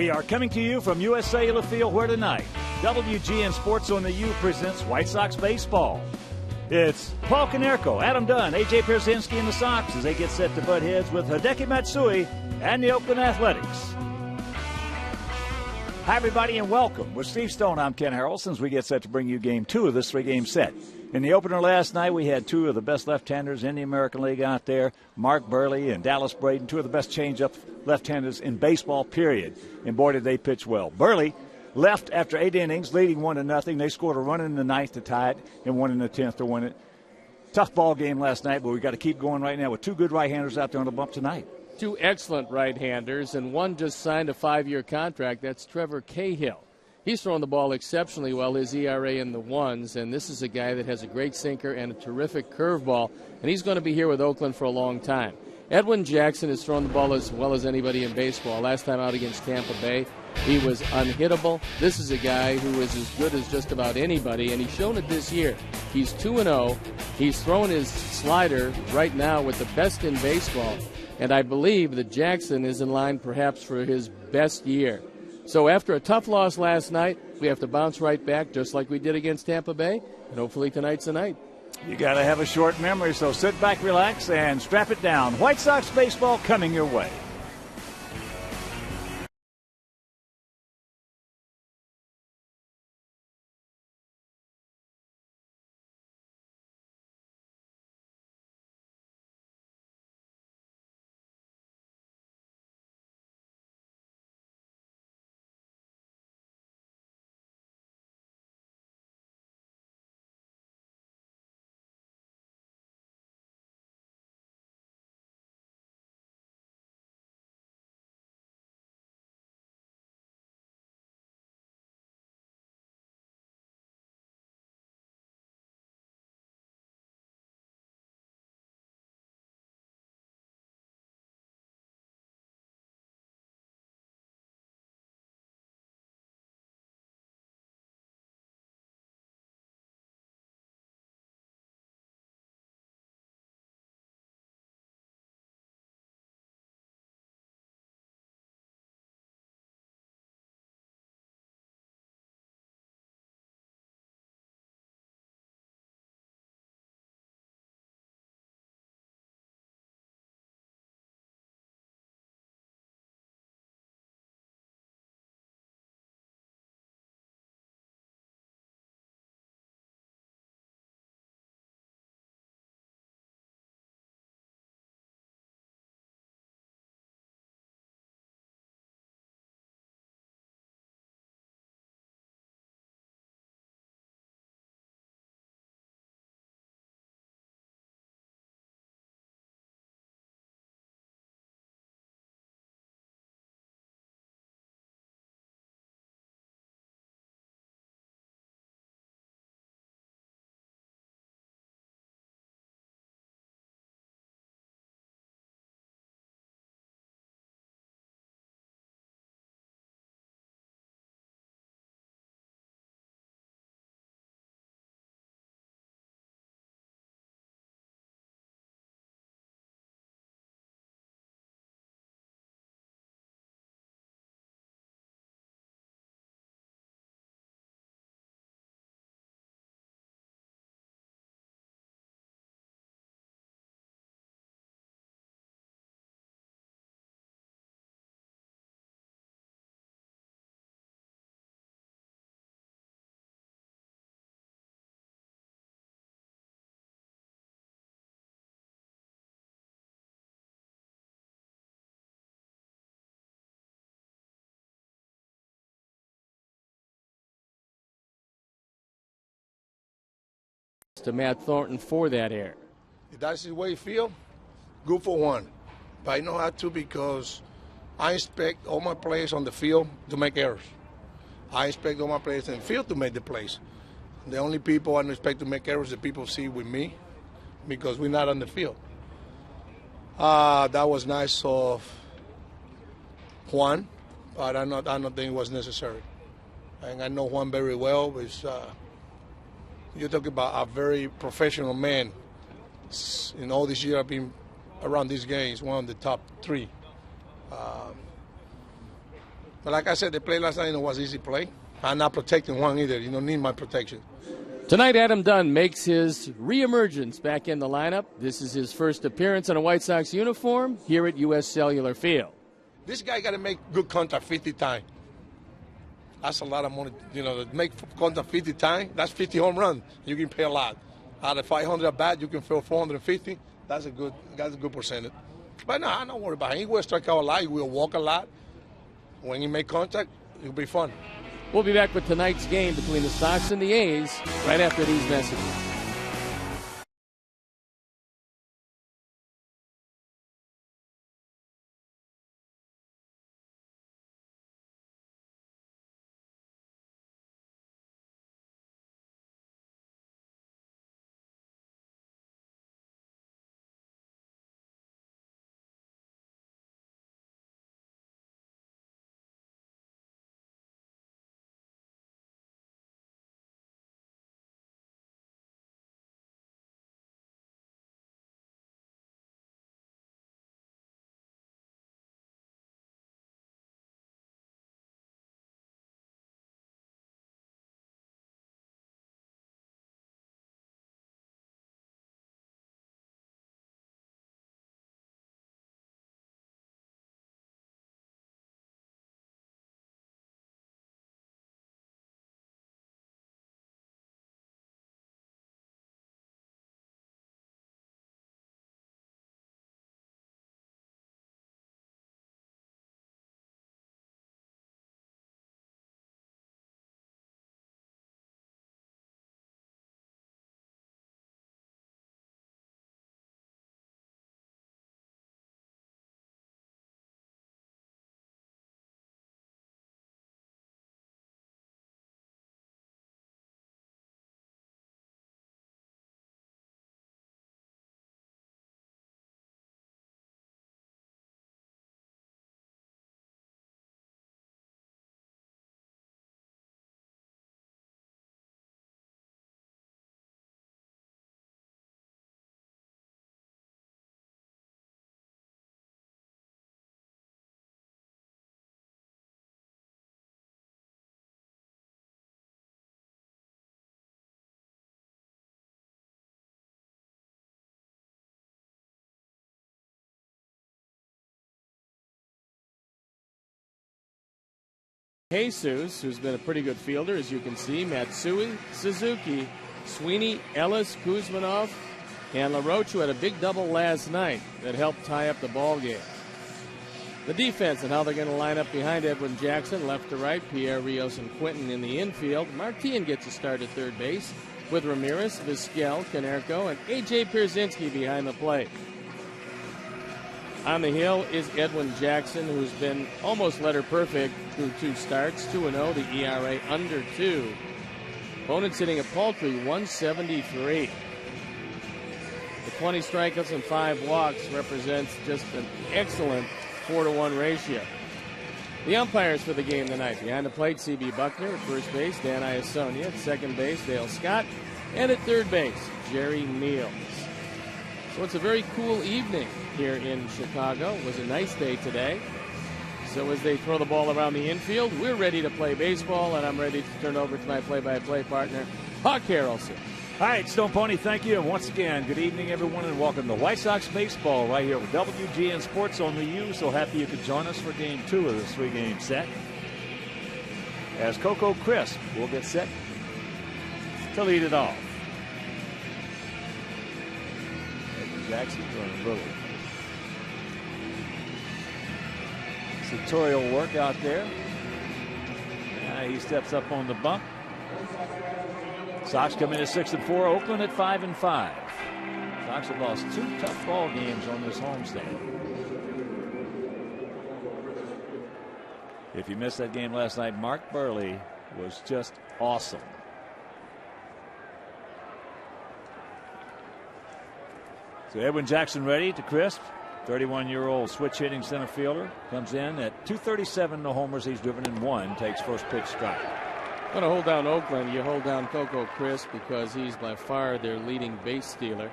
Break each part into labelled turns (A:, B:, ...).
A: We are coming to you from US Cellular Field, where tonight WGN Sports on the U presents White Sox baseball. It's Paul Konerko, Adam Dunn, A.J. Pierzynski, and the Sox as they get set to butt heads with Hideki Matsui and the Oakland Athletics. Hi, everybody, and welcome. With Steve Stone, I'm Ken Harrelson as we get set to bring you Game 2 of this three-game set. In the opener last night, we had two of the best left-handers in the American League out there, Mark Buehrle and Dallas Braden, two of the best change-up left-handers in baseball, period. And boy, did they pitch well. Buehrle left after 8 innings, leading 1-0. They scored a run in the ninth to tie it and one in the 10th to win it. Tough ball game last night, but we got to keep going right now with two good right-handers out there on the bump tonight.
B: Two excellent right-handers, and one just signed a 5-year contract. That's Trevor Cahill. He's throwing the ball exceptionally well, his ERA in the ones, and this is a guy that has a great sinker and a terrific curveball, and he's going to be here with Oakland for a long time. Edwin Jackson has thrown the ball as well as anybody in baseball. Last time out against Tampa Bay, he was unhittable. This is a guy who is as good as just about anybody, and he's shown it this year. He's 2-0. He's throwing his slider right now with the best in baseball, and I believe that Jackson is in line perhaps for his best year. So after a tough loss last night, we have to bounce right back just like we did against Tampa Bay, and hopefully tonight's the night.
A: You got to have a short memory, so sit back, relax, and strap it down. White Sox baseball coming your way.
B: To Matt Thornton for that error.
C: If that's the way you feel, good for one. But I know how to because I expect all my players on the field to make errors. I expect all my players in the field to make the plays. The only people I don't expect to make errors are the people see with me because we're not on the field. That was nice of Juan, but I don't think it was necessary. And I know Juan very well. You're talking about a very professional man. In all this year I've been around these games, one of the top three. But like I said, the play last night was easy play. I'm not protecting one either. You don't need my protection.
B: Tonight, Adam Dunn makes his reemergence back in the lineup. This is his first appearance in a White Sox uniform here at U.S. Cellular Field.
C: This guy got to make good contact 50 times. That's a lot of money. You know, to make contact 50 times, that's 50 home runs. You can pay a lot. Out of 500 at bat, you can fill 450. That's a good percentage. But no, I'm not worried about him. He will strike out a lot. He will walk a lot. When he make contact, it'll be fun.
B: We'll be back with tonight's game between the Sox and the A's right after these messages. Jesus, who's been a pretty good fielder, as you can see, Matsui, Suzuki, Sweeney, Ellis, Kuzmanov, and LaRoche, who had a big double last night that helped tie up the ball game. The defense and how they're going to line up behind Edwin Jackson, left to right, Pierre Rios and Quinton in the infield. Martin gets a start at third base with Ramirez, Vizquel, Canerco, and A.J. Pierzynski behind the plate. On the hill is Edwin Jackson, who's been almost letter perfect through 2 starts, 2-0, the ERA under 2. Opponent sitting a paltry 173. The 20 strikeouts and 5 walks represents just an excellent 4-to-1 ratio. The umpires for the game tonight: behind the plate, C.B. Buckner; at first base, Dan Iasonia; at second base, Dale Scott; and at third base, Jerry Niels. So it's a very cool evening here in Chicago. It was a nice day today. So as they throw the ball around the infield, we're ready to play baseball, and I'm ready to turn over to my play-by-play partner, Hawk Harrelson.
A: All right, Stone Pony, thank you. And once again, good evening, everyone, and welcome to White Sox Baseball right here with WGN Sports on the U. So happy you could join us for Game 2 of this 3-game set. As Coco Crisp will get set to lead it off. Jackson running a little tutorial work out there. He steps up on the bump. Sox come in at 6-4. Oakland at 5-5. Sox have lost 2 tough ball games on this homestand. If you missed that game last night, Mark Burley was just awesome. So Edwin Jackson ready to crisp. 31-year-old switch hitting center fielder comes in at 237 no homers he's driven in 1. Takes first pitch strike.
B: Want to hold down Oakland, you hold down Coco Crisp because he's by far their leading base stealer.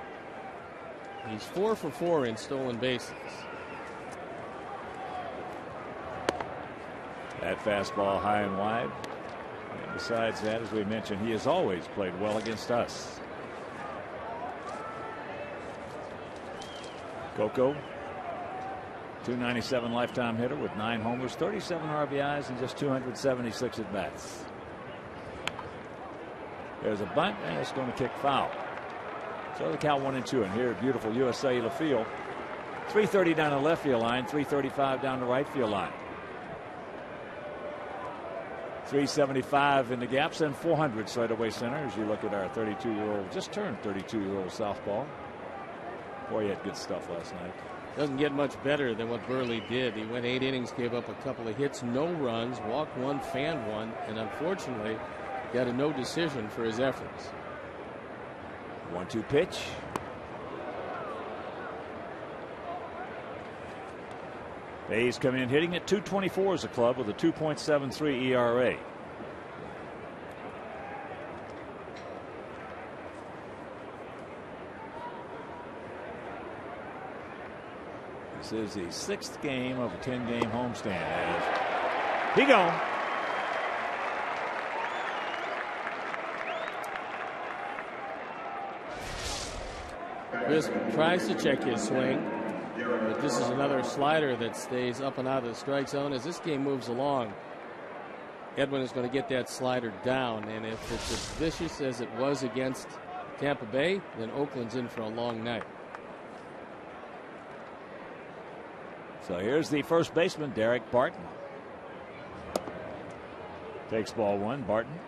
B: He's 4 for 4 in stolen bases.
A: That fastball high and wide. And besides that, as we mentioned, he has always played well against us. Coco, 297 lifetime hitter with 9 homers, 37 RBIs, and just 276 at bats. There's a bunt, and it's going to kick foul. So the count 1-2, and here at beautiful US Cellular Field, 330 down the left field line, 335 down the right field line. 375 in the gaps and 400 straightaway center as you look at our 32-year-old, just turned 32-year-old southpaw. Boy, he had good stuff last night.
B: Doesn't get much better than what Burley did. He went 8 innings, gave up a couple of hits, no runs, walked 1, fanned 1, and unfortunately got a no decision for his efforts.
A: 1-2 pitch. A's come in hitting at .224 as a club with a 2.73 ERA. This is the 6th game of a 10-game homestand. He gone.
B: Crisp tries to check his swing, but this is another slider that stays up and out of the strike zone. As this game moves along, Edwin is going to get that slider down, and if it's as vicious as it was against Tampa Bay, then Oakland's in for a long night.
A: So here's the first baseman, Derek Barton. Takes ball 1. Barton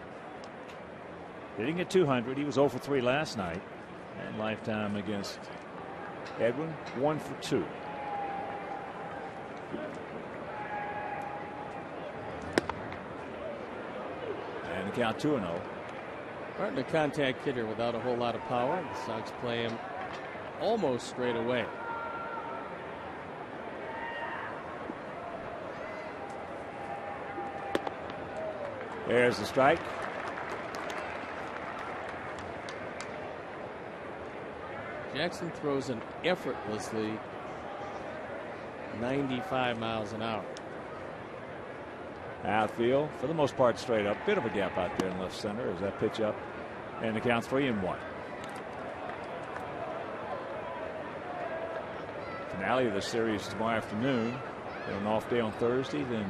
A: hitting at .200. He was 0 for 3 last night. And lifetime against Edwin, 1 for 2. And the count 2-0.
B: Barton, a contact hitter without a whole lot of power. The Sox play him almost straight away.
A: There's the strike.
B: Jackson throws him effortlessly 95 miles an hour.
A: Outfield, for the most part, straight up. Bit of a gap out there in left center as that pitch up. And the count 3-1. Finale of the series tomorrow afternoon. Then an off day on Thursday. Then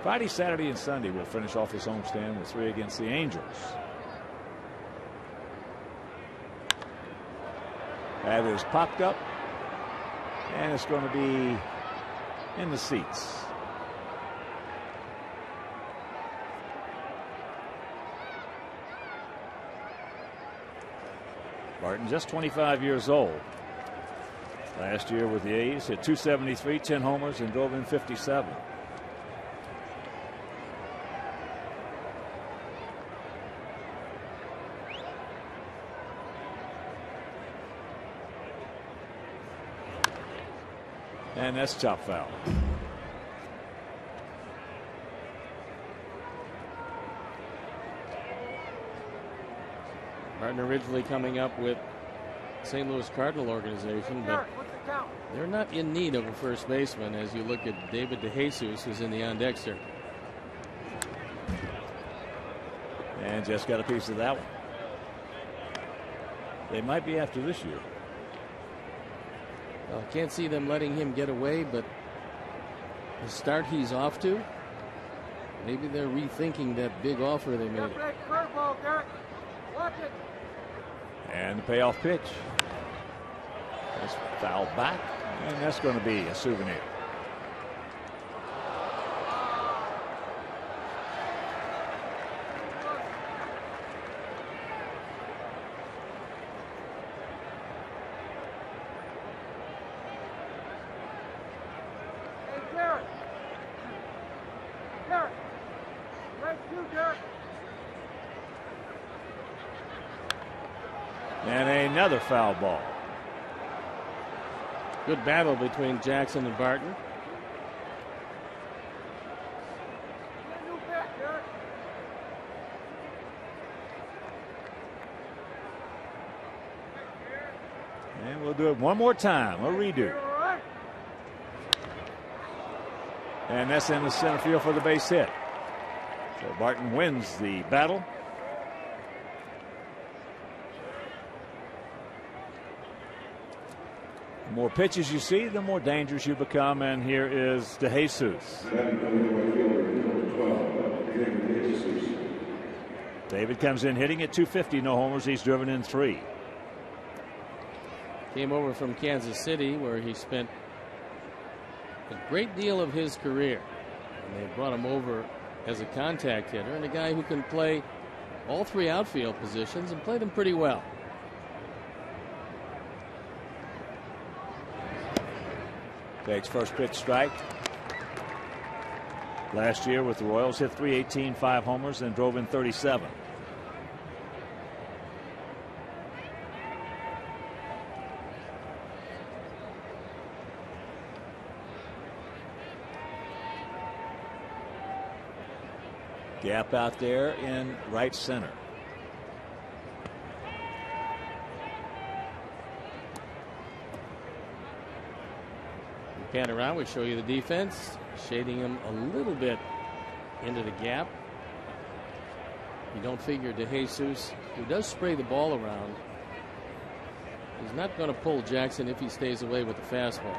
A: Friday, Saturday, and Sunday we'll finish off this homestand with 3 against the Angels. That is popped up, and it's going to be in the seats. Barton, just 25 years old. Last year with the A's, hit .273, 10 homers, and drove in 57. And that's chop foul.
B: Barton originally coming up with St. Louis Cardinal organization, but they're not in need of a first baseman as you look at David DeJesus, who's in the on-deck circle.
A: And just got a piece of that one. They might be after this year.
B: Well, I can't see them letting him get away, but the start he's off to, maybe they're rethinking that big offer they made.
A: And the payoff pitch. That's fouled back, and that's going to be a souvenir. And another foul ball.
B: Good battle between Jackson and Barton.
A: And we'll do it one more time, a redo. And that's in the center field for the base hit. So Barton wins the battle. The more pitches you see, the more dangerous you become. And here is DeJesus. David comes in hitting at .250, no homers. He's driven in 3.
B: Came over from Kansas City, where he spent a great deal of his career. And they brought him over as a contact hitter and a guy who can play all 3 outfield positions and play them pretty well.
A: Takes first pitch strike. Last year with the Royals, hit .318, 5 homers, and drove in 37. Gap out there in right center.
B: Pan around, we show you the defense, shading him a little bit into the gap. You don't figure DeJesus, who does spray the ball around, is not going to pull Jackson if he stays away with the fastball.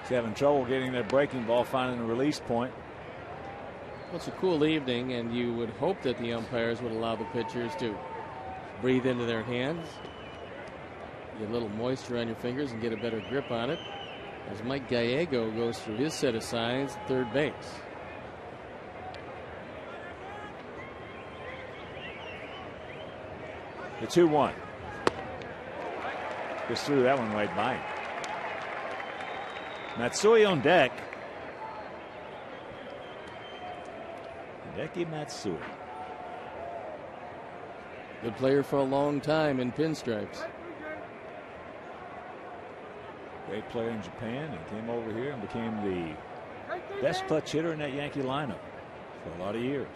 A: He's having trouble getting that breaking ball, finding a release point.
B: Well, it's a cool evening, and you would hope that the umpires would allow the pitchers to breathe into their hands, get a little moisture on your fingers, and get a better grip on it, as Mike Gallego goes through his set of signs at third base.
A: The 2-1. Just threw that one right by him. Matsui on deck. Hideki Matsui.
B: Good player for a long time in pinstripes.
A: Great player in Japan and came over here and became the best clutch hitter in that Yankee lineup for a lot of years.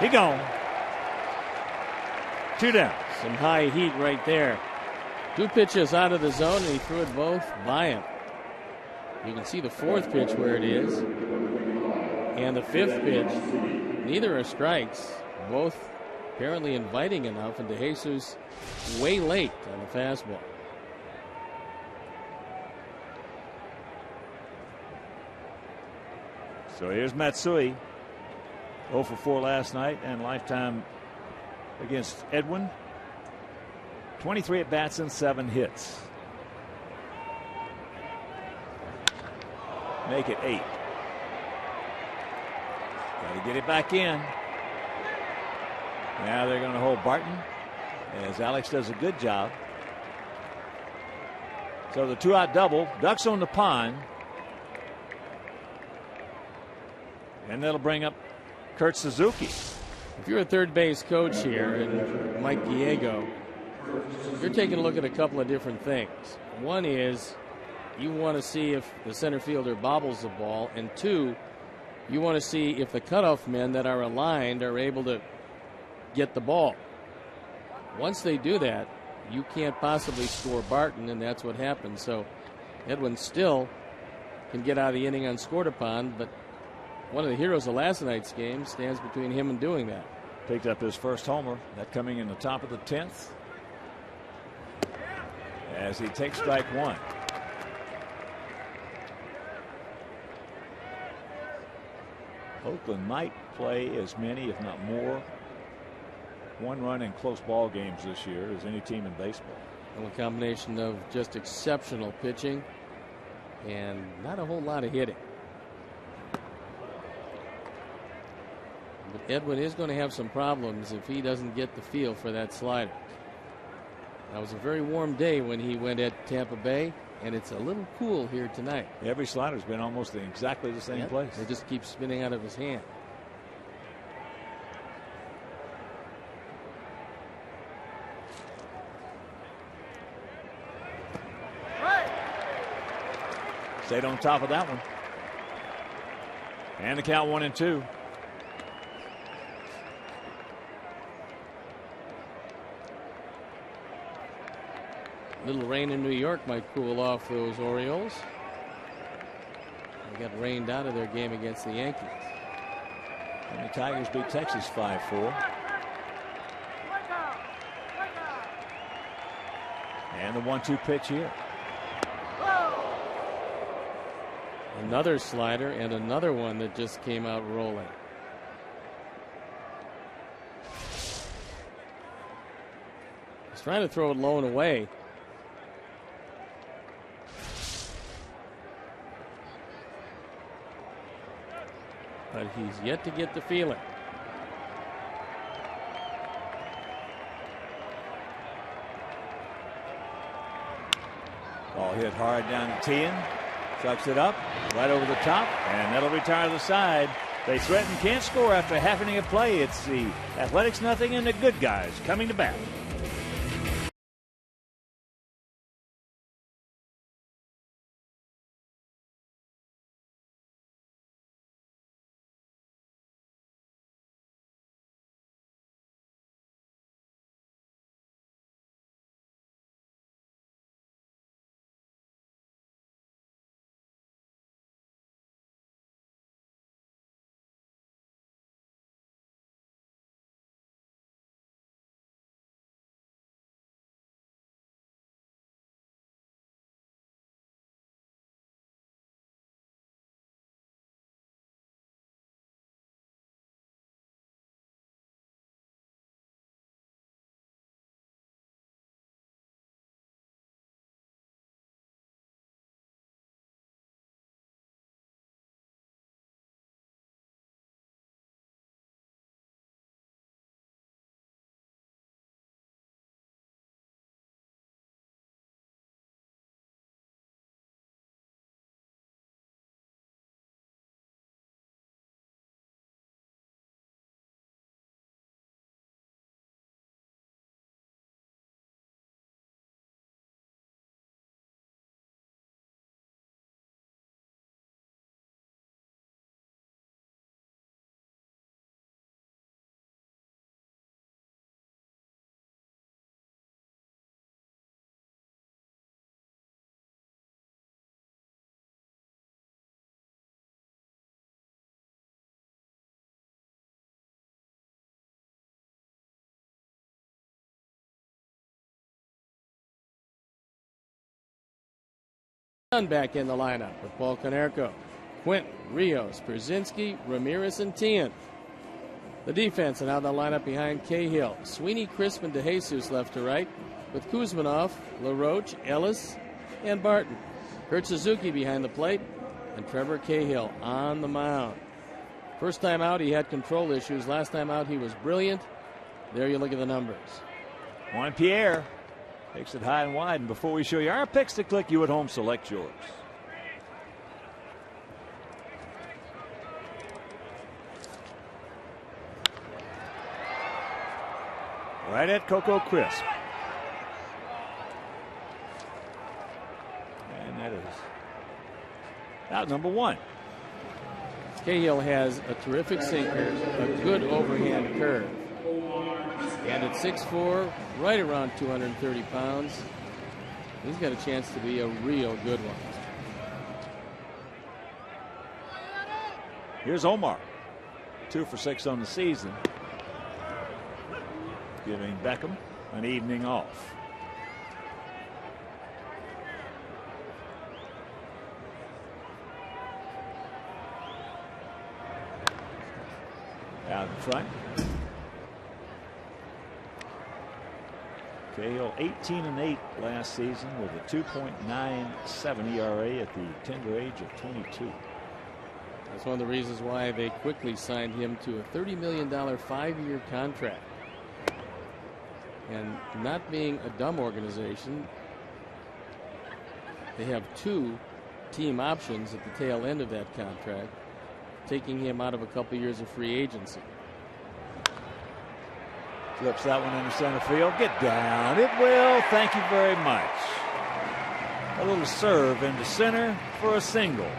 A: He gone. 2 down.
B: Some high heat right there. 2 pitches out of the zone, and he threw it both by him. You can see the 4th pitch where it is, and the 5th pitch. Neither are strikes, both apparently inviting enough, and DeJesus way late on the fastball.
A: So here's Matsui, 0 for 4 last night, and lifetime against Edwin. 23 at bats and 7 hits. Make it 8. Got to get it back in. Now they're going to hold Barton, as Alex does a good job. So the 2-out double. Ducks on the pond. And that'll bring up Kurt Suzuki.
B: If you're a third base coach here and Mike Gallego, you're taking a look at a couple of different things. One is you want to see if the center fielder bobbles the ball, and 2, you want to see if the cutoff men that are aligned are able to get the ball. Once they do that, you can't possibly score Barton, and that's what happened. So Edwin still can get out of the inning unscored upon, but one of the heroes of last night's game stands between him and doing that.
A: Picked up his first homer, that coming in the top of the 10th, as he takes strike 1. Oakland might play as many, if not more, 1-run in close ball games this year as any team in baseball.
B: And a combination of just exceptional pitching and not a whole lot of hitting. But Edwin is going to have some problems if he doesn't get the feel for that slider. That was a very warm day when he went at Tampa Bay, and it's a little cool here tonight.
A: Every slider's been almost in exactly the same place.
B: They just keep spinning out of his hand.
A: Stayed on top of that one. And the count 1-2.
B: Little rain in New York might cool off those Orioles. They got rained out of their game against the Yankees.
A: And the Tigers beat Texas 5-4. And the 1-2 pitch here.
B: Another slider and another one that just came out rolling. He's trying to throw it low and away. But he's yet to get the feeling.
A: Ball hit hard down to Tien. Chucks it up, right over the top, and that'll retire the side. They threaten, can't score after half inning of play. It's the Athletics nothing and the good guys coming to bat.
B: Back in the lineup with Paul Konerko, Quinton, Rios, Pierzynski, Ramirez, and Tien. The defense and out of the lineup behind Cahill. Sweeney, Crispin, DeJesus left to right, with Kuzmanov, LaRoche, Ellis, and Barton. Kurt Suzuki behind the plate, and Trevor Cahill on the mound. First time out, he had control issues. Last time out, he was brilliant. There you look at the numbers.
A: Juan Pierre takes it high and wide. And before we show you our picks to click, you at home select yours. Right at Coco Crisp. And that is out number one.
B: Cahill has a terrific sinker, a good overhand curve. And at 6'4", right around 230 pounds, he's got a chance to be a real good one.
A: Here's Omar, 2 for 6 on the season, giving Beckham an evening off. Out in front. Cahill 18-8 last season with a 2.97 ERA at the tender age of 22.
B: That's one of the reasons why they quickly signed him to a $30 million 5-year contract. And not being a dumb organization, they have 2 team options at the tail end of that contract, taking him out of a couple years of free agency.
A: Flips that one into center field. Get down. It will. Thank you very much. A little serve into center for a single.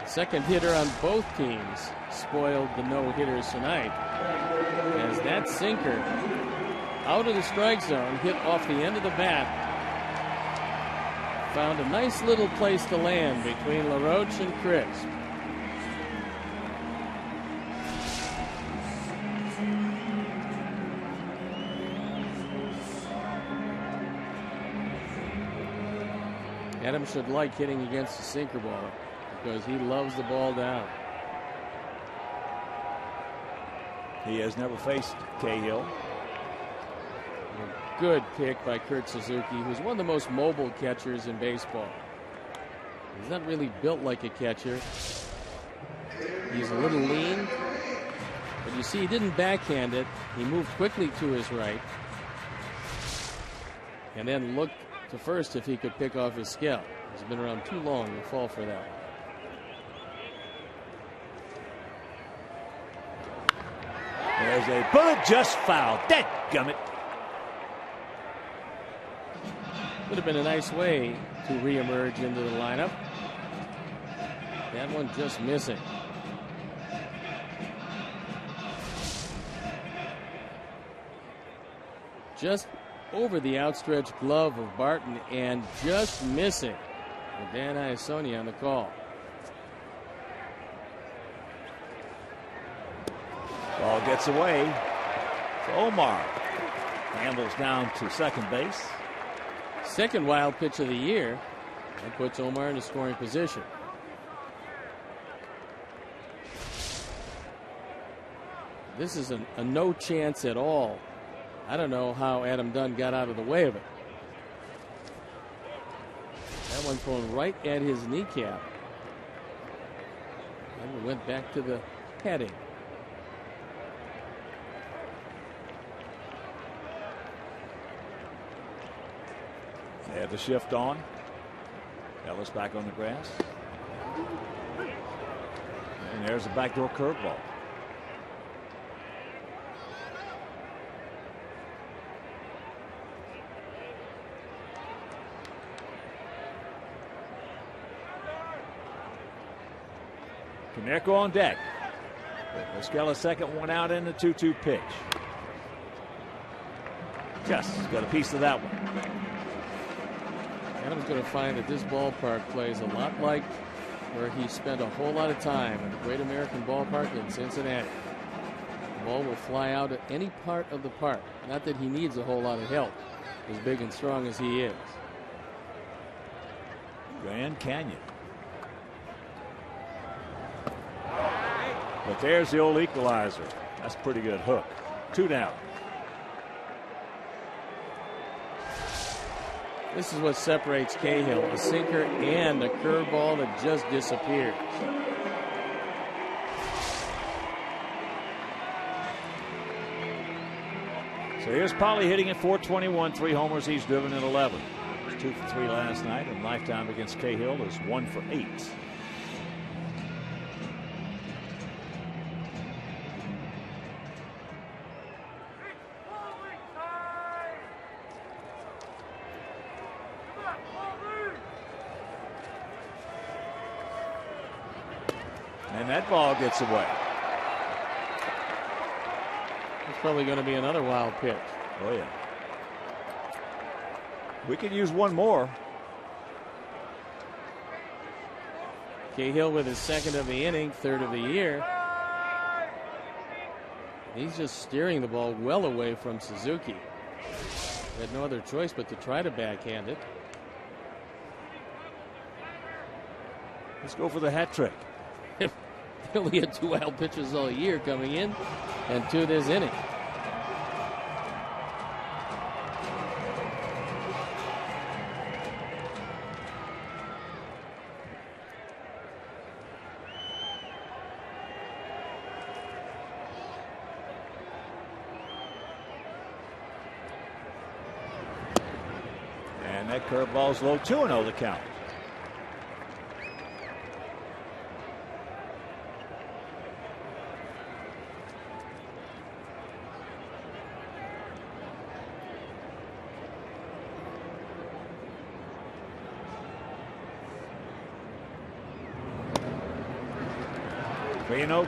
B: Second hitter on both teams spoiled the no-hitters tonight, as that sinker out of the strike zone, hit off the end of the bat. Found a nice little place to land between LaRoche and Crisp. Adam should like hitting against the sinker ball because he loves the ball down.
A: He has never faced Cahill.
B: A good pick by Kurt Suzuki, who's one of the most mobile catchers in baseball. He's not really built like a catcher. He's a little lean, but you see he didn't backhand it. He moved quickly to his right and then looked to first if he could pick off his scalp. He's been around too long to fall for that.
A: There's a bullet just fouled. Dadgummit.
B: Would have been a nice way to reemerge into the lineup. That one just missing. Just over the outstretched glove of Barton and just missing. And Dan Iassogna on the call.
A: Ball gets away to Omar. Campbell's down to second base.
B: Second wild pitch of the year. That puts Omar in a scoring position. This is a no chance at all. I don't know how Adam Dunn got out of the way of it. That one thrown right at his kneecap. And went back to the heading.
A: They have the shift on. Ellis back on the grass. And there's a backdoor curveball. Konerko on deck. Vizquela's second one out in the 2-2 pitch. Just got a piece of that one.
B: Adam's going to find that this ballpark plays a lot like where he spent a whole lot of time at the Great American Ballpark in Cincinnati. The ball will fly out at any part of the park. Not that he needs a whole lot of help, as big and strong as he is.
A: Grand Canyon. But there's the old equalizer. That's a pretty good hook. 2 down.
B: This is what separates Cahill, a sinker and a curveball that just disappears.
A: So here's Polly hitting at .421, 3 homers. He's driven in 11. He was 2 for 3 last night, and lifetime against Cahill is 1 for 8. And that ball gets away.
B: It's probably going to be another wild pitch.
A: Oh, yeah. We could use one more.
B: Cahill with his second of the inning, third of the year. He's just steering the ball well away from Suzuki. He had no other choice but to try to backhand it.
A: Let's go for the hat trick.
B: He only had 2 wild pitches all year coming in and 2 this inning.
A: And that curveball's low, 2-0 the count.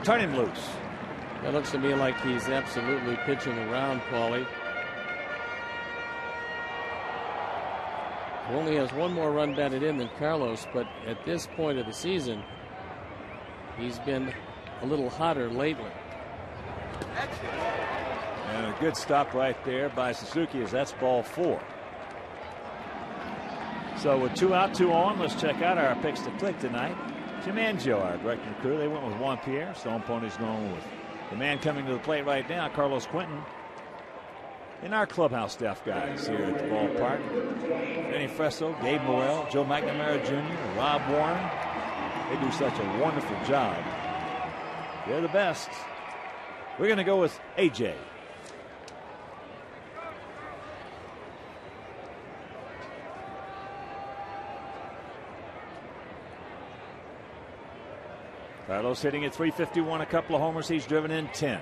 A: Turn him loose.
B: It looks to me like he's absolutely pitching around, Paulie. who only has one more run batted in than Carlos, but at this point of the season, he's been a little hotter lately.
A: And a good stop right there by Suzuki, as that's ball 4. So with 2 out, 2 on, let's check out our picks to click tonight. Jim and Joe, our directing crew, they went with Juan Pierre. Stone Pony's going with the man coming to the plate right now, Carlos Quentin. And our clubhouse staff guys here at the ballpark: Vinny Fresso, Gabe Morrell, Joe McNamara Jr., Rob Warren. They do such a wonderful job. They're the best. We're going to go with AJ. Carlos hitting at .351, a couple of homers. He's driven in 10.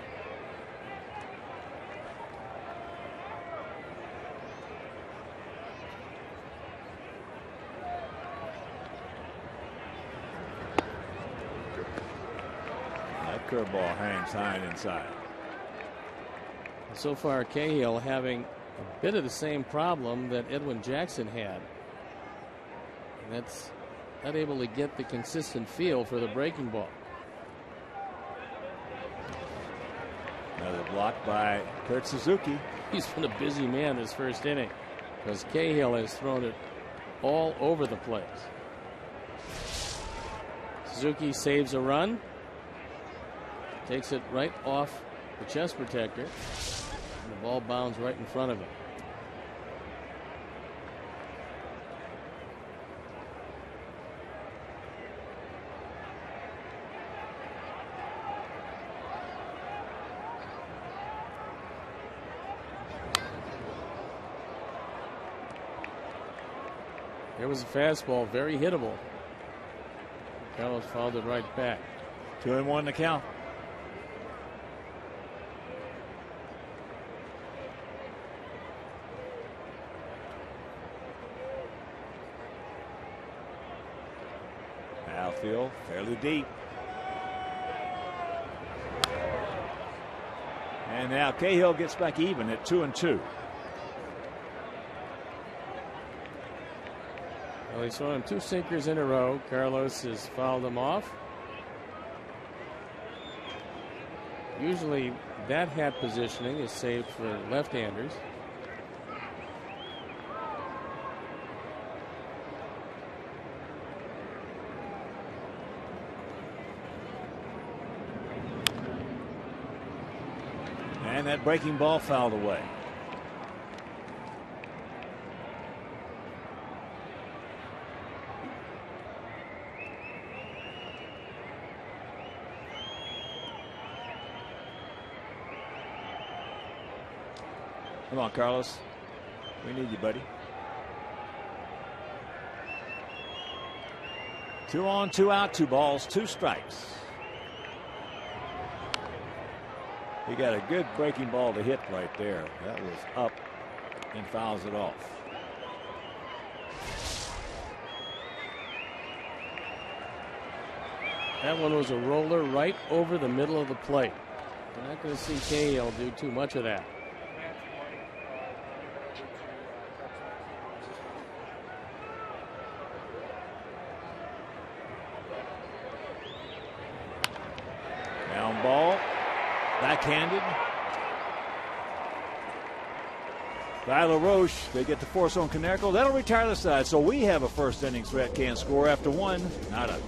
A: That curveball hangs high and inside.
B: So far, Cahill having a bit of the same problem that Edwin Jackson had. And that's not able to get the consistent feel for the breaking ball.
A: Another block by Kurt Suzuki.
B: He's been a busy man this first inning, because Cahill has thrown it all over the place. Suzuki saves a run, takes it right off the chest protector, and the ball bounds right in front of him. There was a fastball, very hittable. Carlos fouled it right back.
A: 2-1 to count. Outfield fairly deep. And now Cahill gets back even at 2-2.
B: Well, he saw him 2 sinkers in a row. Carlos has fouled them off. Usually that hat positioning is saved for left-handers.
A: And that breaking ball fouled away. Come on, Carlos. We need you, buddy. 2 on, 2 out, 2 balls, 2 strikes. He got a good breaking ball to hit right there. That was up and fouls it off.
B: That one was a roller right over the middle of the plate. We're not going to see Cahill do too much of that.
A: Down ball, backhanded. By LaRoche, they get the force on Konerko. That'll retire the side. So we have a first inning threat. Can't score after 1. Nada.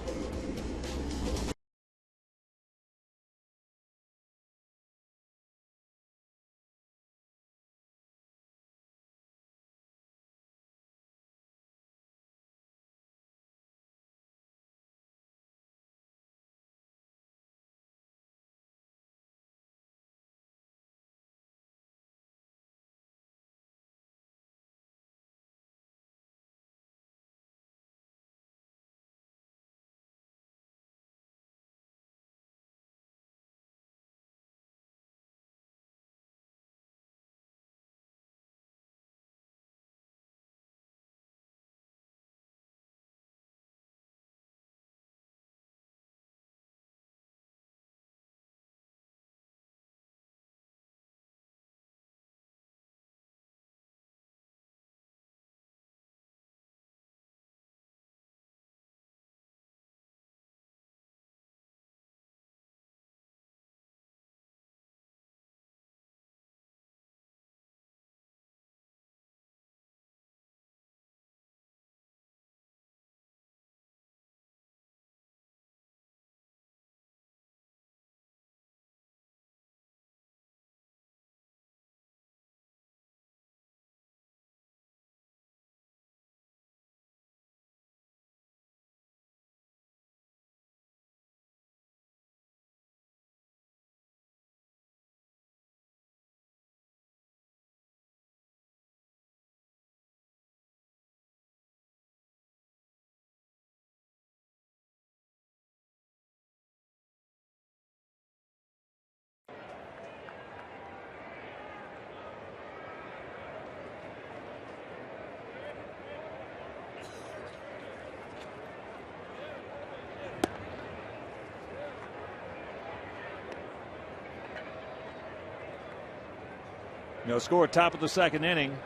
A: No score, top of the second inning.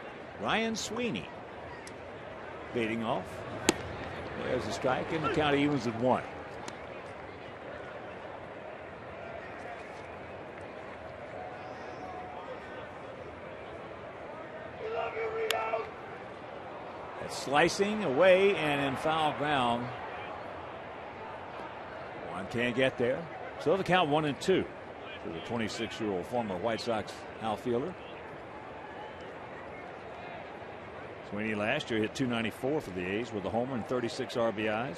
A: Ryan Sweeney leading off. There's a strike, and the count evens at 1. That's slicing away and in foul ground. One can't get there. So the count 1-2 for the 26-year-old former White Sox outfielder. Sweeney last year hit .294 for the A's with a homer and 36 RBIs.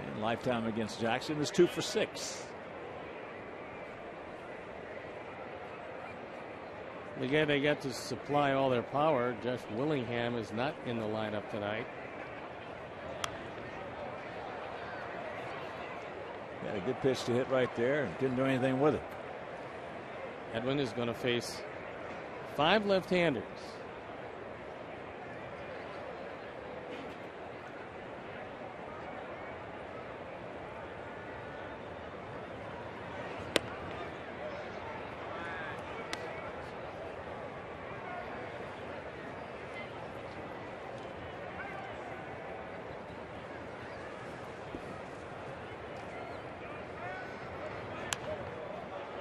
A: And lifetime against Jackson is 2 for 6.
B: Again, they got to supply all their power. Josh Willingham is not in the lineup tonight.
A: Got a good pitch to hit right there and didn't do anything with it.
B: Edwin is going to face 5 left-handers.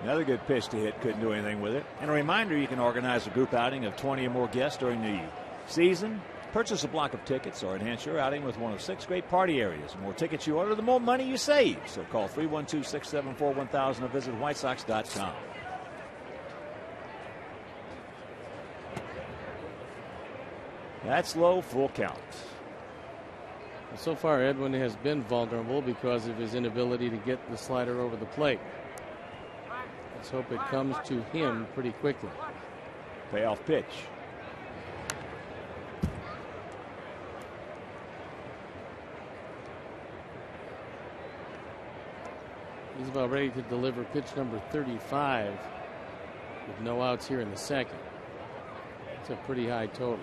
A: Another good pitch to hit, couldn't do anything with it. And a reminder, you can organize a group outing of 20 or more guests during the season. Purchase a block of tickets or enhance your outing with one of 6 great party areas. The more tickets you order, the more money you save. So call 312-674-1000 or visit whitesox.com. That's low, full count.
B: So far, Edwin has been vulnerable because of his inability to get the slider over the plate. Let's hope it comes to him pretty quickly.
A: Payoff pitch.
B: He's about ready to deliver pitch number 35 with no outs here in the second. It's a pretty high total.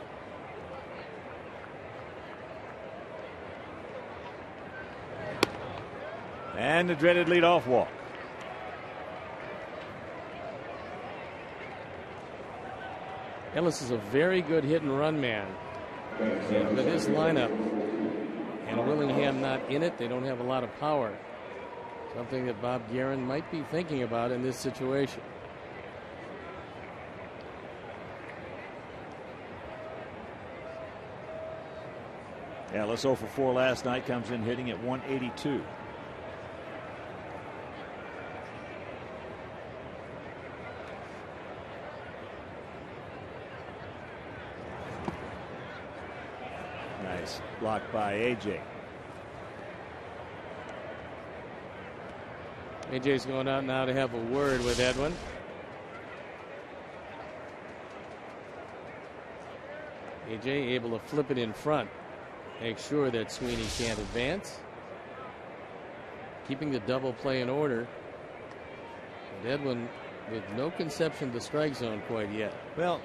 A: And the dreaded leadoff walk.
B: Ellis is a very good hit and run man. And with his lineup and Willingham not in it, they don't have a lot of power. Something that Bob Guerin might be thinking about in this situation.
A: Ellis 0 for 4 last night, comes in hitting at 182. Nice block by AJ.
B: AJ's going out now to have a word with Edwin. AJ able to flip it in front. Make sure that Sweeney can't advance. Keeping the double play in order. And Edwin with no conception of the strike zone quite yet.
A: Well,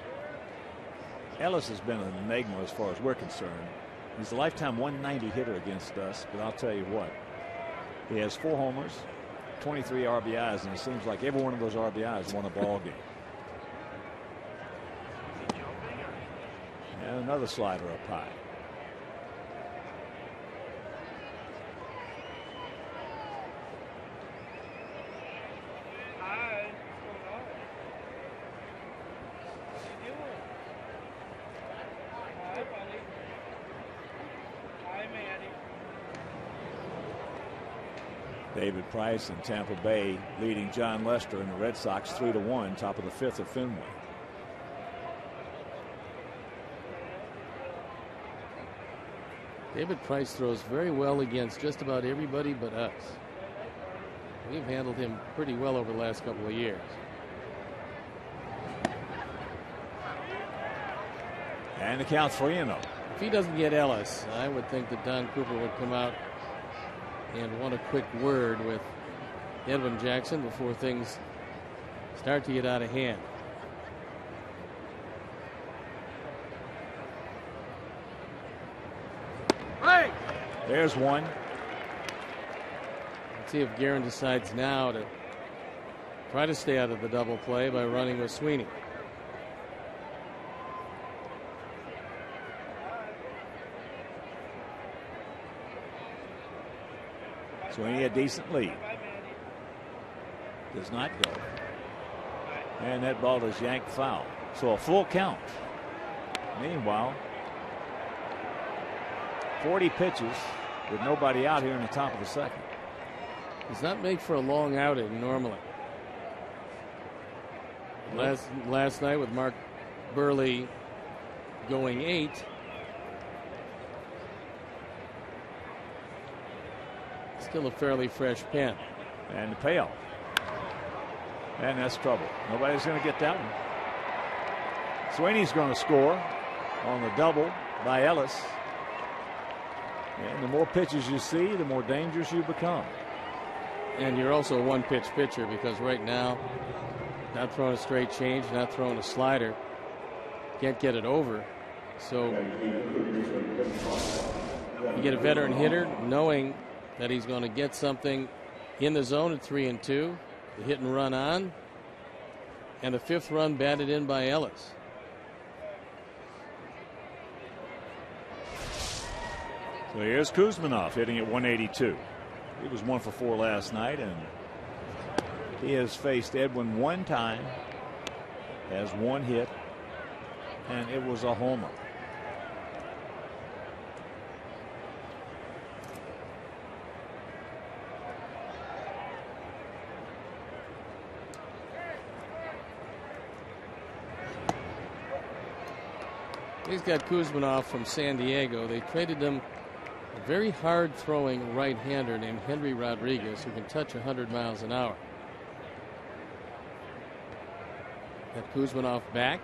A: Ellis has been an enigma as far as we're concerned. He's a lifetime 190 hitter against us, but I'll tell you what, he has 4 homers, 23 RBIs, and it seems like every one of those RBIs won a ball game. And another slider up high. David Price in Tampa Bay leading John Lester and the Red Sox 3-1, top of the 5th at Fenway.
B: David Price throws very well against just about everybody but us. We've handled him pretty well over the last couple of years.
A: And the count 3-0.
B: If he doesn't get Ellis, I would think that Don Cooper would come out and want a quick word with Edwin Jackson before things start to get out of hand.
A: Hey! There's one.
B: Let's see if Guerin decides now to try to stay out of the double play by running with Sweeney.
A: Sweeney a decent lead. Does not go. And that ball is yanked foul. So a full count. Meanwhile, 40 pitches with nobody out here in the top of the second.
B: Does not make for a long outing normally. Last night with Mark Buehrle going 8. Still a fairly fresh pen.
A: And the payoff. And that's trouble. Nobody's going to get that one. Sweeney's going to score on the double by Ellis. And the more pitches you see, the more dangerous you become.
B: And you're also a one-pitch pitcher because right now, not throwing a straight change, not throwing a slider, can't get it over. So you get a veteran hitter knowing that he's going to get something in the zone at 3-2. The hit and run on, and the 5th run batted in by Ellis.
A: So here's Kuzminov hitting at 182. He was 1 for 4 last night, and he has faced Edwin one time, has one hit, and it was a homer.
B: He's got Kuzminov from San Diego. They traded him a very hard-throwing right-hander named Henry Rodriguez who can touch 100 miles an hour. Got Kuzminov back.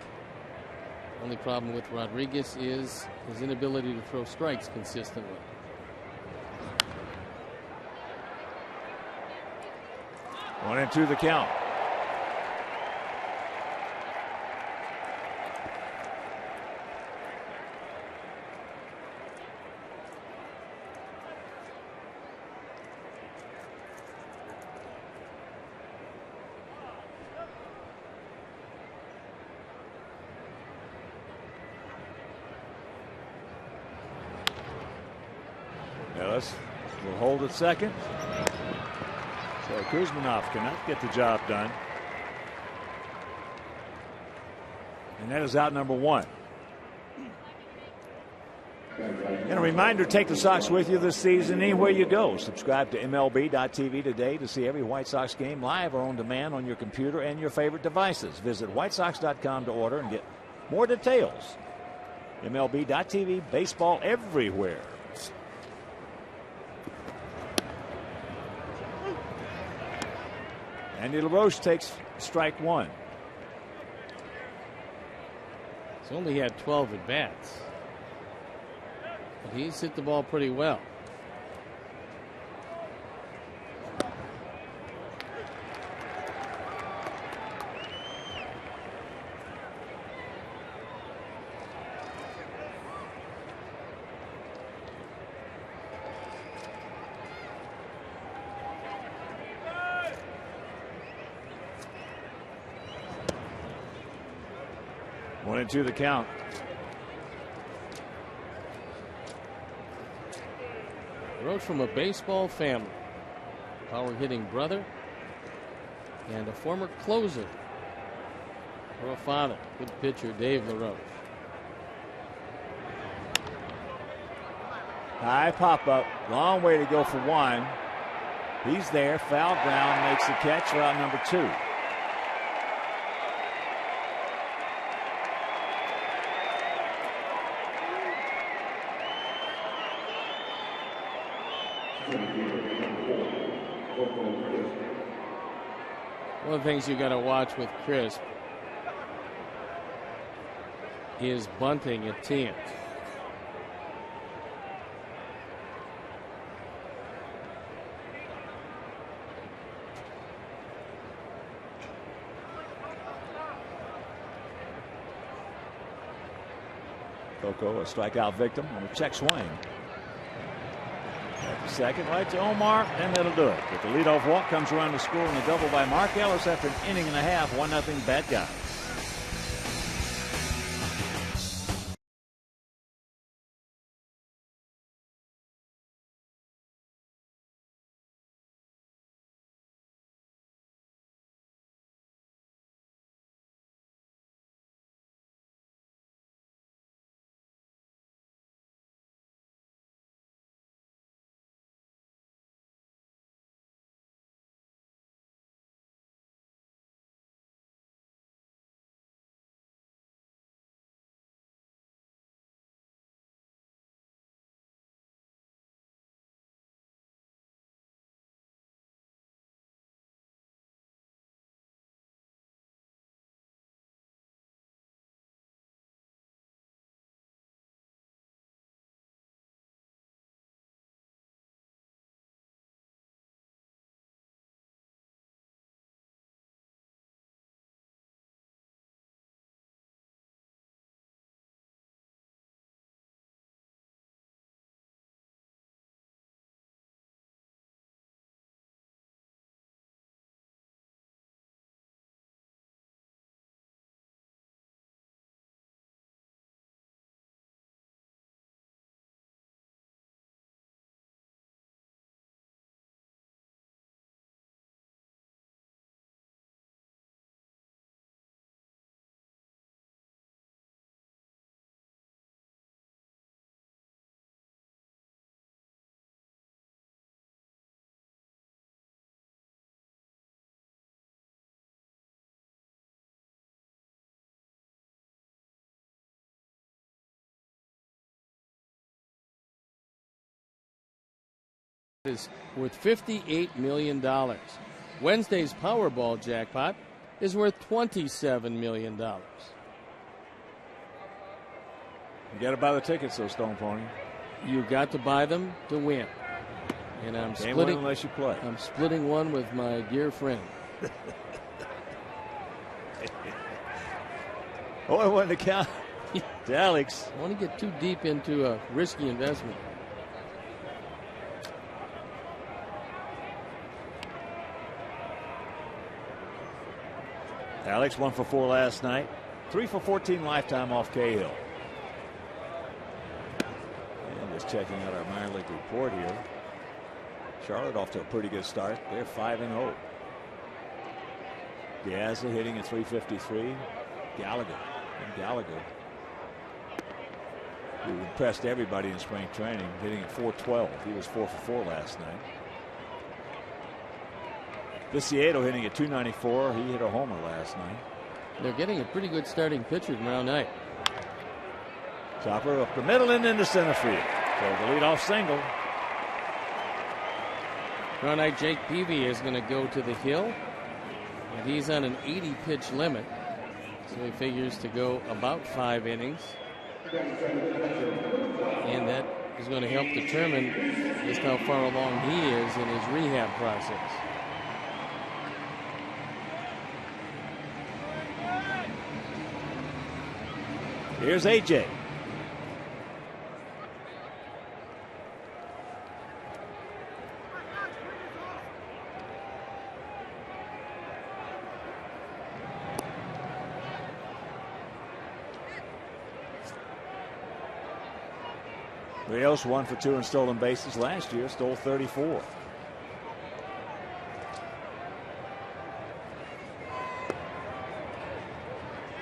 B: Only problem with Rodriguez is his inability to throw strikes consistently.
A: One and two the count. Ellis will hold at second. So Kuzminov cannot get the job done. And that is out number 1. And a reminder, take the Sox with you this season anywhere you go. Subscribe to MLB.tv today to see every White Sox game live or on demand on your computer and your favorite devices. Visit whitesox.com to order and get more details. MLB.tv, baseball everywhere. Andy LaRoche takes strike 1.
B: He's only had 12 at bats. But he's hit the ball pretty well.
A: One and two the count.
B: Roach from a baseball family. Power hitting brother and a former closer for a father. Good pitcher, Dave LaRoche.
A: High pop up. Long way to go for 1. He's there. Foul ground, makes the catch for out number 2.
B: One of the things you got to watch with Crisp is bunting at 10.
A: Coco, a strikeout victim on a check swing. Second right to Omar, and that'll do it. But the leadoff walk comes around to score on a double by Mark Ellis after an inning and a half. 1-0 bad guy.
B: Is worth $58 million. Wednesday's Powerball jackpot is worth $27 million.
A: You got to buy the tickets, though, Stone Pony.
B: You got to buy them to win. And I'm
A: Can't
B: splitting
A: win unless you play.
B: I'm splitting one with my dear friend.
A: Oh, I wanted to count. To Alex.
B: I want to get too deep into a risky investment.
A: Alex 1 for 4 last night. 3 for 14 lifetime off Cahill. And just checking out our minor league report here. Charlotte off to a pretty good start. They're 5-0. Piazza hitting at .353. Gallagher. Who impressed everybody in spring training, hitting at .412. He was 4 for 4 last night. Viciedo hitting at .294. He hit a homer last night.
B: They're getting a pretty good starting pitcher tomorrow night.
A: Chopper up the middle and into center field. So the leadoff single.
B: Tomorrow night, Jake Peavy is going to go to the hill. And he's on an 80-pitch limit. So he figures to go about 5 innings. And that is going to help determine just how far along he is in his rehab process.
A: Here's AJ. Rios 1 for 2 in stolen bases last year, stole 34.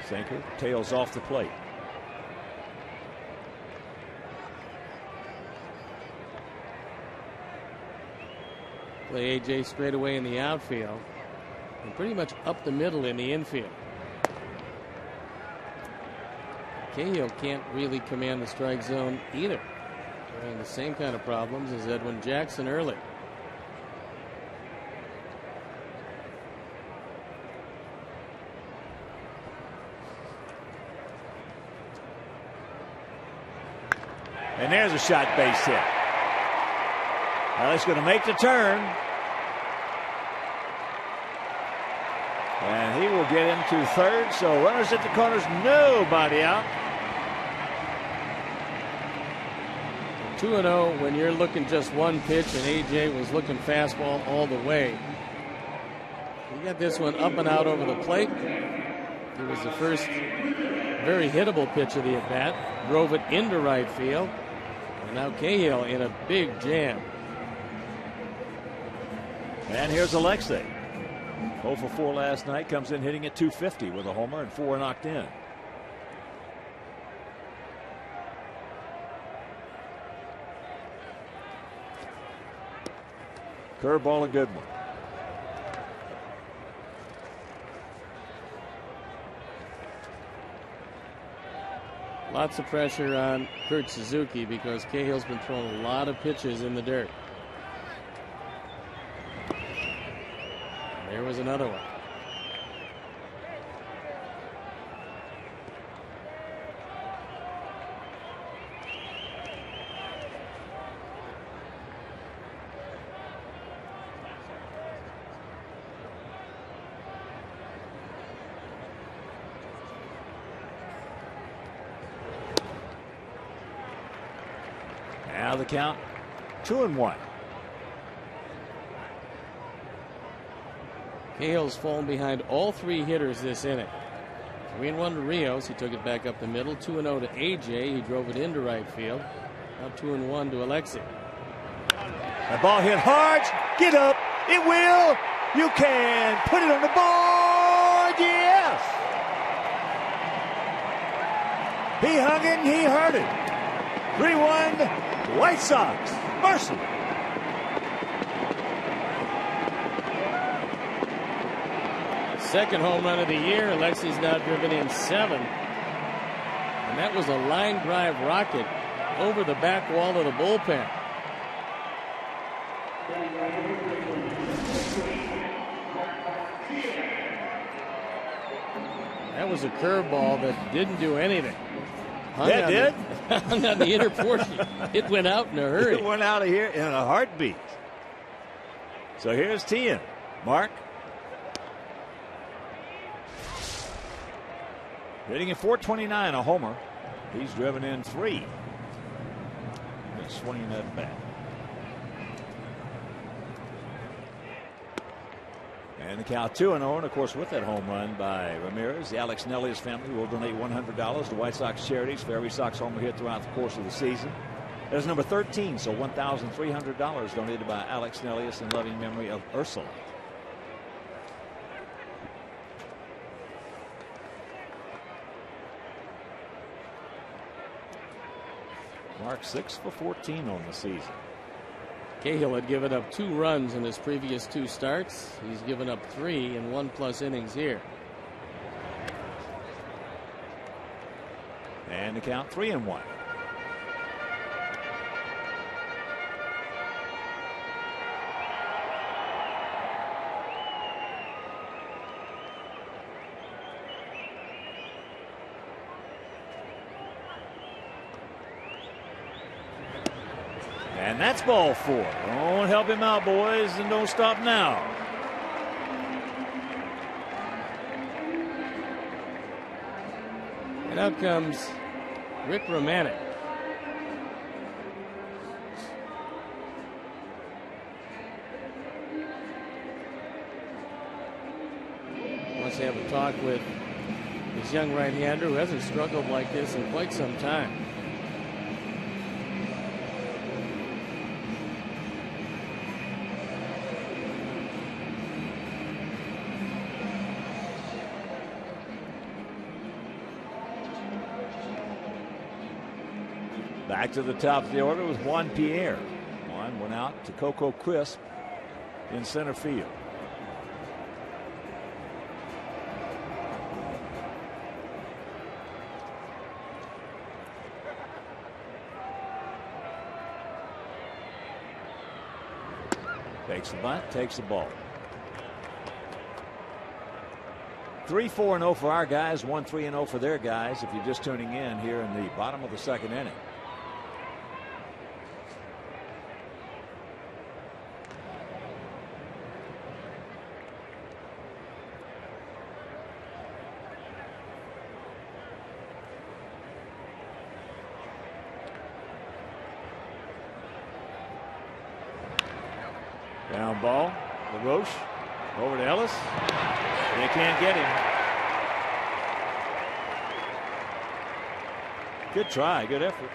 A: Sinker tails off the plate.
B: Play AJ straight away in the outfield and pretty much up the middle in the infield. Cahill can't really command the strike zone either. Having the same kind of problems as Edwin Jackson early.
A: And there's a shot base hit. Alex going to make the turn. And he will get into third. So runners at the corners, nobody out.
B: 2-0 when you're looking just one pitch, and A.J. was looking fastball all the way. He got this one up and out over the plate. It was the first very hittable pitch of the at-bat. Drove it into right field. And now Cahill in a big jam.
A: And here's Alexei. 0 for 4 last night. Comes in hitting at .250 with a homer and 4 knocked in. Curveball, a good one.
B: Lots of pressure on Kurt Suzuki because Cahill's been throwing a lot of pitches in the dirt. There was another one.
A: Now the count 2-1.
B: Cahill's fallen behind all 3 hitters this inning. 3-1 to Rios. He took it back up the middle. 2-0 to A.J. He drove it into right field. Now 2-1 to Alexei.
A: The ball hit hard. Get up. It will. You can put it on the board. Yes. He hung it and he heard it. 3-1 White Sox. Mercy.
B: Second home run of the year. Alexei's now driven in 7. And that was a line drive rocket over the back wall of the bullpen. That was a curveball that didn't do anything.
A: That did?
B: Hung on the inner portion. It went out in a hurry.
A: It went out of here in a heartbeat. So here's Tien. Mark. Hitting at .429, a homer. He's driven in 3. Good swinging that bat. And the count 2-0, and of course with that home run by Ramirez, the Alex Nellius family will donate $100 to White Sox charities for every Sox homer hit throughout the course of the season. There's number 13, so $1,300 donated by Alex Nellius in loving memory of Ursula. Mark 6 for 14 on the season.
B: Cahill had given up 2 runs in his previous 2 starts. He's given up 3 in 1+ innings here.
A: And the count 3-1. And that's ball 4. Don't help him out, boys, and don't stop now.
B: And out comes Rick Romanek. Wants to have a talk with this young right-hander who hasn't struggled like this in quite some time.
A: Back to the top of the order was Juan Pierre. Juan went out to Coco Crisp in center field. Takes the bunt, takes the ball. 3-4-0 for our guys, 1-3-0 for their guys. If you're just tuning in here in the bottom of the second inning. Down ball. LaRoche over to Ellis. They can't get him. Good try. Good effort.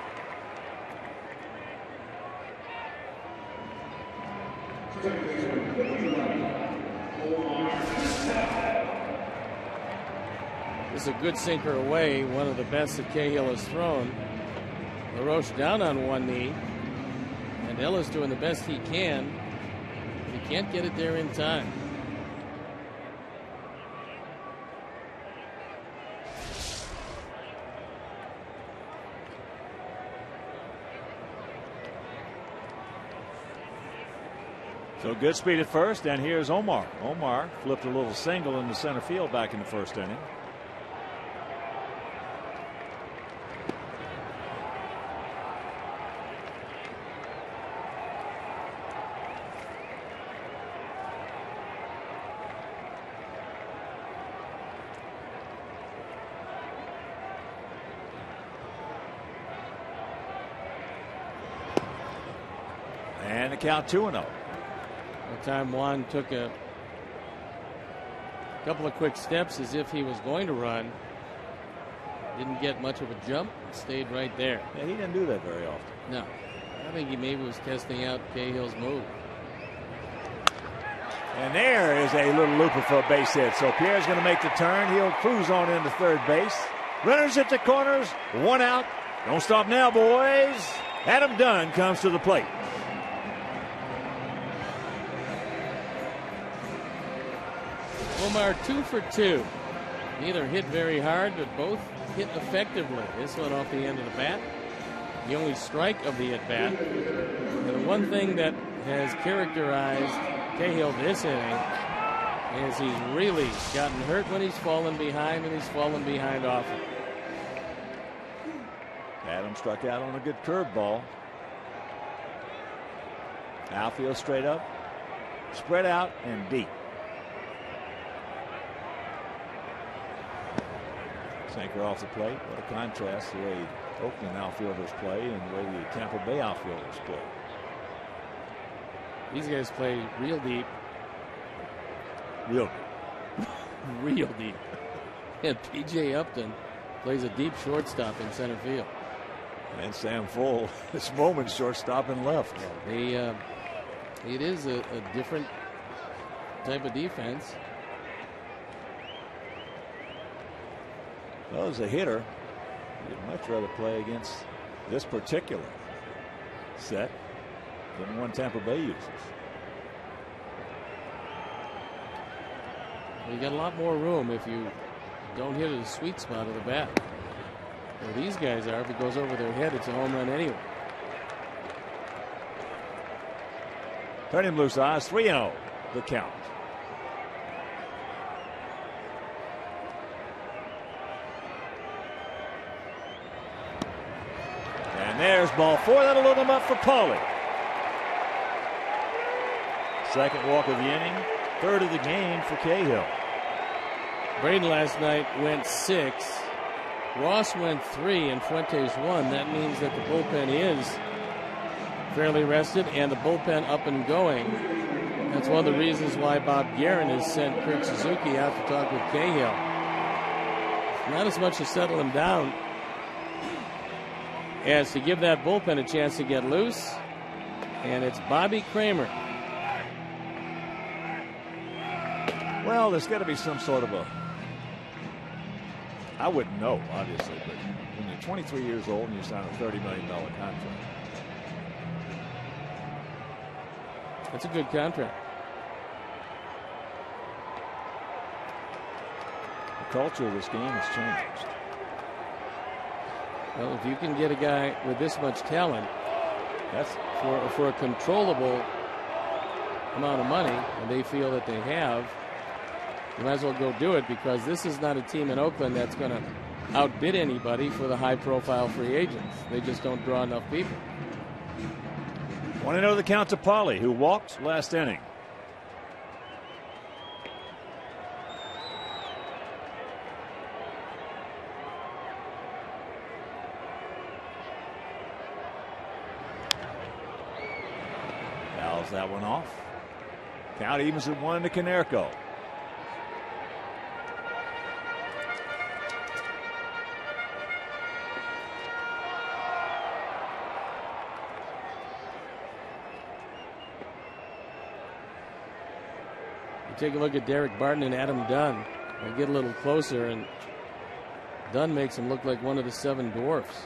B: This is a good sinker away, one of the best that Cahill has thrown. LaRoche down on one knee, and Ellis doing the best he can. He can't get it there in time.
A: So good speed at first, and here's Omar. Omar flipped a little single in the center field back in the first inning. And the count 2-0.
B: The time Juan took a couple of quick steps as if he was going to run. Didn't get much of a jump. Stayed right there.
A: Yeah, he didn't do that very often.
B: No. I think he maybe was testing out Cahill's move.
A: And there is a little looper for a base hit. So Pierre's going to make the turn. He'll cruise on into third base. Runners at the corners. One out. Don't stop now, boys. Adam Dunn comes to the plate.
B: Omar 2 for 2. Neither hit very hard, but both hit effectively. This one off the end of the bat. The only strike of the at-bat. And the one thing that has characterized Cahill this inning is he's really gotten hurt when he's fallen behind, and he's fallen behind often.
A: Adam struck out on a good curveball. Outfield straight up, spread out, and deep. Sinker off the plate. What a contrast the way Oakland outfielders play and the way the Tampa Bay outfielders play.
B: These guys play real deep.
A: Real
B: Real deep. And P.J. Upton plays a deep shortstop in center field.
A: And Sam Full, this moment, shortstop and left.
B: It is a different type of defense.
A: Well, as a hitter, you'd much rather play against this particular set than one Tampa Bay uses.
B: You got a lot more room if you don't hit at a sweet spot of the bat. Where these guys are, if it goes over their head, it's a home run anyway.
A: Turning loose eyes, 3-0 the count. And there's ball 4. That'll load him up for Paulie. Second walk of the inning, third of the game for Cahill.
B: Braden last night went 6. Ross went 3 and Fuentes 1. That means that the bullpen is fairly rested and the bullpen up and going. That's one of the reasons why Bob Guerin has sent Kurt Suzuki out to talk with Cahill. Not as much to settle him down as to give that bullpen a chance to get loose. And it's Bobby Kramer.
A: Well, there's got to be some sort of a, I wouldn't know, obviously, but when you're 23 years old and you sign a $30 million contract.
B: That's a good contract.
A: The culture of this game has changed.
B: Well, if you can get a guy with this much talent, that's for a controllable amount of money, and they feel that they have, you might as well go do it, because this is not a team in Oakland that's going to outbid anybody for the high-profile free agents. They just don't draw enough people.
A: 1-0 the count to Paulie, who walked last inning. Fouls that one off. Count evens at 1 to Konerko.
B: Take a look at Derek Barton and Adam Dunn. They get a little closer, and Dunn makes him look like one of the 7 dwarfs.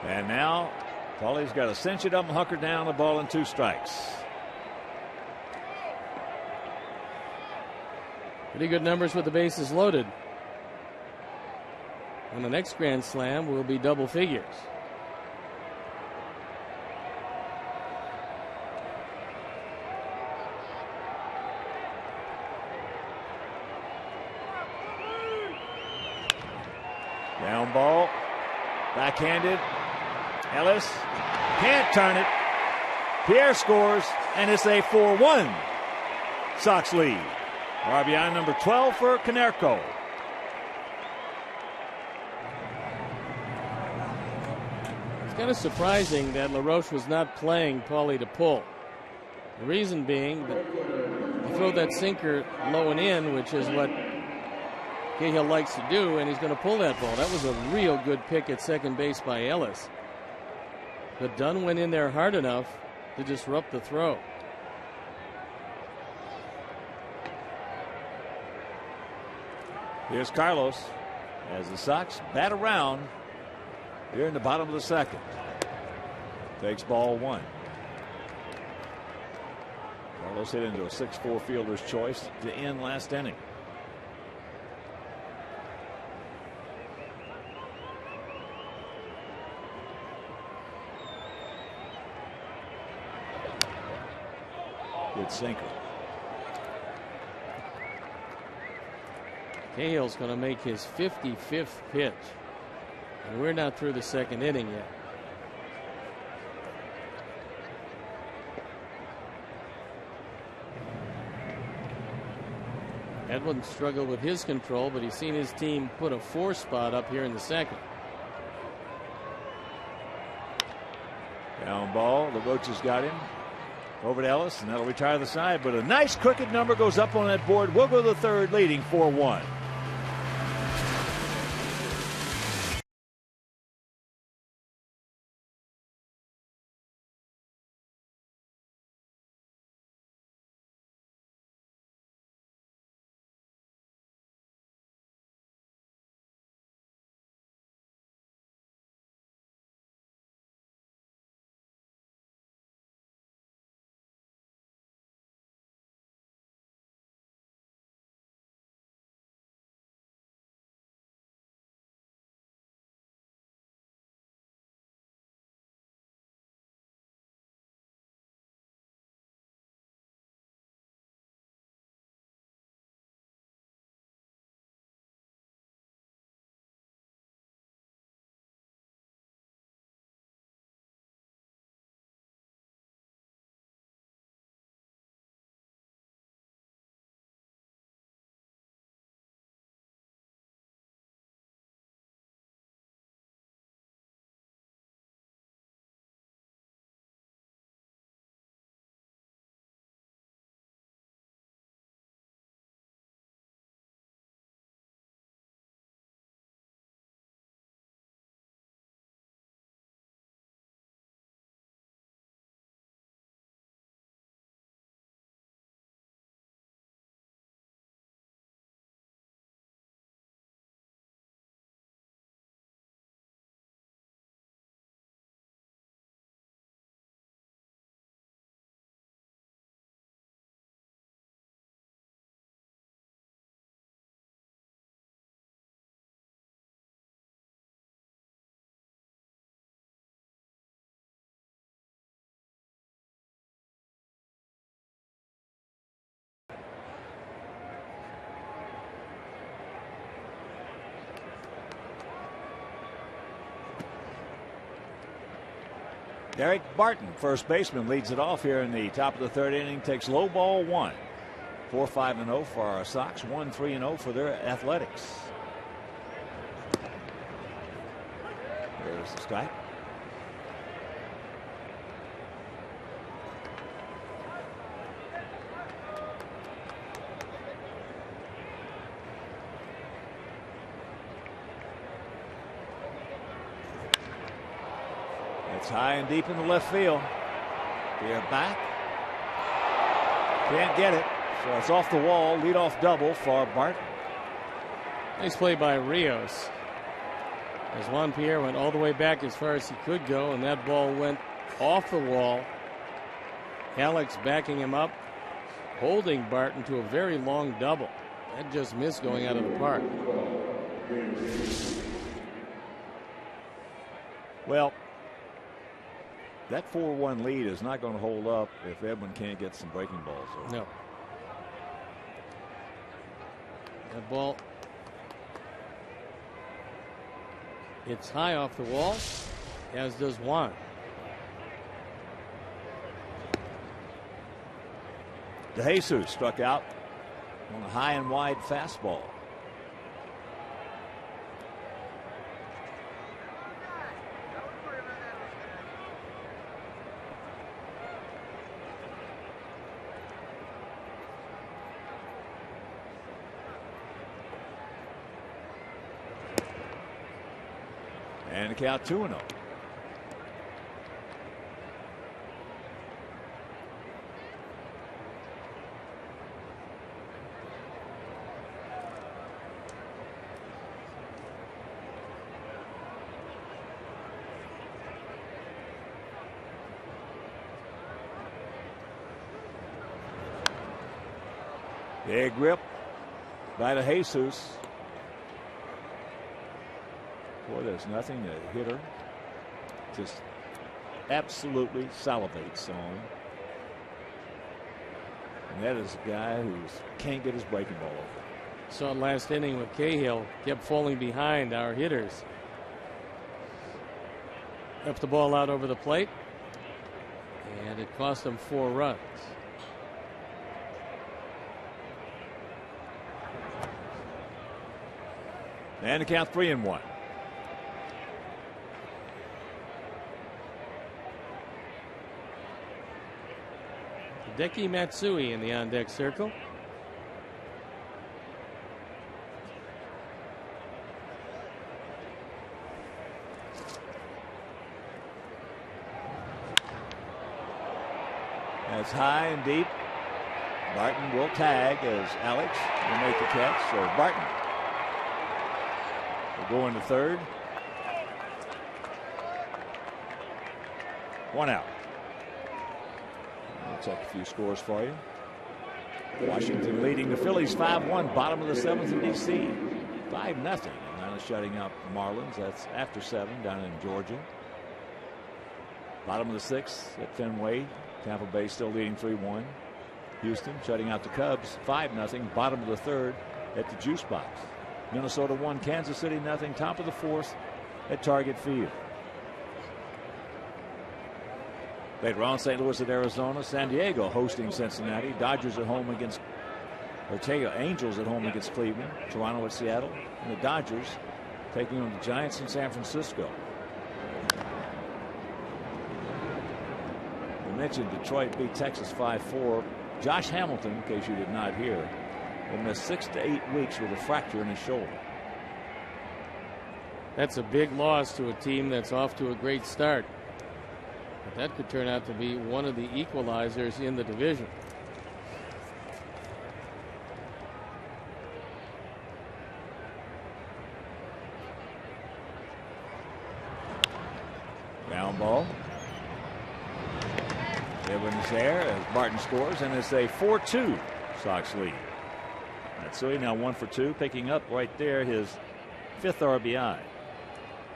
A: And now Paulie's got to cinch it up and hunker down the ball in 2 strikes.
B: Pretty good numbers with the bases loaded. On the next Grand Slam will be double figures.
A: Down ball, backhanded. Ellis can't turn it. Pierre scores, and it's a 4-1 Sox lead. RBI number 12 for Konerko.
B: It's kind of surprising that LaRoche was not playing Paulie to pull. The reason being that you throw that sinker low and in, which is what Cahill likes to do, and he's going to pull that ball. That was a real good pick at second base by Ellis. But Dunn went in there hard enough to disrupt the throw.
A: Here's Carlos as the Sox bat around here in the bottom of the 2nd. Takes ball 1. Carlos hit into a 6-4 fielder's choice to end last inning. Good sinker.
B: Cahill's going to make his 55th pitch. And we're not through the 2nd inning yet. Edwin struggled with his control, but he's seen his team put a 4 spot up here in the 2nd.
A: Down ball. LaRoche has got him. Over to Ellis, and that'll retire the side. But a nice crooked number goes up on that board. We'll go to the 3rd, leading 4-1. Derek Barton, first baseman, leads it off here in the top of the 3rd inning. Takes low ball 1. 4-5-0 for our Sox. 1-3-0 for their Athletics. There's the strike. It's high and deep in the left field. They're back. Can't get it. So it's off the wall. Leadoff double for Barton.
B: Nice play by Rios. As Juan Pierre went all the way back as far as he could go, and that ball went off the wall. Alex backing him up, holding Barton to a very long double. That just missed going out of the park.
A: Well, that 4-1 lead is not going to hold up if Edwin can't get some breaking balls.
B: No. That ball, it's high off the wall, as does Juan.
A: DeJesus struck out on a high and wide fastball. And the count 2-0. Big grip by DeJesus. Boy, there's nothing a hitter just absolutely salivates on. And that is a guy who can't get his breaking ball over.
B: Saw last inning with Cahill, kept falling behind our hitters. Left the ball out over the plate, and it cost them 4 runs.
A: And the count 3-1.
B: Hideki Matsui in the on-deck circle.
A: That's high and deep. Barton will tag as Alex will make the catch. So Barton will go into third. 1 out. I'll check a few scores for you. Washington leading the Phillies 5-1, bottom of the 7th in D.C. 5-0. Atlanta shutting out Marlins. That's after 7 down in Georgia. Bottom of the 6th at Fenway. Tampa Bay still leading 3-1. Houston shutting out the Cubs 5-0. Bottom of the 3rd at the Juice Box. Minnesota 1, Kansas City 0. Top of the 4th at Target Field. Later on, St. Louis at Arizona. San Diego hosting Cincinnati. Dodgers at home against Angels at home against Cleveland. Toronto at Seattle. And the Dodgers taking on the Giants in San Francisco. We mentioned Detroit beat Texas 5-4. Josh Hamilton, in case you did not hear, will miss 6 to 8 weeks with a fracture in his shoulder.
B: That's a big loss to a team that's off to a great start. But that could turn out to be one of the equalizers in the division.
A: Ground ball. Edwin is there as Barton scores, and it's a 4-2 Sox lead. Matsui now 1 for 2, picking up right there his 5th RBI.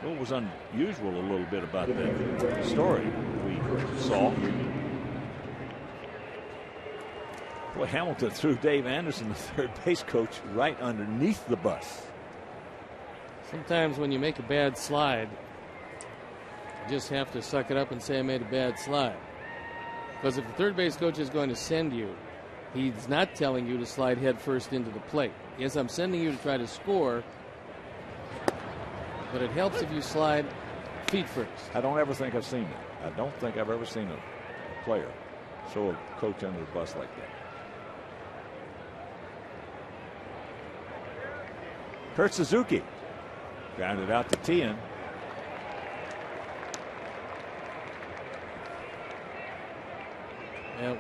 A: What was unusual a little bit about that story we saw. Boy, Hamilton threw Dave Anderson, the third base coach, right underneath the bus.
B: Sometimes when you make a bad slide, you just have to suck it up and say I made a bad slide. Because if the third base coach is going to send you, he's not telling you to slide head first into the plate. Yes, I'm sending you to try to score, but it helps if you slide feet first.
A: I don't ever think I've seen that. I don't think I've ever seen a player throw a coach under the bus like that. Kurt Suzuki grounded out to Tien.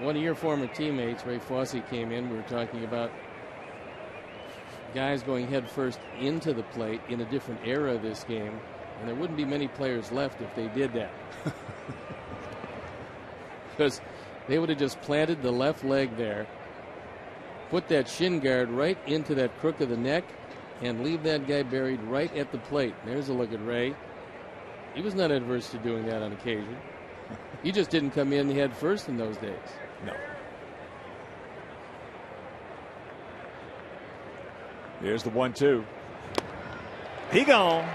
B: One of your former teammates, Ray Fosse, came in. We were talking about guys going head first into the plate in a different era of this game, and there wouldn't be many players left if they did that. Because they would have just planted the left leg there, put that shin guard right into that crook of the neck, and leave that guy buried right at the plate. There's a look at Ray. He was not adverse to doing that on occasion. He just didn't come in head first in those days.
A: No. Here's the 1-2. He gone.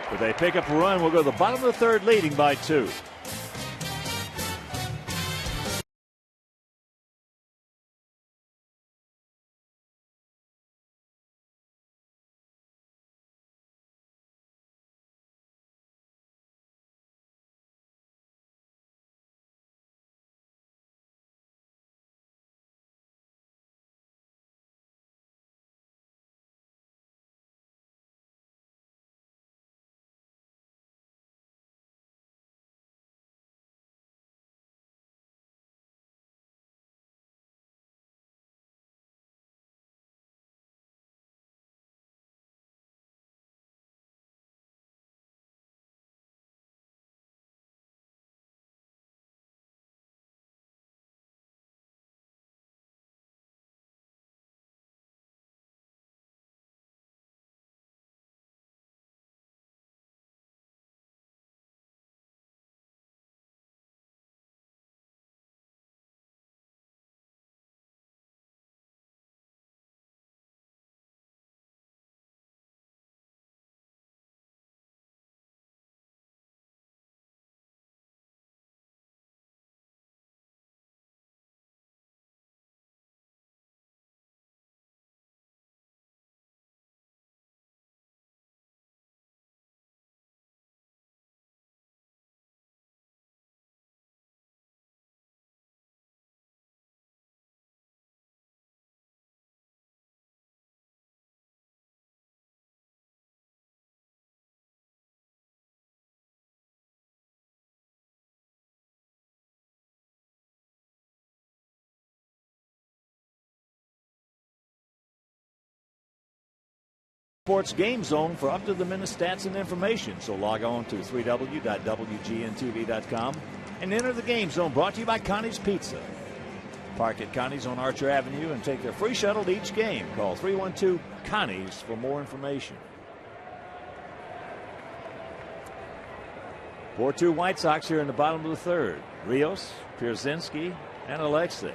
A: But they pick up a run. We'll go to the bottom of the third, leading by 2. Sports Game Zone for up-to-the-minute stats and information. So log on to 3w.wgntv.com and enter the Game Zone, brought to you by Connie's Pizza. Park at Connie's on Archer Avenue and take their free shuttle to each game. Call 312-CONNIES for more information. 4-2 White Sox here in the bottom of the third. Rios, Pierzynski, and Alexei.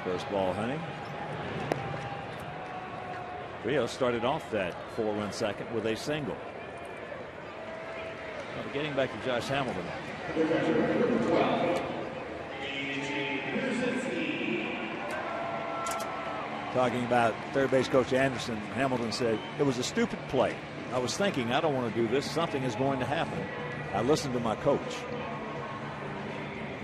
A: First ball, Honey. Rios started off that 4-run second with a single. Well, getting back to Josh Hamilton. Talking about third base coach Anderson, Hamilton said, "It was a stupid play. I was thinking, I don't want to do this. Something is going to happen. I listened to my coach."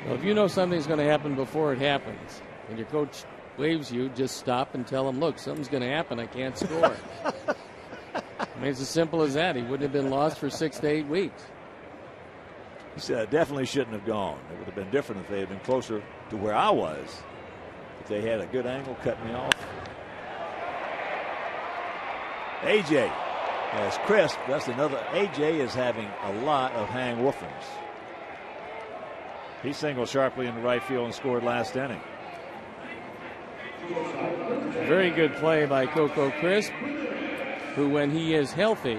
B: Well, if you know something's going to happen before it happens, and your coach waves you, just stop and tell him, "Look, something's going to happen. I can't score." I mean, it's as simple as that. He wouldn't have been lost for 6 to 8 weeks.
A: He said, "I definitely shouldn't have gone. It would have been different if they had been closer to where I was. If they had a good angle, cut me off." AJ has crisp. That's another. AJ is having a lot of hang woofings. He singled sharply in the right field and scored last inning.
B: Very good play by Coco Crisp, who, when he is healthy,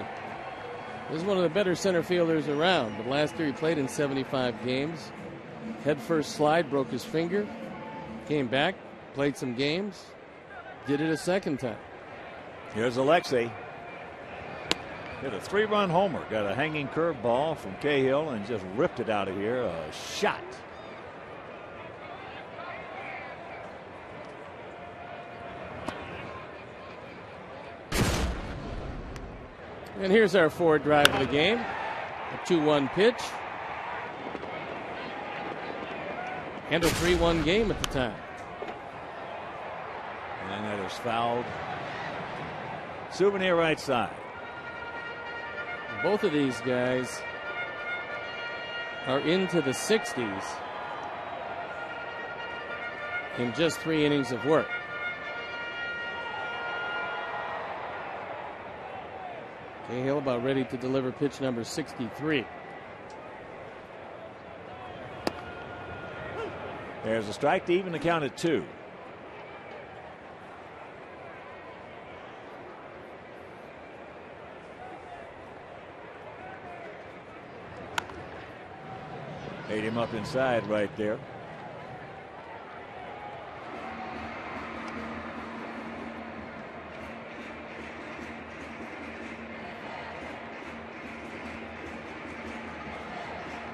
B: is one of the better center fielders around. But last year he played in 75 games. Head first slide, broke his finger, came back, played some games, did it a second time.
A: Here's Alexei. Hit a 3-run homer. Got a hanging curve ball from Cahill and just ripped it out of here. A shot.
B: And here's our fourth drive of the game. A 2-1 pitch. And a 3-1 game at the time.
A: And that is fouled. Souvenir right side.
B: Both of these guys are into the 60s in just 3 innings of work. Cahill about ready to deliver pitch number 63.
A: There's a strike to even the count at 2. Made him up inside right there.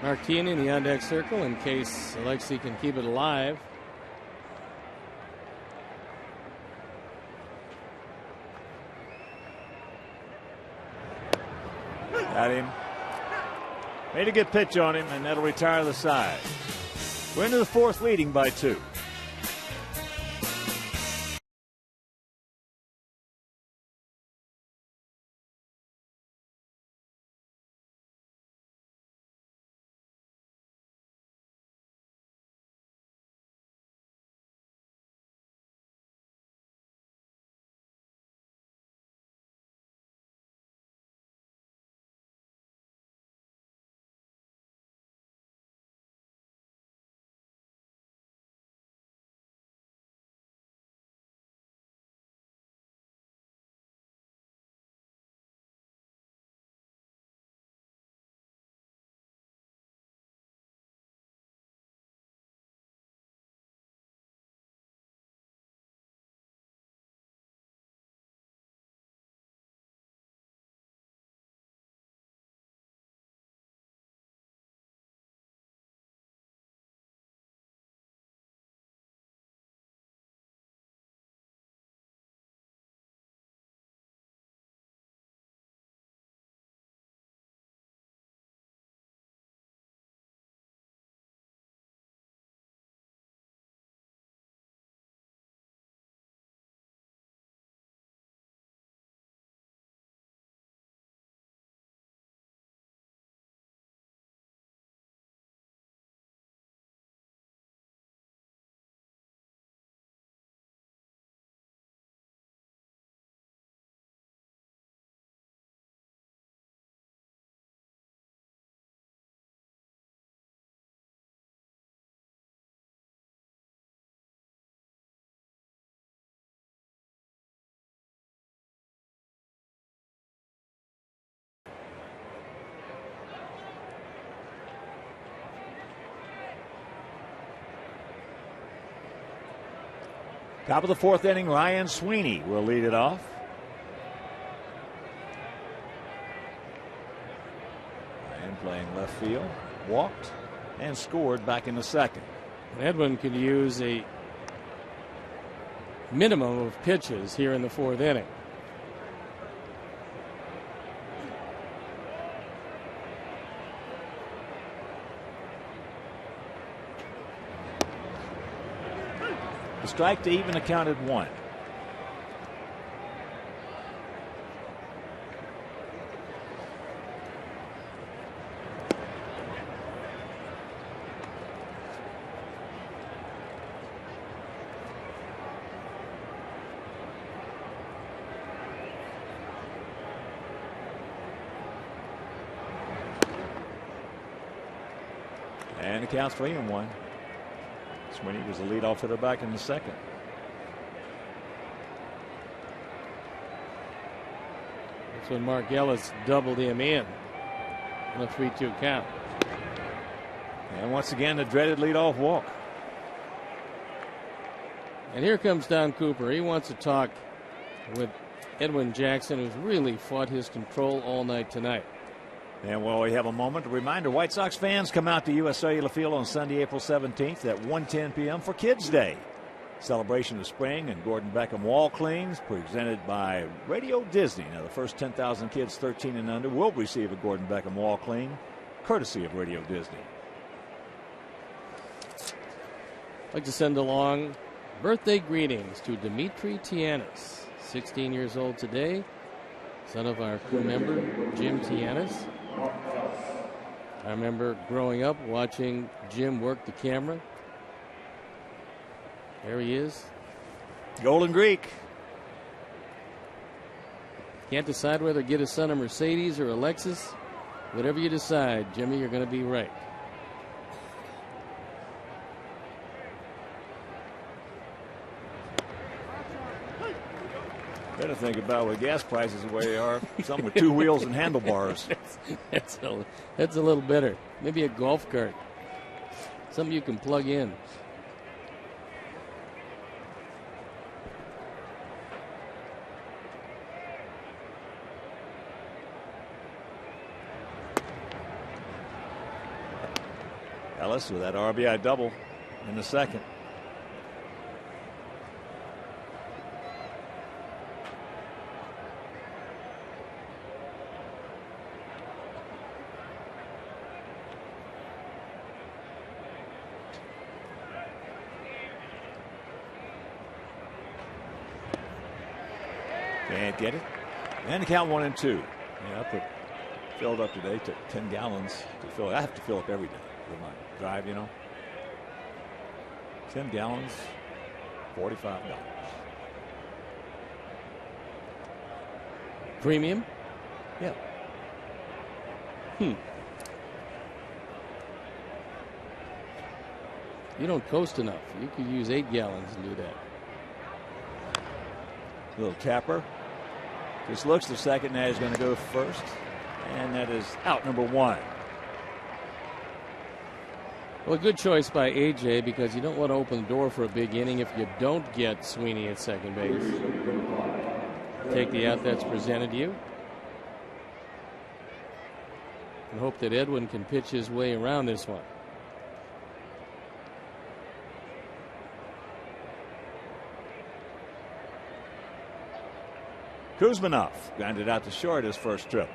B: Martini in the on-deck circle in case Alexei can keep it alive.
A: Got him. Made a good pitch on him, and that'll retire the side. We're into the 4th, leading by 2. Top of the 4th inning, Ryan Sweeney will lead it off. Ryan playing left field, walked and scored back in the 2nd.
B: Edwin could use a minimum of pitches here in the 4th inning.
A: The strike to even the count at 1. And it counts 3-1. Sweeney was the leadoff hitter back in the 2nd.
B: That's when Mark Ellis doubled him in on a 3-2 count.
A: And once again, the dreaded leadoff walk.
B: And here comes Don Cooper. He wants to talk with Edwin Jackson, who's really fought his control all night tonight.
A: And while we have a moment, a reminder, White Sox fans, come out to U.S. Cellular Field on Sunday, April 17th at 1:10 p.m. for Kids Day. Celebration of Spring and Gordon Beckham wall cleans presented by Radio Disney. Now, the first 10,000 kids 13 and under will receive a Gordon Beckham wall clean, courtesy of Radio Disney.
B: I'd like to send along birthday greetings to Dimitri Tianis, 16 years old today, son of our crew member, Jim Tianis. I remember growing up watching Jim work the camera. There he is.
A: Golden Greek.
B: Can't decide whether to get his son a Mercedes or a Lexus. Whatever you decide, Jimmy, you're going to be right.
A: Better think about with gas prices the way they are. Something with 2 wheels and handlebars.
B: That's a little better. Maybe a golf cart. Something you can plug in.
A: Ellis with that RBI double in the second. Can't get it. And the count 1-2. Yeah, I put filled up today. Took 10 gallons to fill it. I have to fill up every day with my drive, you know. 10 gallons, $45.
B: Premium?
A: Yeah.
B: You don't coast enough. You could use 8 gallons and do that.
A: Little tapper. Just looks the second. Now he's going to go first. And that is out number 1.
B: Well, a good choice by A.J. because you don't want to open the door for a big inning if you don't get Sweeney at second base. Take the out that's presented to you. And hope that Edwin can pitch his way around this one.
A: Kuzmanov grounded out to short his first trip.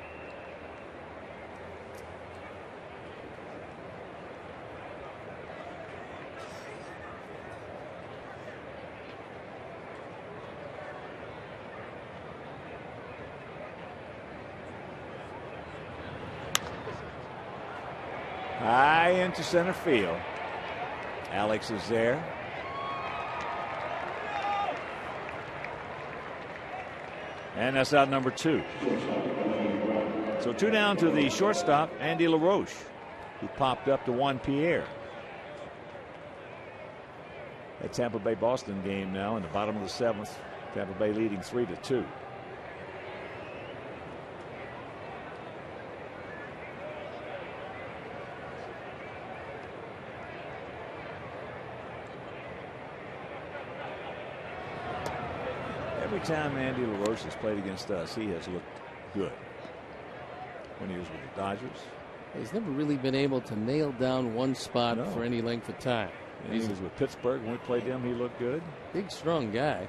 A: High into center field. Alex is there. And that's out number 2. So 2 down to the shortstop, Andy LaRoche, who popped up to Juan Pierre. That Tampa Bay Boston game now in the bottom of the 7th. Tampa Bay leading 3-2. Every time Andy LaRoche has played against us, he has looked good. When he was with the Dodgers,
B: he's never really been able to nail down one spot for any length of time.
A: He was with Pittsburgh when we played them. He looked good.
B: Big, strong guy.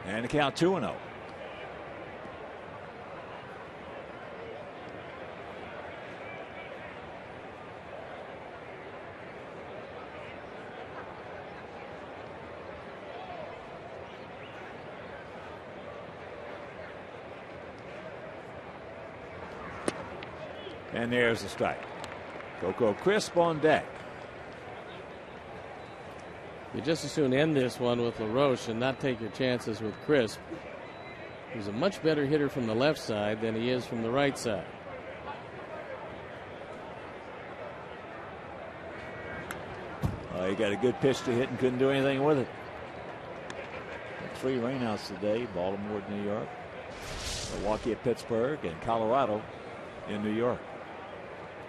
A: And the count 2-0. And there's the strike. Coco Crisp on deck.
B: You just as soon end this one with LaRoche and not take your chances with Crisp. He's a much better hitter from the left side than he is from the right side.
A: He got a good pitch to hit and couldn't do anything with it. 3 rainouts today. Baltimore at New York, Milwaukee at Pittsburgh, and Colorado in New York.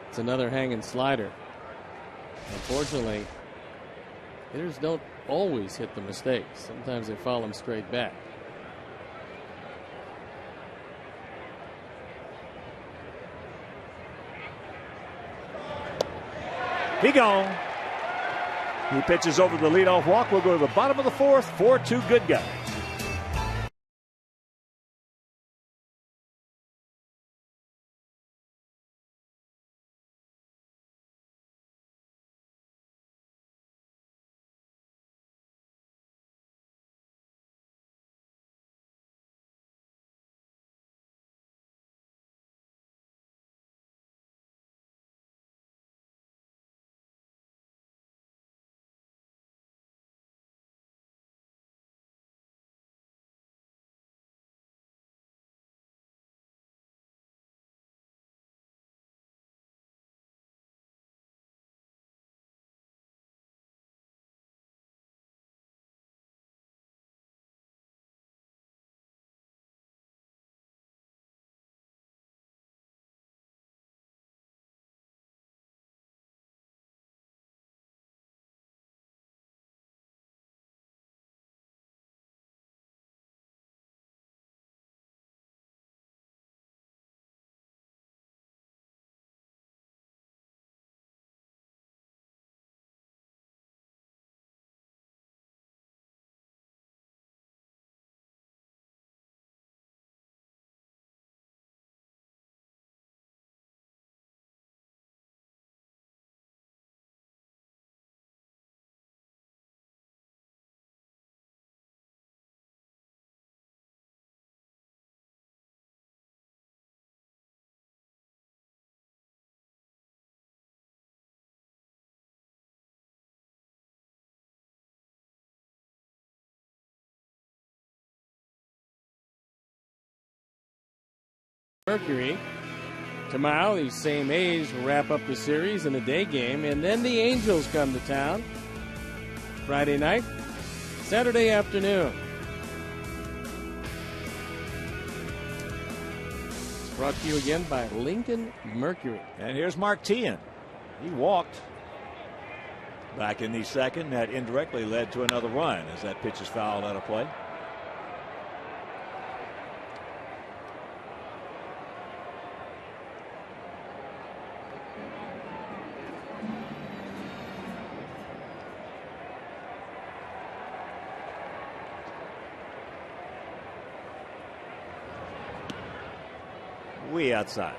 B: It's another hanging slider. Unfortunately, hitters don't always hit the mistakes. Sometimes they follow them straight back.
A: He gone. He pitches over the leadoff walk. We'll go to the bottom of the 4th. 4-2 good guys.
B: Mercury. Tomorrow, these same A's will wrap up the series in a day game, and then the Angels come to town Friday night, Saturday afternoon. It's brought to you again by Lincoln Mercury.
A: And here's Mark Teahen. He walked back in the second. That indirectly led to another run as that pitch is fouled out of play. Way outside.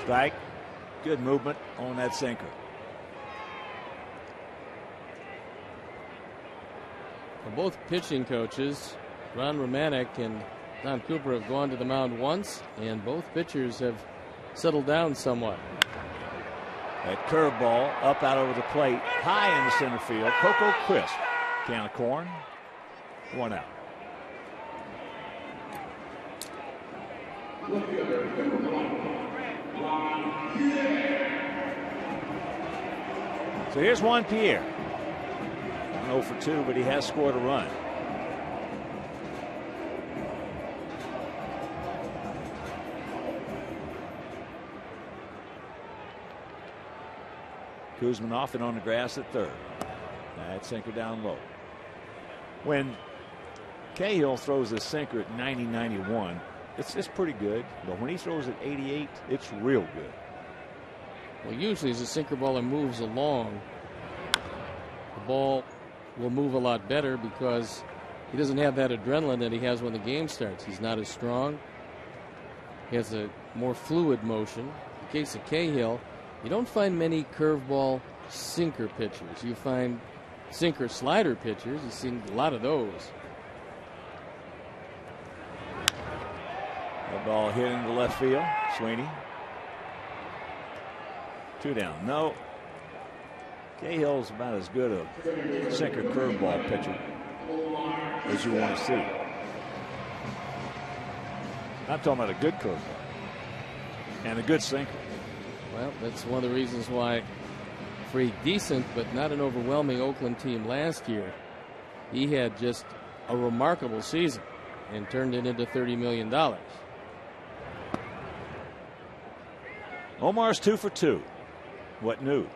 A: Strike. Good movement on that sinker.
B: Well, both pitching coaches, Ron Romanek and Don Cooper, have gone to the mound once, and both pitchers have settled down somewhat.
A: That curveball up out over the plate, high in the center field. Coco Crisp. Can of corn. 1 out. So here's Juan Pierre. 0 for 2, but he has scored a run. Kuzman off and on the grass at third. That sinker down low. When Cahill throws a sinker at 90-91, it's pretty good. But when he throws at 88, it's real good.
B: Well, usually as a sinker baller moves along, the ball will move a lot better because he doesn't have that adrenaline that he has when the game starts. He's not as strong. He has a more fluid motion. In the case of Cahill, you don't find many curveball sinker pitchers. You find sinker slider pitchers. You've seen a lot of those.
A: That ball hit into left field. Sweeney. 2 down. No. Cahill's about as good a sinker curveball pitcher as you want to see. I'm talking about a good curveball and a good sinker.
B: Well, that's one of the reasons why, for a decent but not an overwhelming Oakland team last year, he had just a remarkable season and turned it into $30 million.
A: Omar's 2 for 2. What new?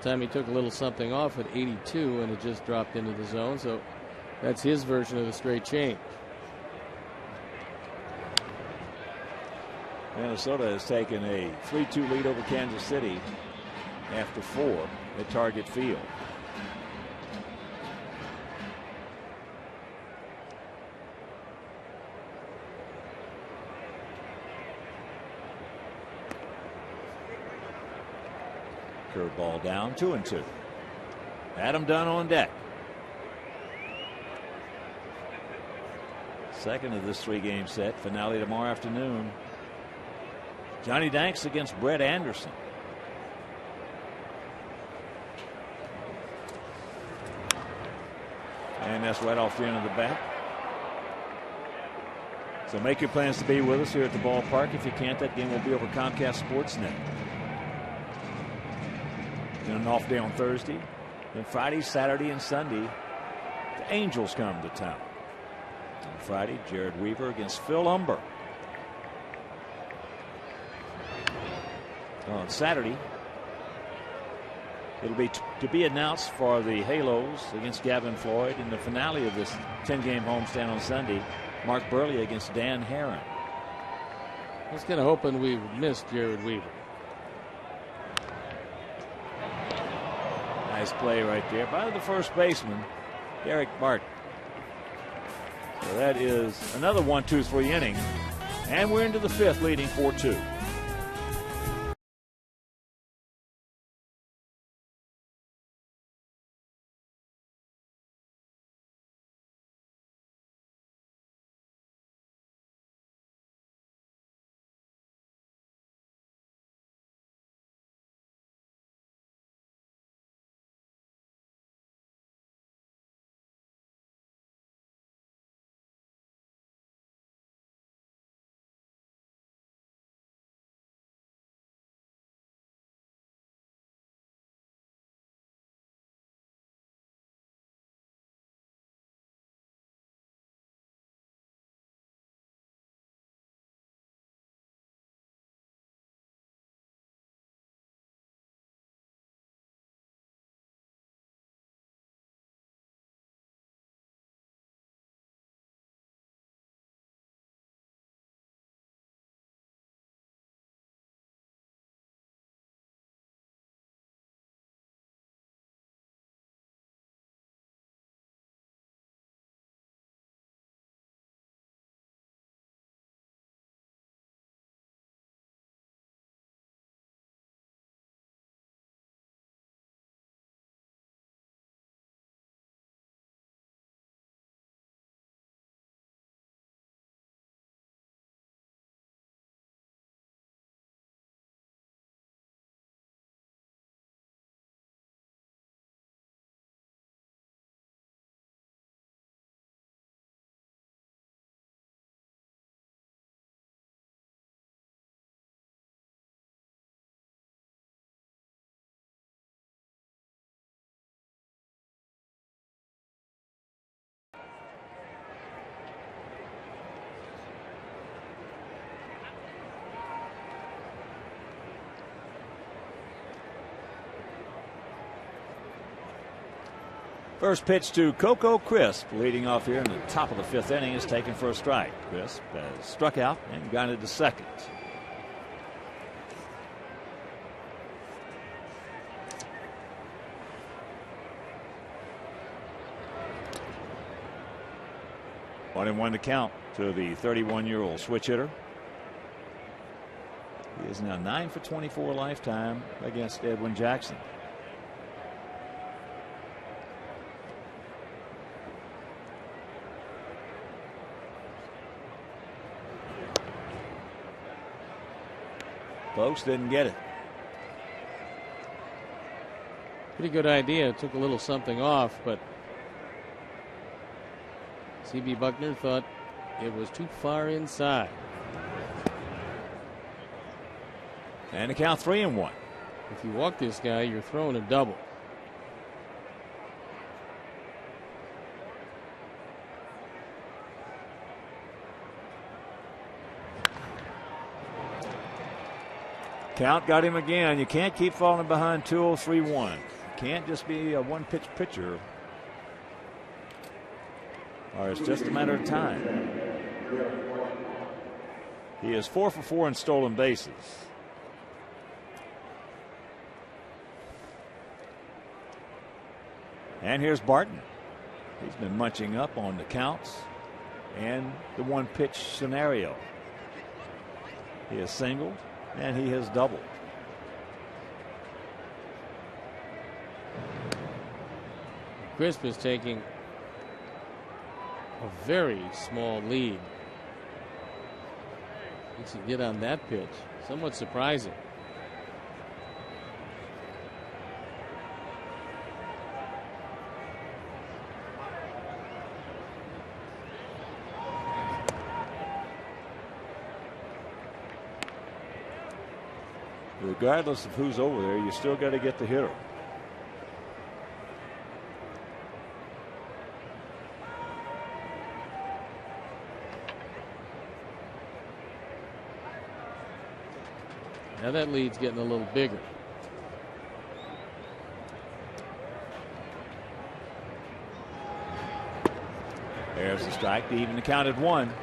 B: Time he took a little something off at 82 and it just dropped into the zone, so that's his version of the straight change.
A: Minnesota has taken a 3-2 lead over Kansas City after 4 at Target Field. Curveball down, 2-2. Adam Dunn on deck. Second of this 3-game set. Finale tomorrow afternoon. Johnny Danks against Brett Anderson. And that's right off the end of the bat. So make your plans to be with us here at the ballpark. If you can't, that game will be over Comcast Sportsnet. And an off day on Thursday. Then Friday, Saturday, and Sunday, the Angels come to town. On Friday, Jared Weaver against Phil Humber. On Saturday, it'll be to be announced for the Halos against Gavin Floyd. In the finale of this 10-game homestand on Sunday, Mark Burley against Dan Herron.
B: I was kind of hoping we missed Jared Weaver.
A: Nice play right there by the first baseman, Derek Martin. So that is another 1-2-3 inning, and we're into the 5th, leading 4-2. First pitch to Coco Crisp, leading off here in the top of the 5th inning, is taken for a strike. Crisp has struck out and grounded to second. One and one to count to the 31-year-old switch hitter. He is now 9 for 24 lifetime against Edwin Jackson. Folks didn't get it.
B: Pretty good idea. Took a little something off, but C.B. Buckner thought it was too far inside.
A: And the count 3-1.
B: If you walk this guy, you're throwing a double.
A: Count got him again. You can't keep falling behind 2-0-3-1. Can't just be a one-pitch pitcher, or it's just a matter of time. He is 4 for 4 in stolen bases. And here's Barton. He's been munching up on the counts and the one-pitch scenario. He has singled and he has doubled.
B: Crisp is taking a very small lead. He should get on that pitch. Somewhat surprising.
A: Regardless of who's over there, you still got to get the hitter.
B: Now that lead's getting a little bigger.
A: There's the strike to even the count at 1.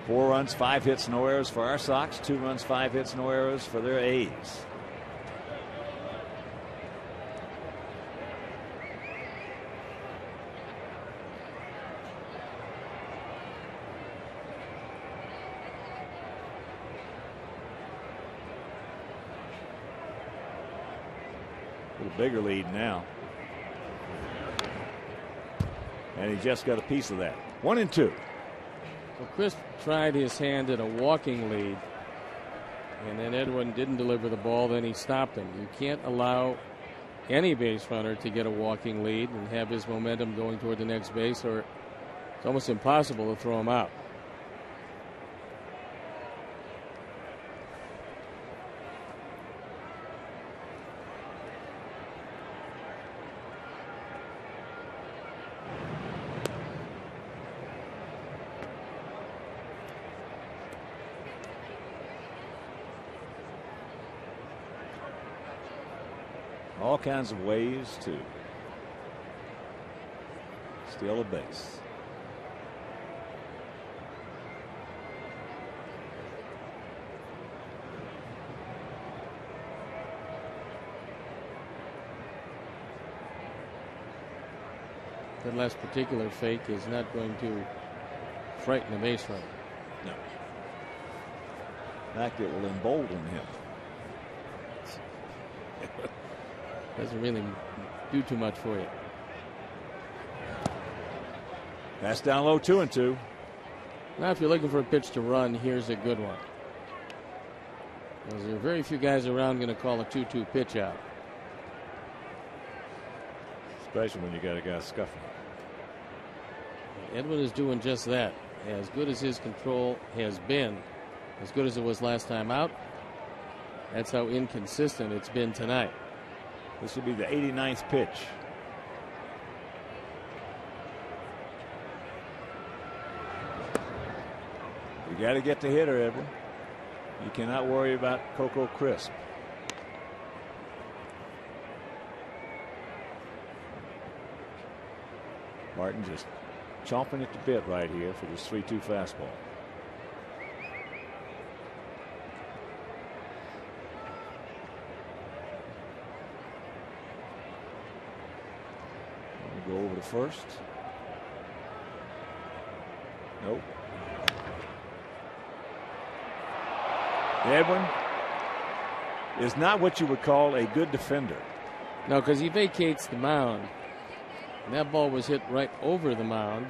A: Four runs, 5 hits, no errors for our Sox. 2 runs, 5 hits, no errors for their A's. A little bigger lead now. And he just got a piece of that. 1-2.
B: Well, Crisp tried his hand at a walking lead, and then Edwin didn't deliver the ball. Then he stopped him. You can't allow any base runner to get a walking lead and have his momentum going toward the next base, or it's almost impossible to throw him out.
A: All kinds of ways to steal a base.
B: That last particular fake is not going to frighten a base runner.
A: No. In fact, it will embolden him.
B: Doesn't really do too much for you.
A: Pass down low, 2-2.
B: Now, if you're looking for a pitch to run, here's a good one. There are very few guys around going to call a 2-2 pitch out.
A: Especially when you got a guy scuffing.
B: Edwin is doing just that. As good as his control has been, as good as it was last time out, That's how inconsistent it's been tonight.
A: This will be the 89th pitch. You got to get the hitter, Edwin. You cannot worry about Coco Crisp. Martin just chomping at the bit right here for this 3-2 fastball. Go over to first. Nope. Edwin is not what you would call a good defender.
B: No, because he vacates the mound. And that ball was hit right over the mound.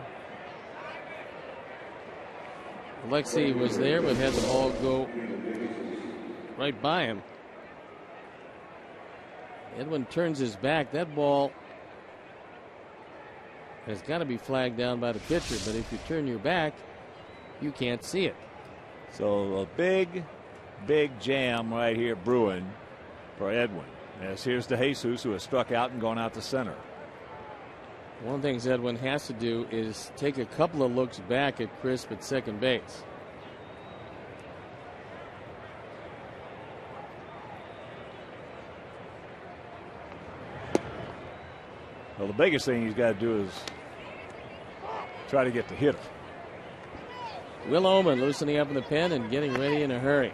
B: Alexei was there, but had the ball go right by him. Edwin turns his back. That ball has got to be flagged down by the pitcher, but if you turn your back, you can't see it.
A: So a big jam right here brewing for Edwin. As here's De Jesus, who has struck out and gone out to center.
B: One of the things Edwin has to do is take a couple of looks back at Crisp at second base.
A: Well, the biggest thing he's got to do is try to get the hitter.
B: Will Oman loosening up in the pen and getting ready in a hurry.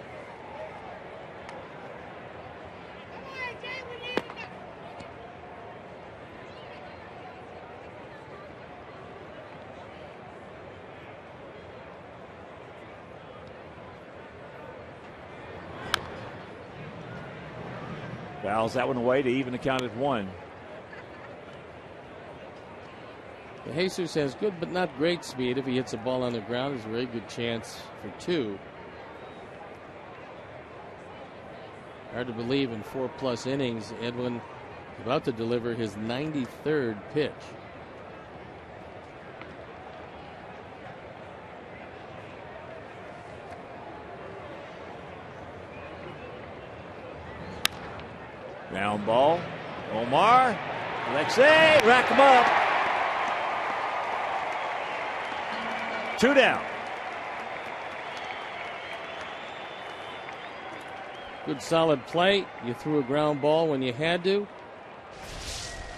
A: Fouls that one away to even the count at 1.
B: Jesus has good but not great speed. If he hits a ball on the ground, there's a very good chance for 2. Hard to believe in 4+ innings, Edwin about to deliver his 93rd pitch.
A: Ground ball. Omar. Alexei. Rack him up. 2 down.
B: Good solid play. You threw a ground ball when you had to.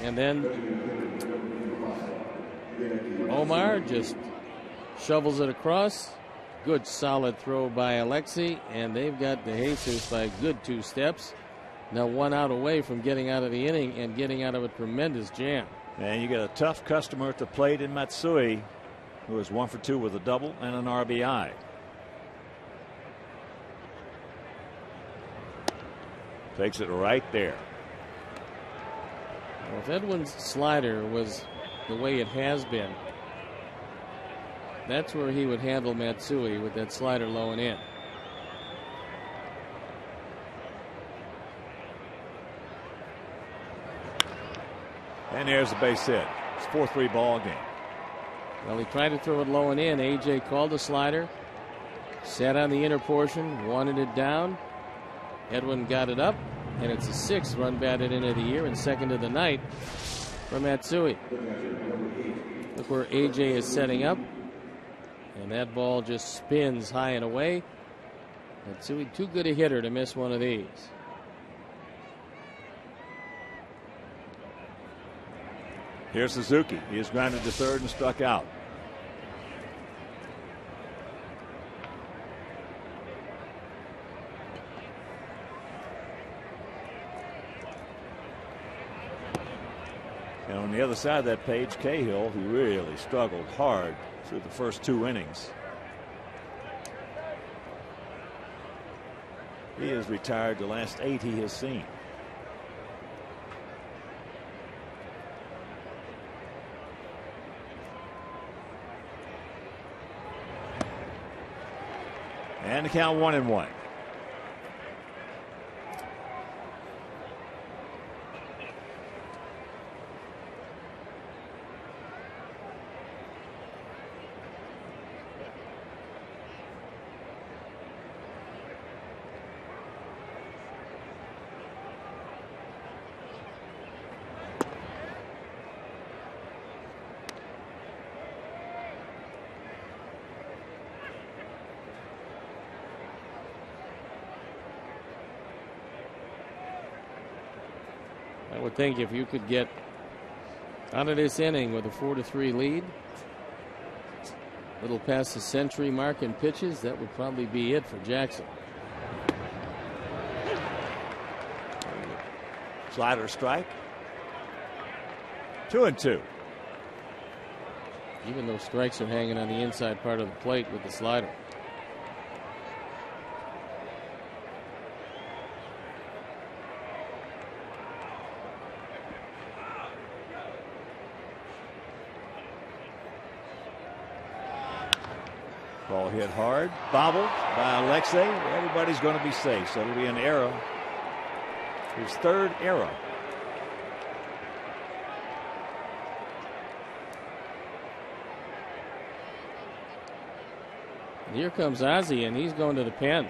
B: And then Omar just shovels it across. Good solid throw by Alexei. And they've got De Jesus by a good 2 steps. Now 1 out away from getting out of the inning and getting out of a tremendous jam.
A: And you got a tough customer at the plate in Matsui, who is 1 for 2 with a double and an RBI. Takes it right there.
B: Well, if Edwin's slider was the way it has been, that's where he would handle Matsui, with that slider low and in.
A: And there's the base hit. It's 4-3 ball game.
B: Well, he tried to throw it low and in. AJ called the slider, sat on the inner portion, wanted it down. Edwin got it up, and it's a 6th run batted in of the year and 2nd of the night for Matsui. Look where AJ is setting up, and that ball just spins high and away. Matsui too good a hitter to miss one of these.
A: Here's Suzuki. He has grounded to third and struck out. And on the other side of that page, Cahill, who really struggled hard through the first 2 innings. He has retired the last 8 he has seen. And the count 1-1.
B: would think if you could get out of this inning with a 4-3 lead, little past the century mark in pitches, that would probably be it for Jackson.
A: Slider strike. 2-2.
B: Even those strikes are hanging on the inside part of the plate with the slider.
A: Ball hit hard, bobbled by Alexei. Everybody's going to be safe, so it'll be an error. His third error.
B: And here comes Ozzie, and he's going to the pen.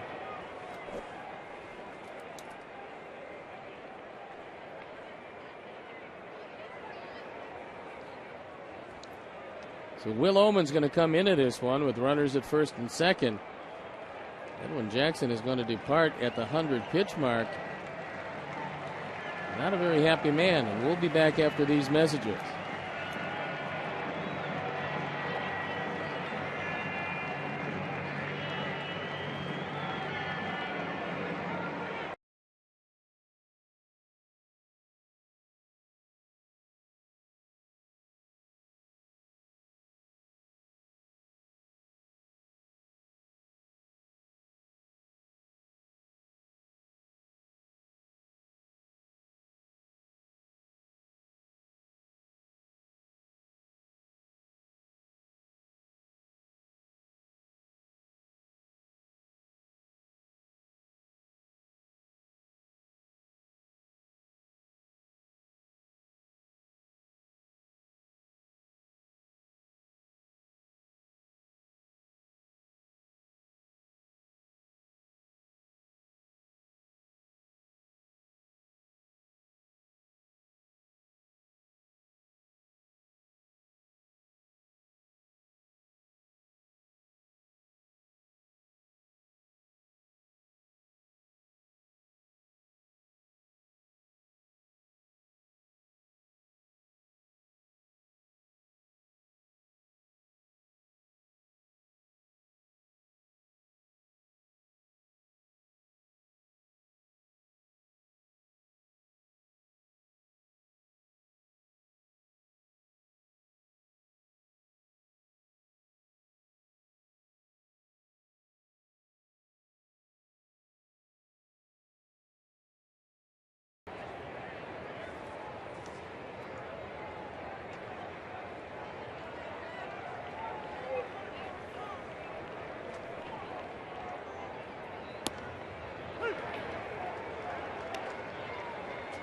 B: So Will Oman's going to come into this one with runners at first and second. Edwin Jackson is going to depart at the 100 pitch mark. Not a very happy man, and we'll be back after these messages.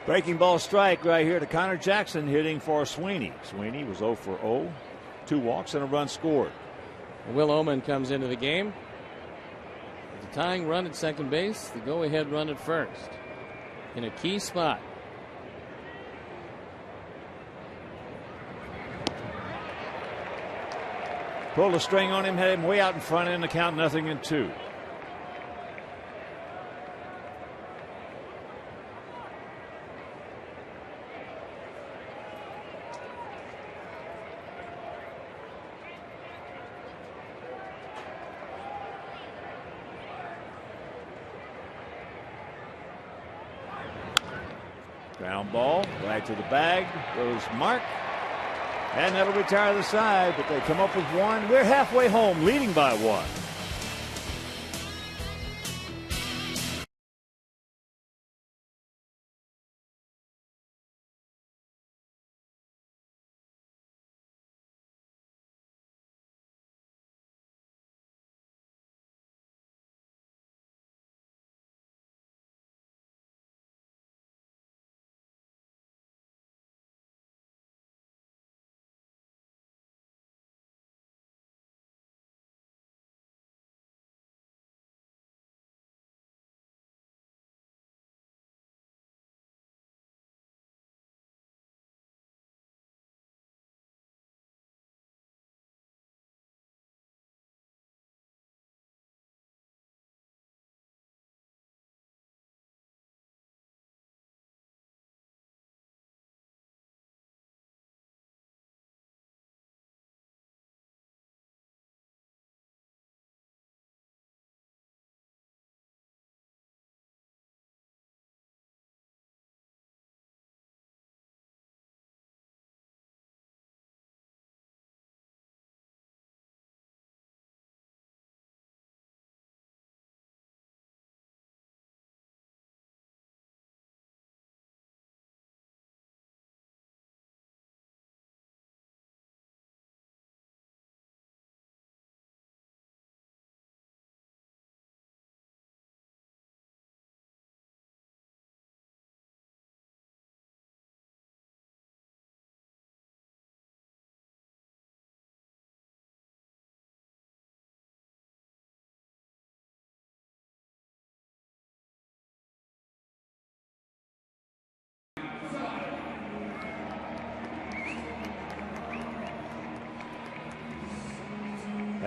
A: Breaking ball strike right here to Connor Jackson hitting for Sweeney. Sweeney was 0 for 0. 2 walks and a run scored.
B: Will Oman comes into the game. The tying run at second base, the go-ahead run at first. In a key spot.
A: Pulled a string on him, had him way out in front in the count, 0-2. Ground ball right to the bag goes Mark, and that'll retire the side, but they come up with one. We're halfway home, leading by 1.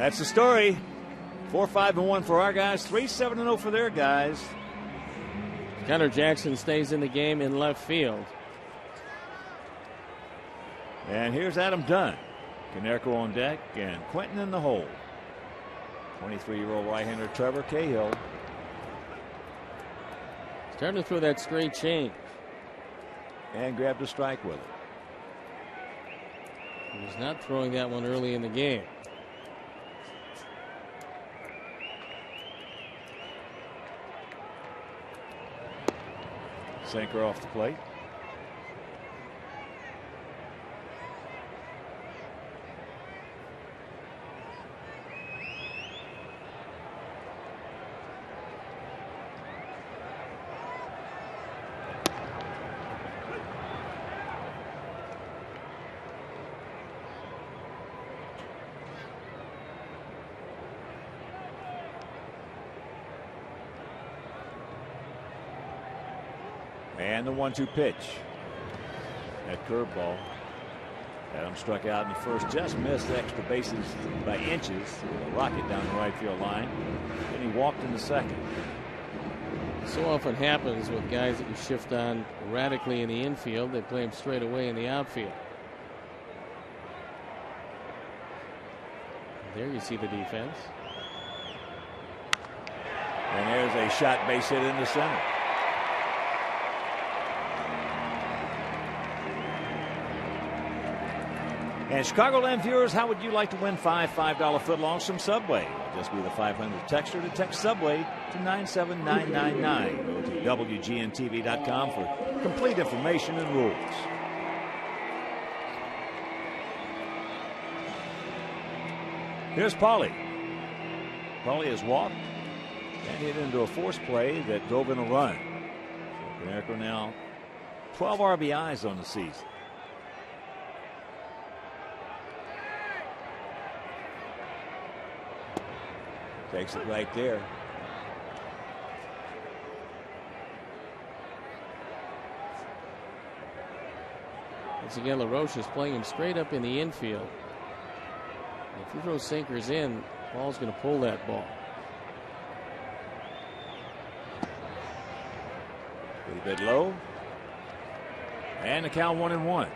A: That's the story. 4-5-1 for our guys, 3-7-0 for their guys.
B: Gunnar Jackson stays in the game in left field.
A: And here's Adam Dunn. Konerko on deck and Quentin in the hole. 23-year-old right-hander Trevor Cahill.
B: Starting to throw that straight change.
A: And grabbed a strike with it.
B: He was not throwing that one early in the game.
A: Sinker off the plate. And the 1-2 pitch. That curveball. Adam struck out in the first, just missed the extra bases by inches. A rocket down the right field line. And he walked in the second.
B: So often happens with guys that you shift on radically in the infield. They play him straight away in the outfield. There you see the defense.
A: And there's a shot base hit into center. And Chicagoland viewers, how would you like to win five $5 footlongs from Subway? Just be the 500 texter to text Subway to 97999. Go to WGNTV.com for complete information and rules. Here's Paulie. Paulie has walked and hit into a force play that drove in a run. So Konerko now 12 RBIs on the season. Takes it right there.
B: Once again, LaRoche is playing him straight up in the infield. If you throw sinkers in, Paul's going to pull that ball.
A: A little bit low. And the count 1-1.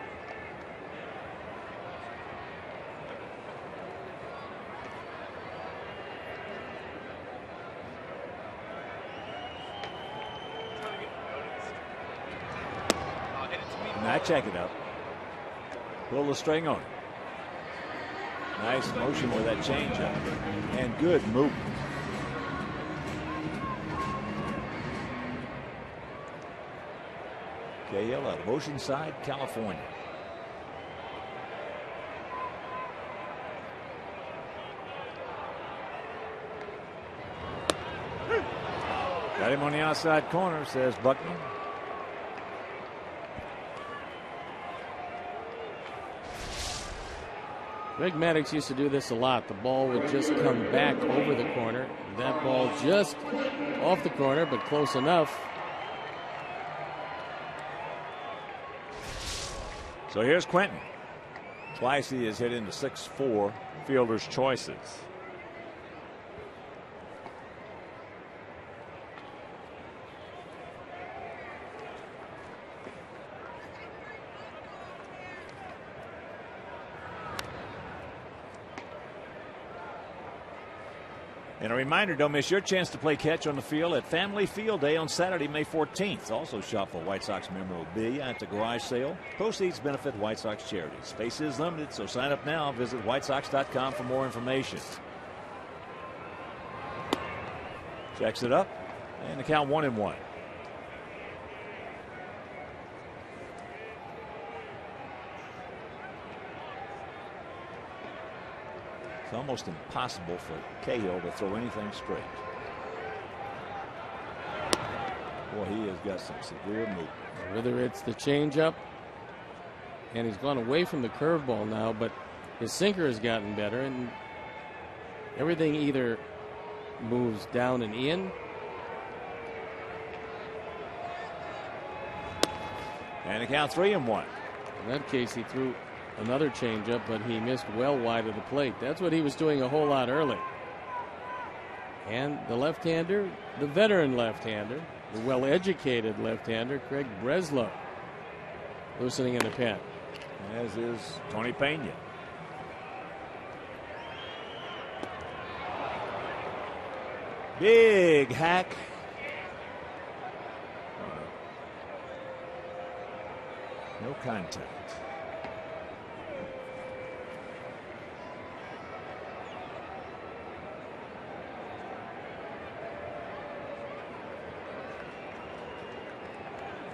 A: Now check it up. Pull the string on it. Nice motion with that changeup. And good movement. Cahill out of Oceanside, California. Got him on the outside corner, says Buckman.
B: Greg Maddux used to do this a lot. The ball would just come back over the corner. That ball just off the corner, but close enough.
A: So here's Quentin. Twice he has hit into 6-4 fielders' choices. And a reminder, don't miss your chance to play catch on the field at Family Field Day on Saturday, May 14th. Also shop for White Sox memorabilia at the garage sale. Proceeds benefit White Sox charities. Space is limited, so sign up now. Visit whitesox.com for more information. Checks it up, and the count 1-1. It's almost impossible for Cahill to throw anything straight. Boy, he has got some severe movement.
B: Whether it's the changeup, and he's gone away from the curveball now, but his sinker has gotten better, and everything either moves down and in.
A: And the count 3-1.
B: In that case, he threw another changeup, but he missed well wide of the plate. That's what he was doing a whole lot early. And the left-hander, the veteran left-hander, the well-educated left-hander, Craig Breslow, loosening in the pen.
A: As is Tony Pena. Big hack. No contact.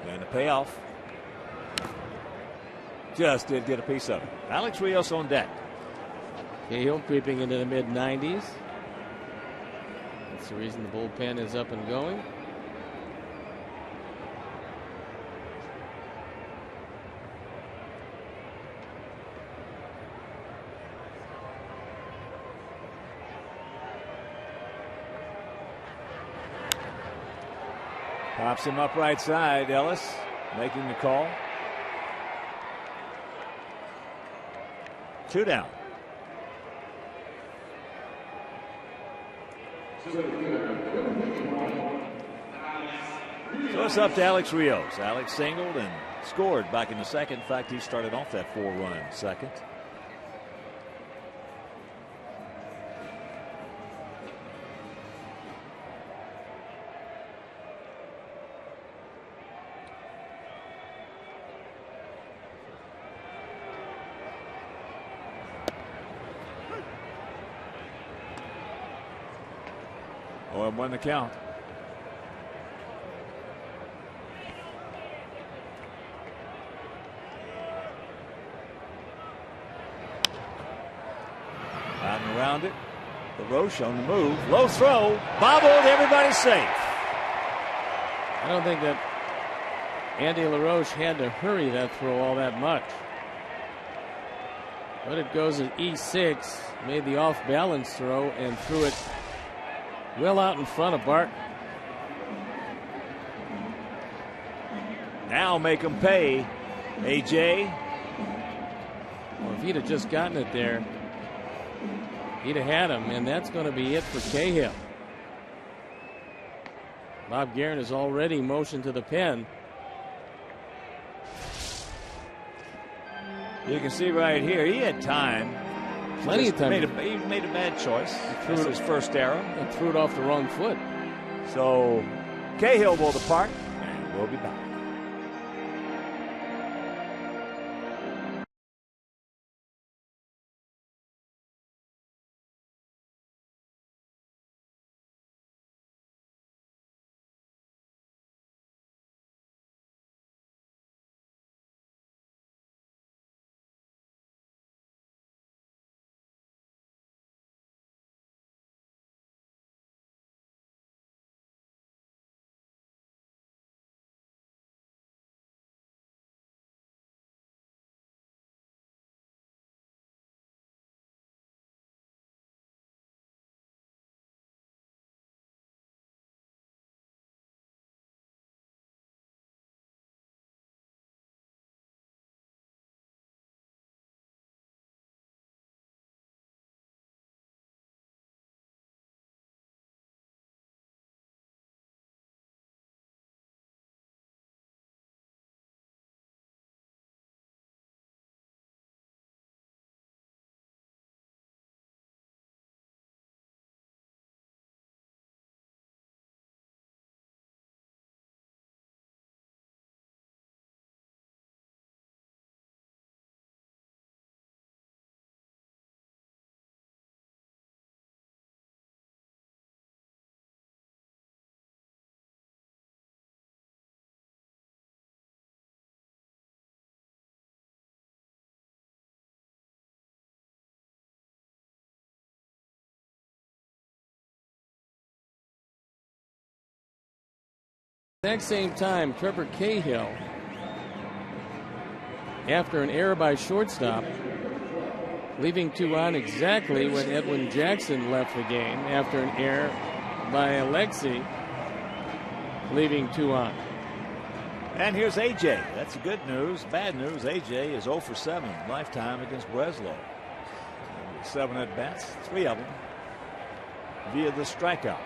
A: And the payoff. Just did get a piece of it. Alex Rios on deck.
B: Cahill creeping into the mid-90s. That's the reason the bullpen is up and going.
A: Pops him up right side. Ellis making the call. 2 down. So it's up to Alex Rios. Alex singled and scored back in the second. In fact, he started off that 4-run second. Oh, won the count. Out and around it. LaRoche on the move. Low throw. Bobbled. Everybody's safe.
B: I don't think that Andy LaRoche had to hurry that throw all that much. But it goes at E6. Made the off-balance throw and threw it well out in front of Barton.
A: Now make him pay. AJ.
B: Well, if he'd have just gotten it there, he'd have had him, and that's going to be it for Cahill. Bob Guerin has already motioned to the pen.
A: You can see right here, he had time.
B: Plenty of time.
A: He made a bad choice. This is his first error.
B: And threw it off the wrong foot.
A: So Cahill will depart, and we'll be back.
B: Exact same time, Trevor Cahill, after an error by shortstop, leaving 2 on exactly when Edwin Jackson left the game after an error by Alexi, leaving 2 on.
A: And here's A.J. That's good news. Bad news, A.J. is 0 for 7 lifetime against Breslow. 7 at bats, 3 of them via the strikeout.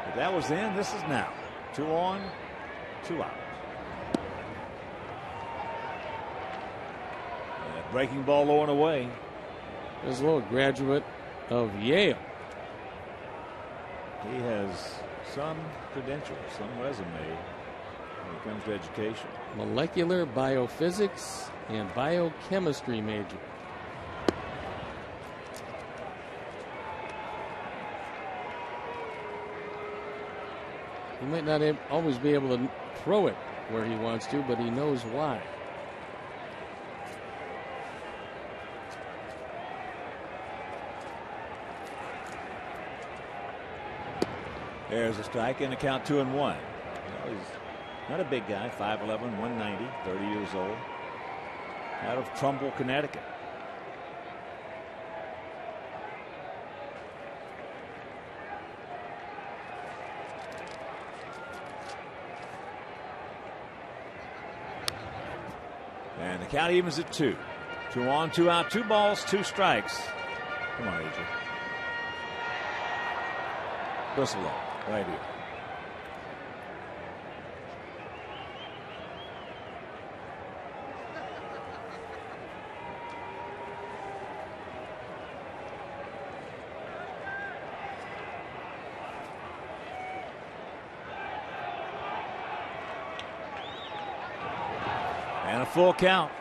A: If that was then, this is now. 2 on, 2 out. That breaking ball low and away.
B: There's a little graduate of Yale.
A: He has some credentials, some resume when it comes to education.
B: Molecular biophysics and biochemistry major. He might not always be able to throw it where he wants to, but he knows why.
A: There's a strike and a count 2-1. He's not a big guy, 5'11", 190, 30 years old. Out of Trumbull, Connecticut. And the count evens at 2. 2 on, 2 out, 2 balls, 2 strikes. Come on, AJ. Whistle right here. And a full count.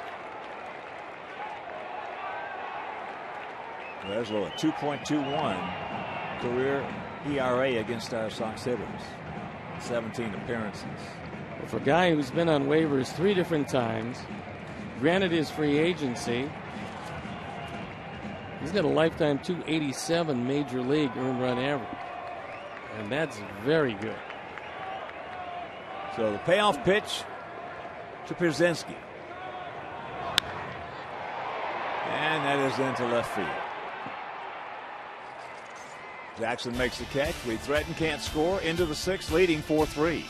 A: Breslow a 2.21 career ERA against our Sox hitters. 17 appearances.
B: For a guy who's been on waivers 3 different times, granted his free agency, he's got a lifetime 287 major league earned run average. And that's very good.
A: So the payoff pitch to Pierzynski. And that is into left field. Jackson makes the catch. We threaten, can't score. Into the 6th, leading 4-3.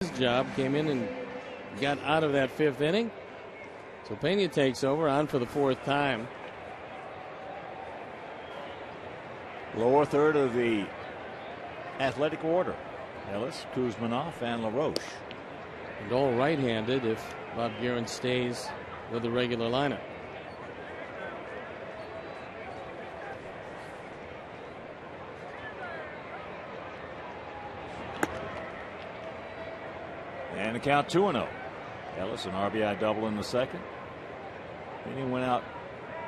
B: His job came in and got out of that 5th inning. So Pena takes over, on for the 4th time.
A: Lower third of the athletic order. Ellis, Kuzminoff, and LaRoche.
B: And all right-handed. If Bob Guerin stays with the regular lineup.
A: And the count 2-0. Ellis an RBI double in the second. Then he went out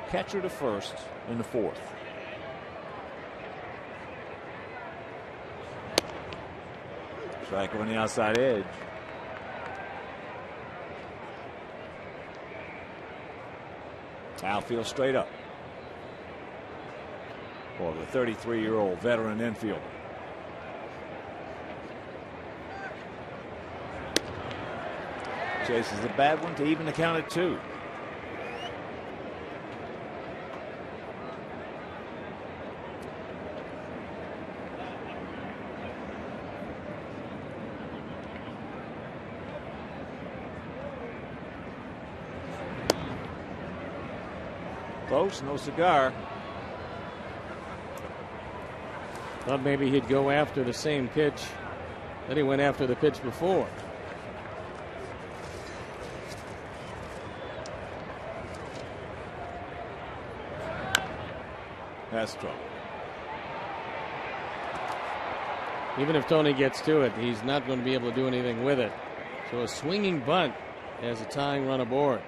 A: catcher to first in the fourth. Strike on the outside edge. Outfield straight up for the 33-year-old veteran infielder. Chases a bad one to even the count at 2. Close, no cigar.
B: Thought maybe he'd go after the same pitch that he went after the pitch before.
A: Castro.
B: Even if Tony gets to it, he's not going to be able to do anything with it. So a swinging bunt has a tying run aboard.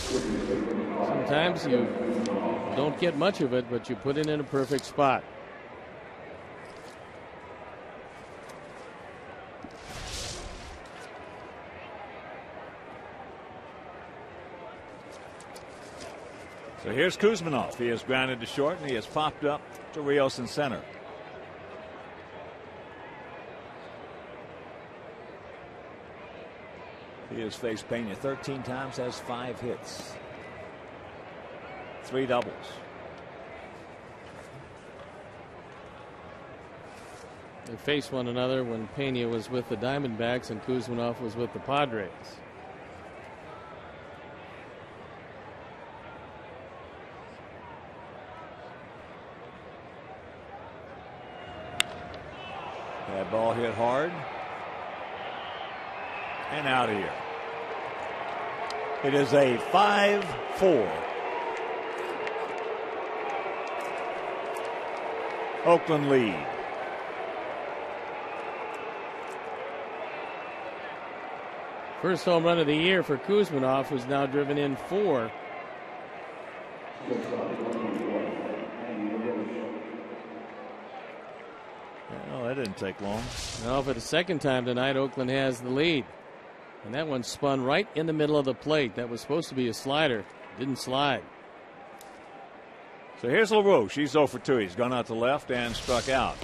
B: Sometimes you don't get much of it, but you put it in a perfect spot.
A: So here's Kuzminov. He has grounded to short and he has popped up to Rios in center. He has faced Pena 13 times, has 5 hits, 3 doubles.
B: They faced one another when Pena was with the Diamondbacks and Kuzminov was with the Padres.
A: That ball hit hard and out of here. It is a 5-4. Oakland lead.
B: First home run of the year for Kuzminov, who's now driven in 4.
A: Well, that didn't take long.
B: Now for the second time tonight, Oakland has the lead. And that one spun right in the middle of the plate. That was supposed to be a slider. Didn't slide.
A: So here's LaRoche. He's 0 for 2. He's gone out to left and struck out.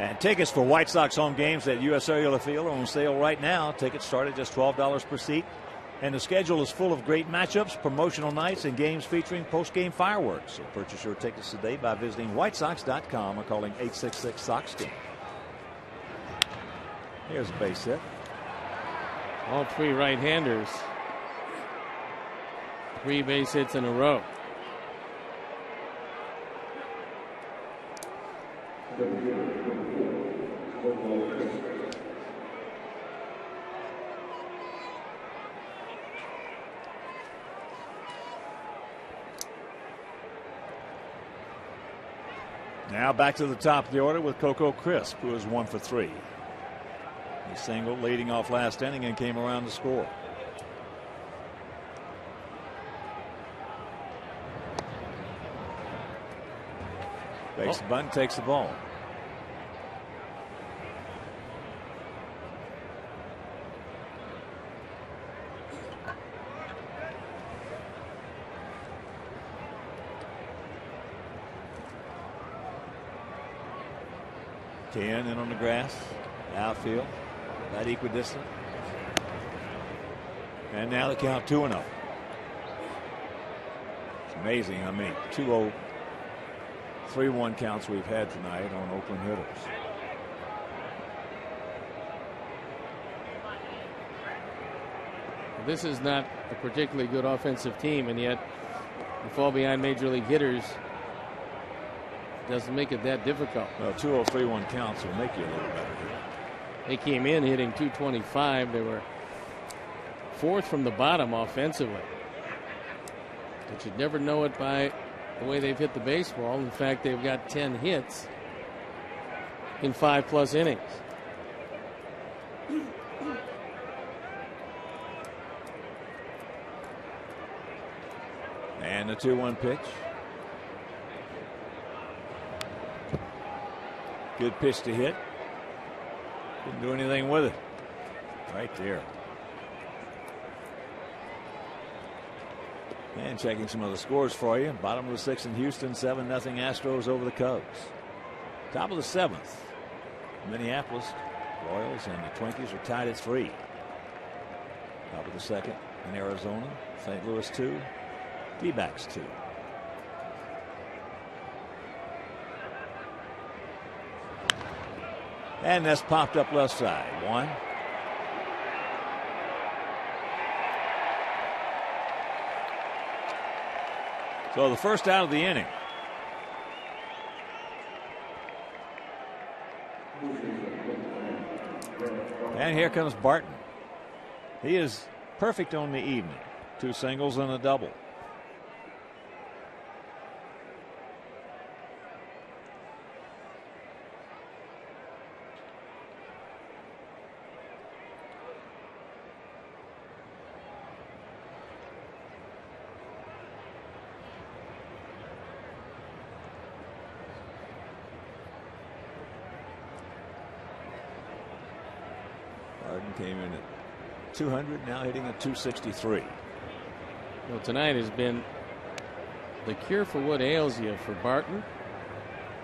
A: And tickets for White Sox home games at U.S. Cellular Field are on sale right now. Tickets start at just $12 per seat. And the schedule is full of great matchups, promotional nights, and games featuring post-game fireworks. So purchase your tickets today by visiting whitesox.com or calling 866-SOX-GAME. Here's a base hit.
B: All 3 right-handers. 3 base hits in a row.
A: Now back to the top of the order with Coco Crisp, who is 1 for 3. He singled leading off last inning and came around to score. Fakes the bunt, takes the ball. Ten in on the grass, outfield, about equidistant. And now the count 2-0. It's amazing how many 2-0 3-1 counts we've had tonight on Oakland hitters.
B: This is not a particularly good offensive team, and yet you fall behind major league hitters. Doesn't make it that difficult.
A: Well, 2-0, 3-1 counts will make you a little better here.
B: They came in hitting .225. They were fourth from the bottom offensively. But you'd never know it by the way they've hit the baseball. In fact, they've got 10 hits in 5+ innings.
A: And the 2-1 pitch. Good pitch to hit. Didn't do anything with it. Right there. And checking some other scores for you. Bottom of the 6th in Houston, 7-0 Astros over the Cubs. Top of the 7th, Minneapolis Royals and the Twinkies are tied at 3. Top of the 2nd in Arizona, St. Louis 2, D-backs 2. And that's popped up left side. 1. So the first out of the inning. And here comes Barton. He is perfect on the evening. 2 singles and a double. Came in at 200, now hitting at 263.
B: Well, tonight has been the cure for what ails you for Barton,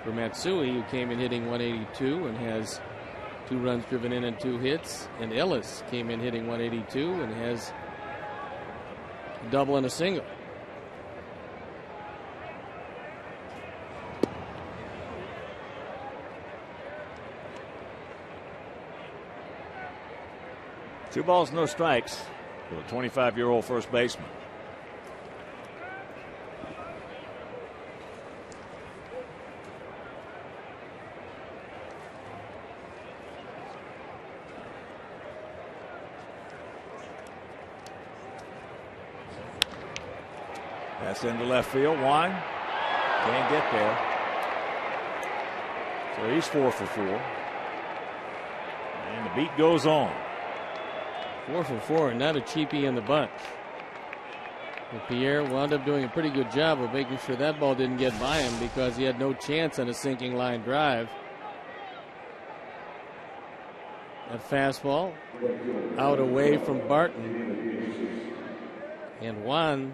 B: for Matsui, who came in hitting 182 and has 2 runs driven in and 2 hits, and Ellis came in hitting 182 and has a double and a single.
A: Two balls, no strikes for the 25-year-old first baseman. That's into left field. 1. Can't get there. So he's 4 for 4. And the beat goes on.
B: 4 for 4, and not a cheapie in the bunch. But Pierre wound up doing a pretty good job of making sure that ball didn't get by him because he had no chance on a sinking line drive. That fastball out away from Barton. And Juan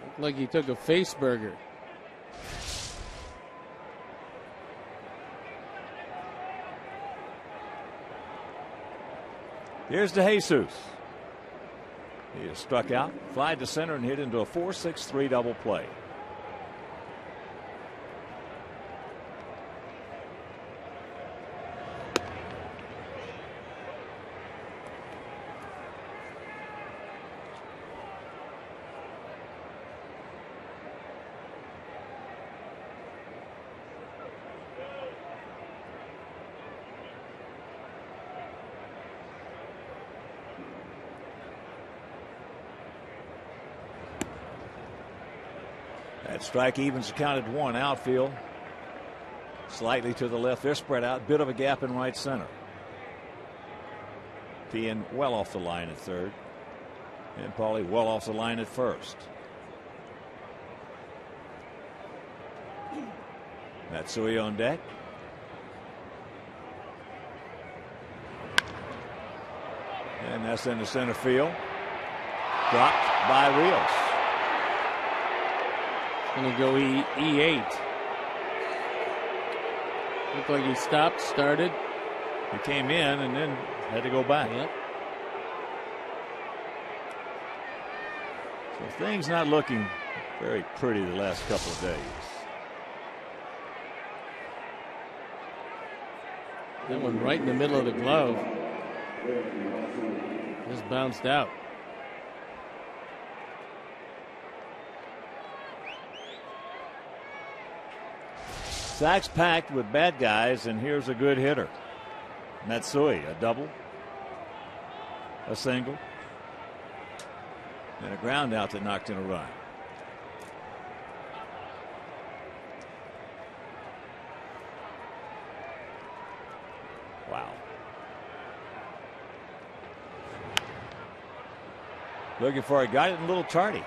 B: looked like he took a face burger.
A: Here's DeJesus. He is struck out, fly to center, and hit into a 4-6-3 double play. That strike evens counted 1 outfield. Slightly to the left. They're spread out. Bit of a gap in right center. Peeing well off the line at third. And Paulie well off the line at first. Matsui on deck. And that's into center field. Dropped by Rios.
B: Going to go E8. Looked like he stopped, started.
A: He came in and then had to go back.
B: Yep.
A: So things not looking very pretty the last couple of days.
B: That one right in the middle of the glove. Just bounced out.
A: Sacks packed with bad guys, and here's a good hitter. Matsui, a double, a single, and a ground out that knocked in a run. Wow. Looking for a guy, a little tardy.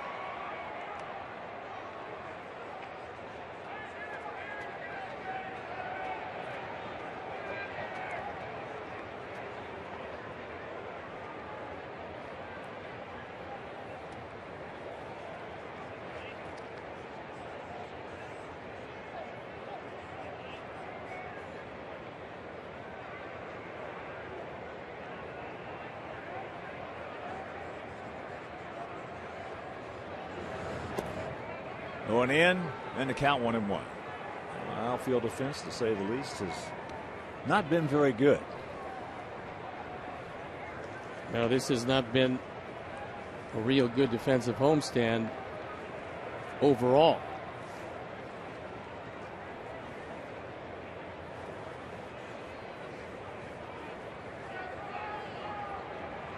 A: Going in, and the count 1-1. Outfield defense, to say the least, has not been very good.
B: No, this has not been a real good defensive homestand overall.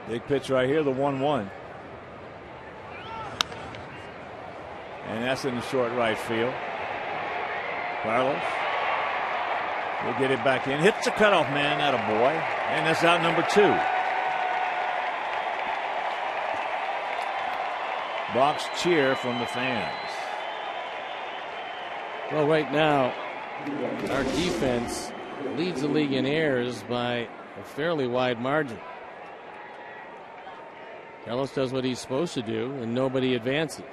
A: Big pitch right here, the 1-1. And that's in the short right field. Carlos will get it back in. Hits the cutoff man, attaboy. And that's out number 2. Box cheer from the fans.
B: Well, right now, our defense leads the league in errors by a fairly wide margin. Carlos does what he's supposed to do, and nobody advances.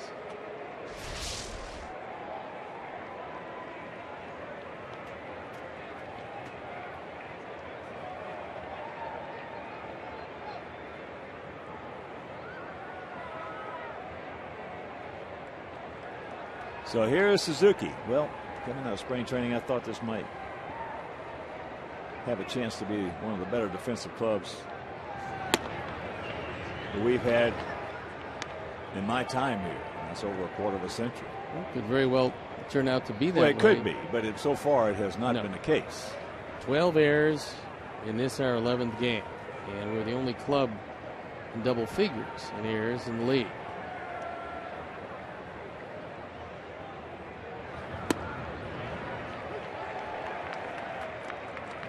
A: So here is Suzuki. Well, coming out of spring training, I thought this might have a chance to be one of the better defensive clubs that we've had in my time here. That's over a quarter of a century.
B: It could very well turn out to be that
A: way. Well, it
B: way.
A: could be, but so far it has not been the case.
B: 12 errors in this, our 11th game. And we're the only club in double figures in errors in the league.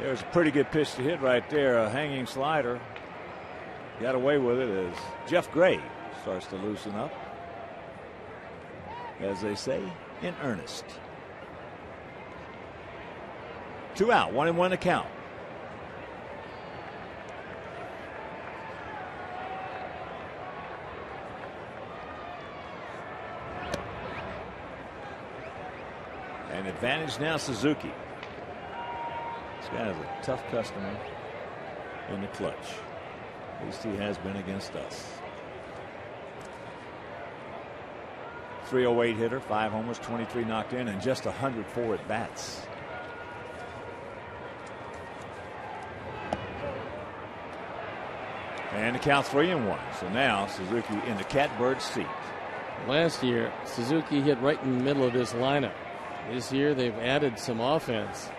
A: There's a pretty good pitch to hit right there. A hanging slider. Got away with it as Jeff Gray starts to loosen up. As they say, in earnest. 2 out, 1-1 to count. And advantage now Suzuki. This guy is a tough customer in the clutch. At least he has been against us. 308 hitter, 5 homers, 23 knocked in, and just 104 at bats. And the count 3-1. So now Suzuki in the catbird seat.
B: Last year, Suzuki hit right in the middle of this lineup. This year, they've added some offense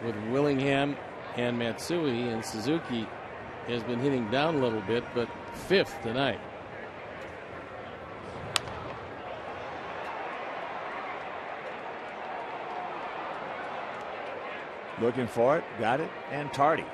B: with Willingham and Matsui, and Suzuki has been hitting down a little bit, but 5th tonight.
A: Looking for it, got it, and tardy.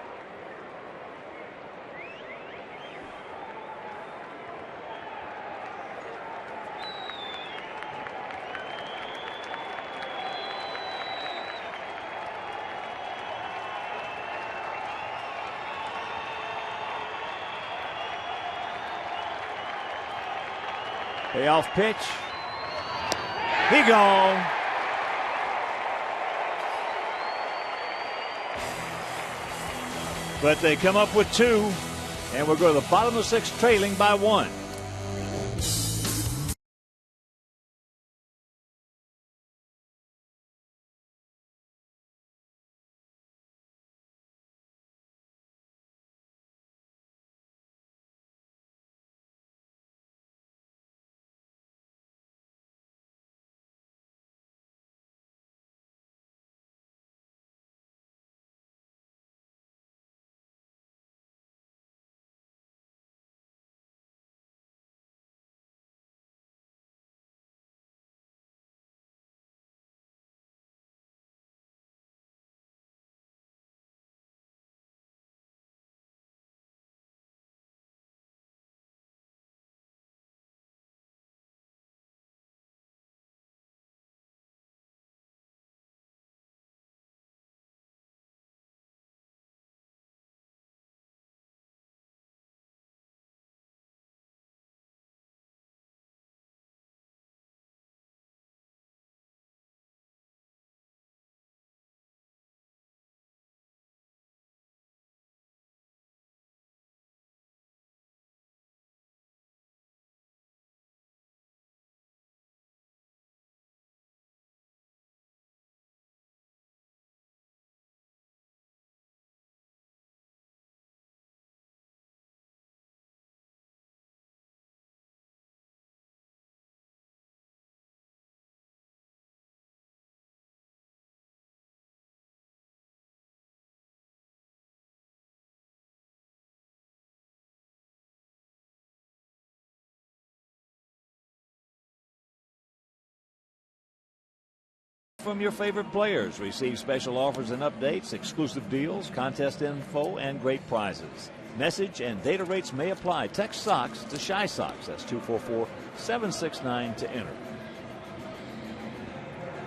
A: Payoff pitch. He gone. But they come up with 2, and we'll go to the bottom of the 6th trailing by 1. from your favorite players. Receive special offers and updates, exclusive deals, contest info, and great prizes. Message and data rates may apply. Text SOX to Shy Sox. That's 244-769 to enter.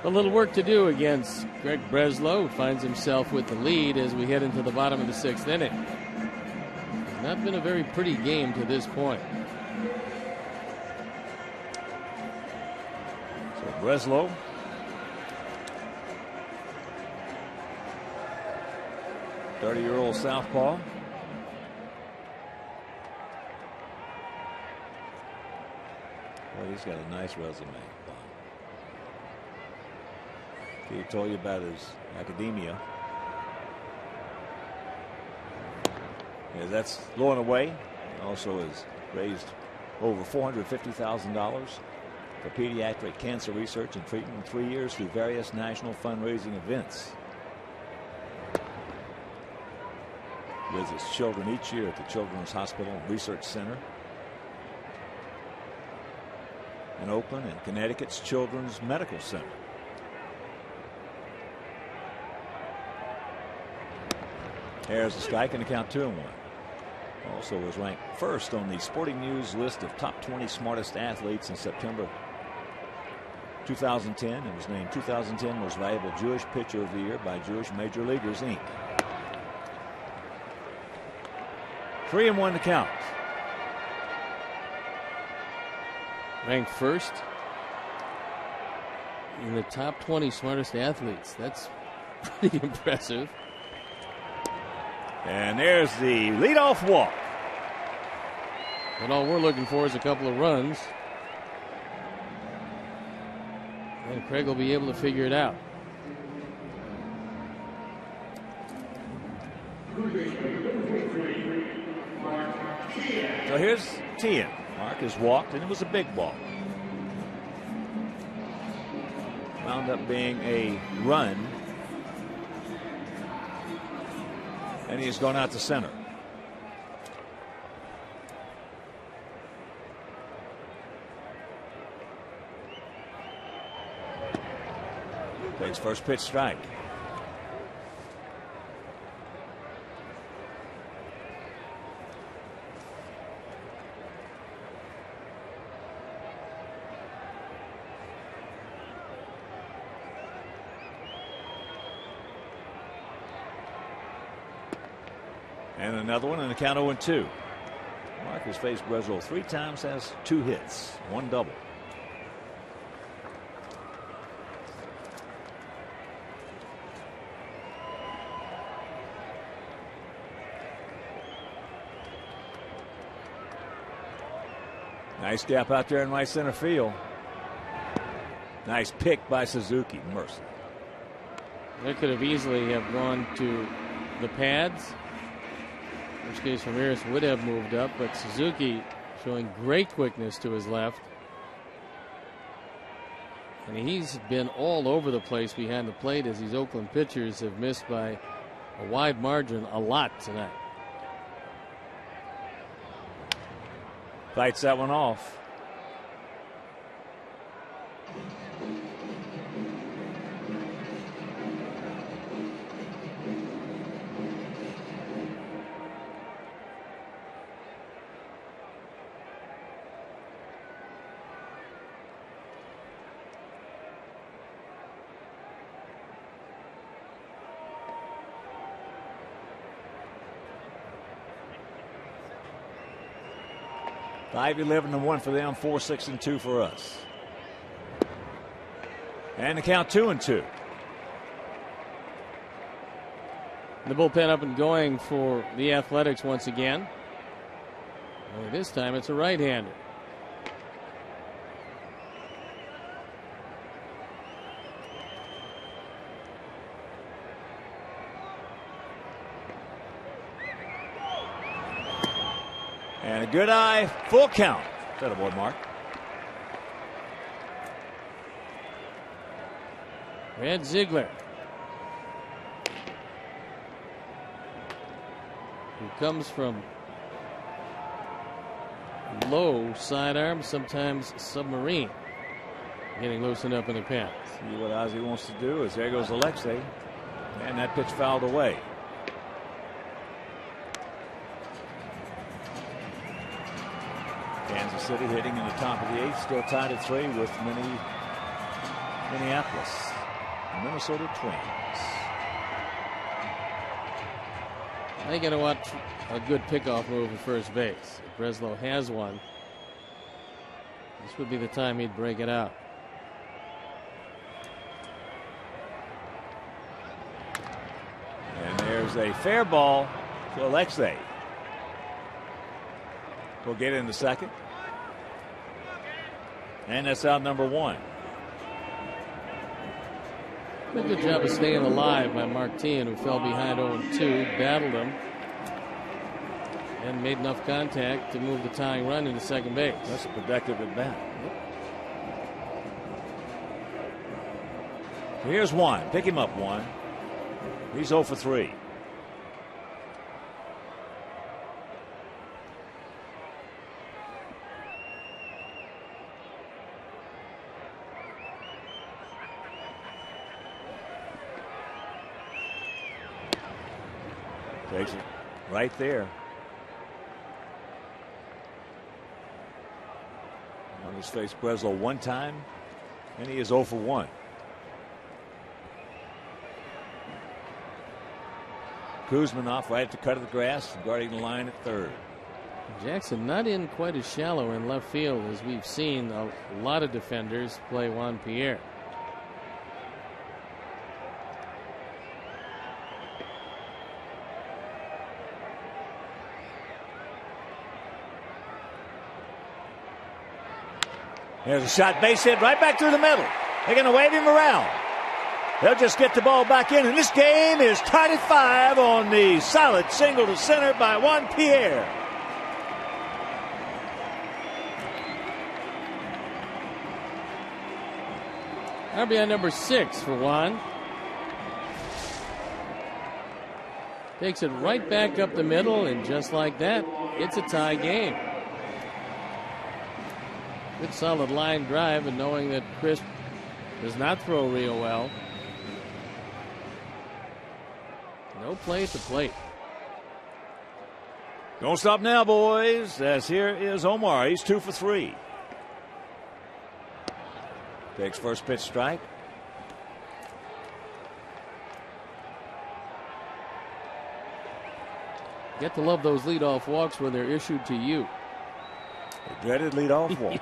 B: A little work to do against Greg Breslow, who finds himself with the lead as we head into the bottom of the 6th inning. It's not been a very pretty game to this point.
A: So Breslow, thirty-year-old southpaw. Well, he's got a nice resume. He told you about his academia. Yeah, that's low and away. He also has raised over $450,000 for pediatric cancer research and treatment in 3 years through various national fundraising events. Visits children each year at the Children's Hospital and Research Center in Oakland and Connecticut's Children's Medical Center. There's a strike and a count 2-1. Also was ranked first on the Sporting News list of top 20 smartest athletes in September 2010 and was named 2010 Most Valuable Jewish Pitcher of the Year by Jewish Major Leaguers, Inc. 3-1 to count.
B: Ranked first in the top 20 smartest athletes. That's pretty impressive.
A: And there's the leadoff walk.
B: And all we're looking for is a couple of runs. And Craig will be able to figure it out.
A: So here's Tien. Mark has walked, and it was a big ball. Wound up being a run. And he's gone out to center. Takes first pitch strike. And another one, and the count 0-2. Mark has faced Breslow 3 times, has 2 hits, 1 double. Nice gap out there in right center field. Nice pick by Suzuki. Mercy.
B: That could have easily have gone to the pads. In which case Ramirez would have moved up, but Suzuki showing great quickness to his left. And he's been all over the place behind the plate as these Oakland pitchers have missed by a wide margin a lot tonight.
A: Fights that one off. Five 11-1 for them, 4-6-2 for us. And the count 2-2.
B: The bullpen up and going for the Athletics once again. Only this time it's a right-hander.
A: And a good eye, full count. Attaboy, Mark.
B: Red Ziegler, who comes from low sidearm, sometimes submarine. getting loosened up in the pen.
A: See what Ozzie wants to do. As there goes Alexei, and that pitch fouled away. Kansas City hitting in the top of the 8th, still tied at 3 with Minneapolis, Minnesota Twins.
B: They got to watch a good pickoff move at first base. If Breslow has one, this would be the time he'd break it out.
A: And there's a fair ball to Alexei. We'll get in the second. And that's out number 1.
B: A good job of staying alive by Martin, who fell behind 0-2, battled him, and made enough contact to move the tying run into second base.
A: That's a productive at bat. So here's 1. Pick him up 1. He's 0 for 3. Takes it right there. On his face, Breslow one time, and he is 0 for 1. Kuzminoff right at the cut of the grass, guarding the line at third.
B: Jackson not in quite as shallow in left field as we've seen a lot of defenders play Juan Pierre.
A: There's a shot, base hit right back through the middle. They're going to wave him around. They'll just get the ball back in, and this game is tied at 5 on the solid single to center by Juan Pierre.
B: RBI number 6 for Juan. Takes it right back up the middle, and just like that, it's a tie game. Good solid line drive, and knowing that Chris does not throw real well. No play at the plate.
A: Don't stop now, boys, as here is Omar. He's 2 for 3. Takes first pitch strike.
B: Get to love those leadoff walks when they're issued to you.
A: The dreaded leadoff walk.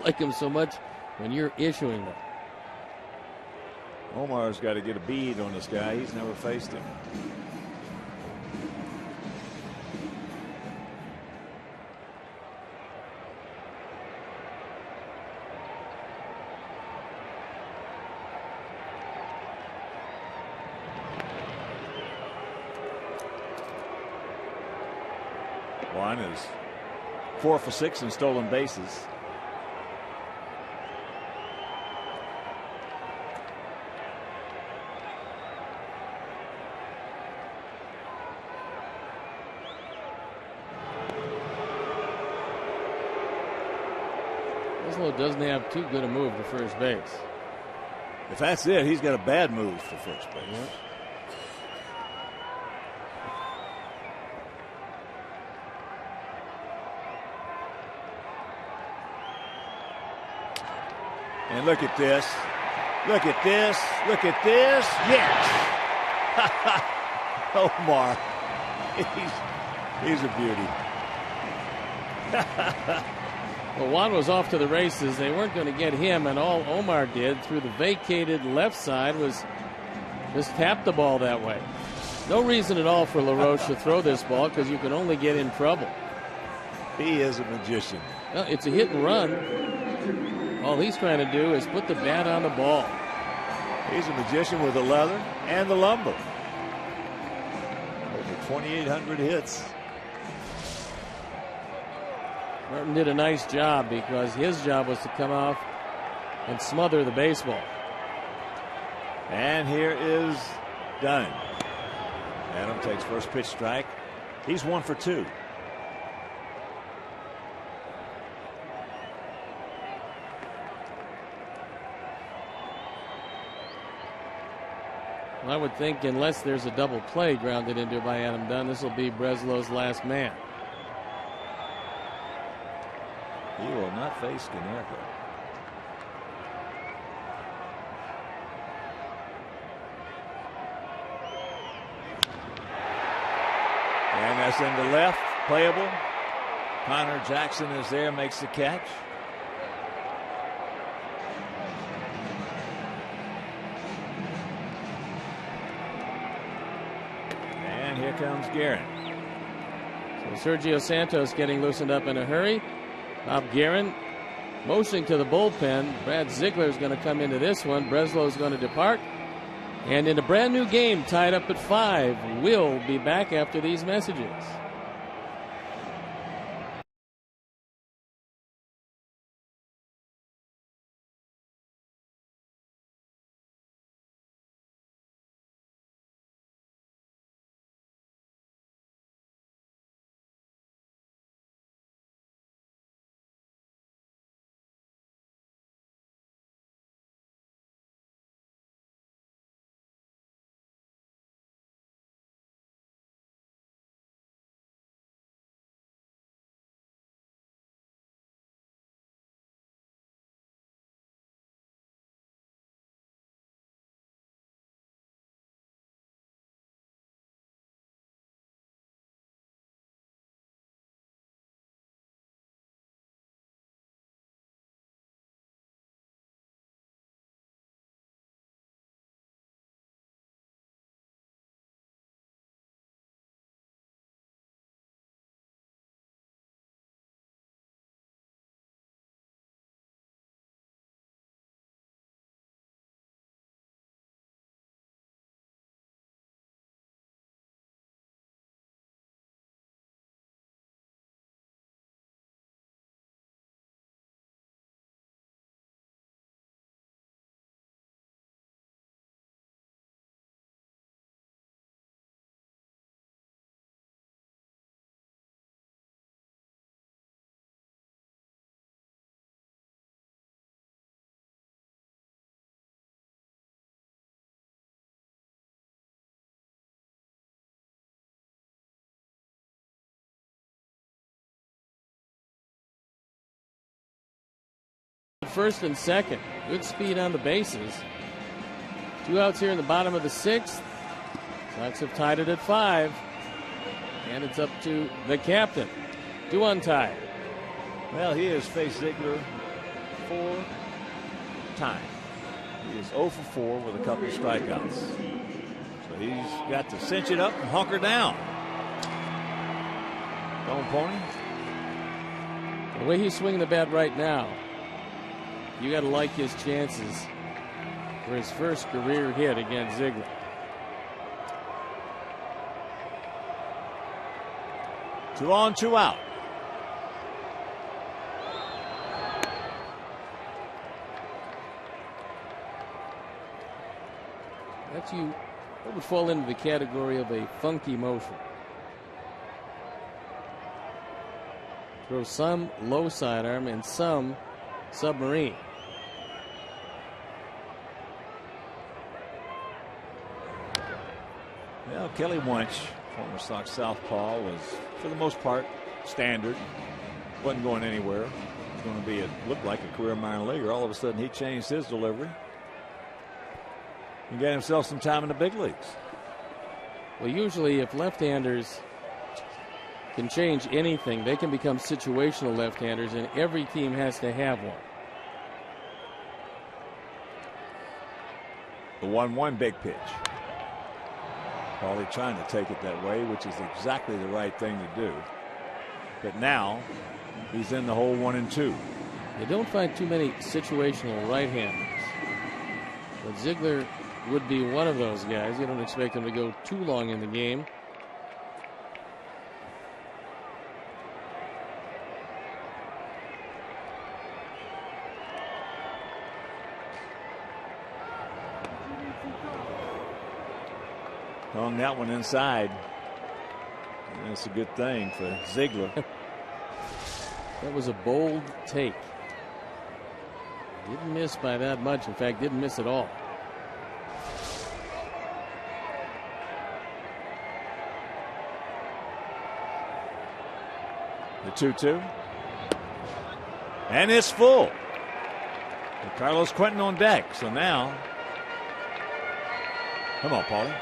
B: Like them so much when you're issuing them.
A: Omar's got to get a bead on this guy. He's never faced him. Juan is 4 for 6 in stolen bases.
B: Doesn't have too good a move to first base.
A: If that's it, he's got a bad move for first base.
B: Yep.
A: And look at this. Look at this. Look at this. Yes. Omar. He's a beauty.
B: Well, Juan was off to the races. They weren't going to get him, and all Omar did through the vacated left side was just tap the ball that way. No reason at all for LaRoche to throw this ball because you can only get in trouble.
A: He is a magician.
B: Well, it's a hit and run. All he's trying to do is put the bat on the ball.
A: He's a magician with the leather and the lumber. Over 2,800 hits.
B: Martin did a nice job because his job was to come off and smother the baseball.
A: And here is Dunn. Adam takes first pitch strike. He's 1 for 2.
B: Well, I would think unless there's a double play grounded into by Adam Dunn, this will be Breslow's last man.
A: He will not face Konerko. And that's into left, playable. Connor Jackson is there, makes the catch. And here comes Guerin.
B: So Sergio Santos getting loosened up in a hurry. Bob Guerin motioning to the bullpen. Brad Ziegler is going to come into this one. Breslow is going to depart. And in a brand new game tied up at 5, we'll be back after these messages. First and second. Good speed on the bases. 2 outs here in the bottom of the 6th. Sox have tied it at 5. And it's up to the captain to untie.
A: Well, he has faced Ziegler 4 times. He is 0 for 4 with a couple of strikeouts. So he's got to cinch it up and hunker down. Don't pony.
B: The way he's swinging the bat right now, you got to like his chances for his first career hit against Ziegler.
A: Two on, 2 out.
B: That would fall into the category of a funky motion. Throw some low sidearm and some submarine.
A: Well, Kelly Wunsch, former Sox southpaw, was for the most part standard. Wasn't going anywhere. Was going to be looked like a career minor leaguer. All of a sudden, he changed his delivery. He got himself some time in the big leagues.
B: Well, usually if left-handers can change anything, they can become situational left-handers, and every team has to have one.
A: The 1-1 big pitch. Probably trying to take it that way, which is exactly the right thing to do. But now he's in the hole 1 and 2.
B: You don't find too many situational right-handers, but Ziegler would be one of those guys. You don't expect him to go too long in the game.
A: Hung that one inside. And that's a good thing for Ziegler.
B: That was a bold take. Didn't miss by that much. In fact, didn't miss at all.
A: The 2-2. And it's full. And Carlos Quentin on deck. So now, come on, Paulie.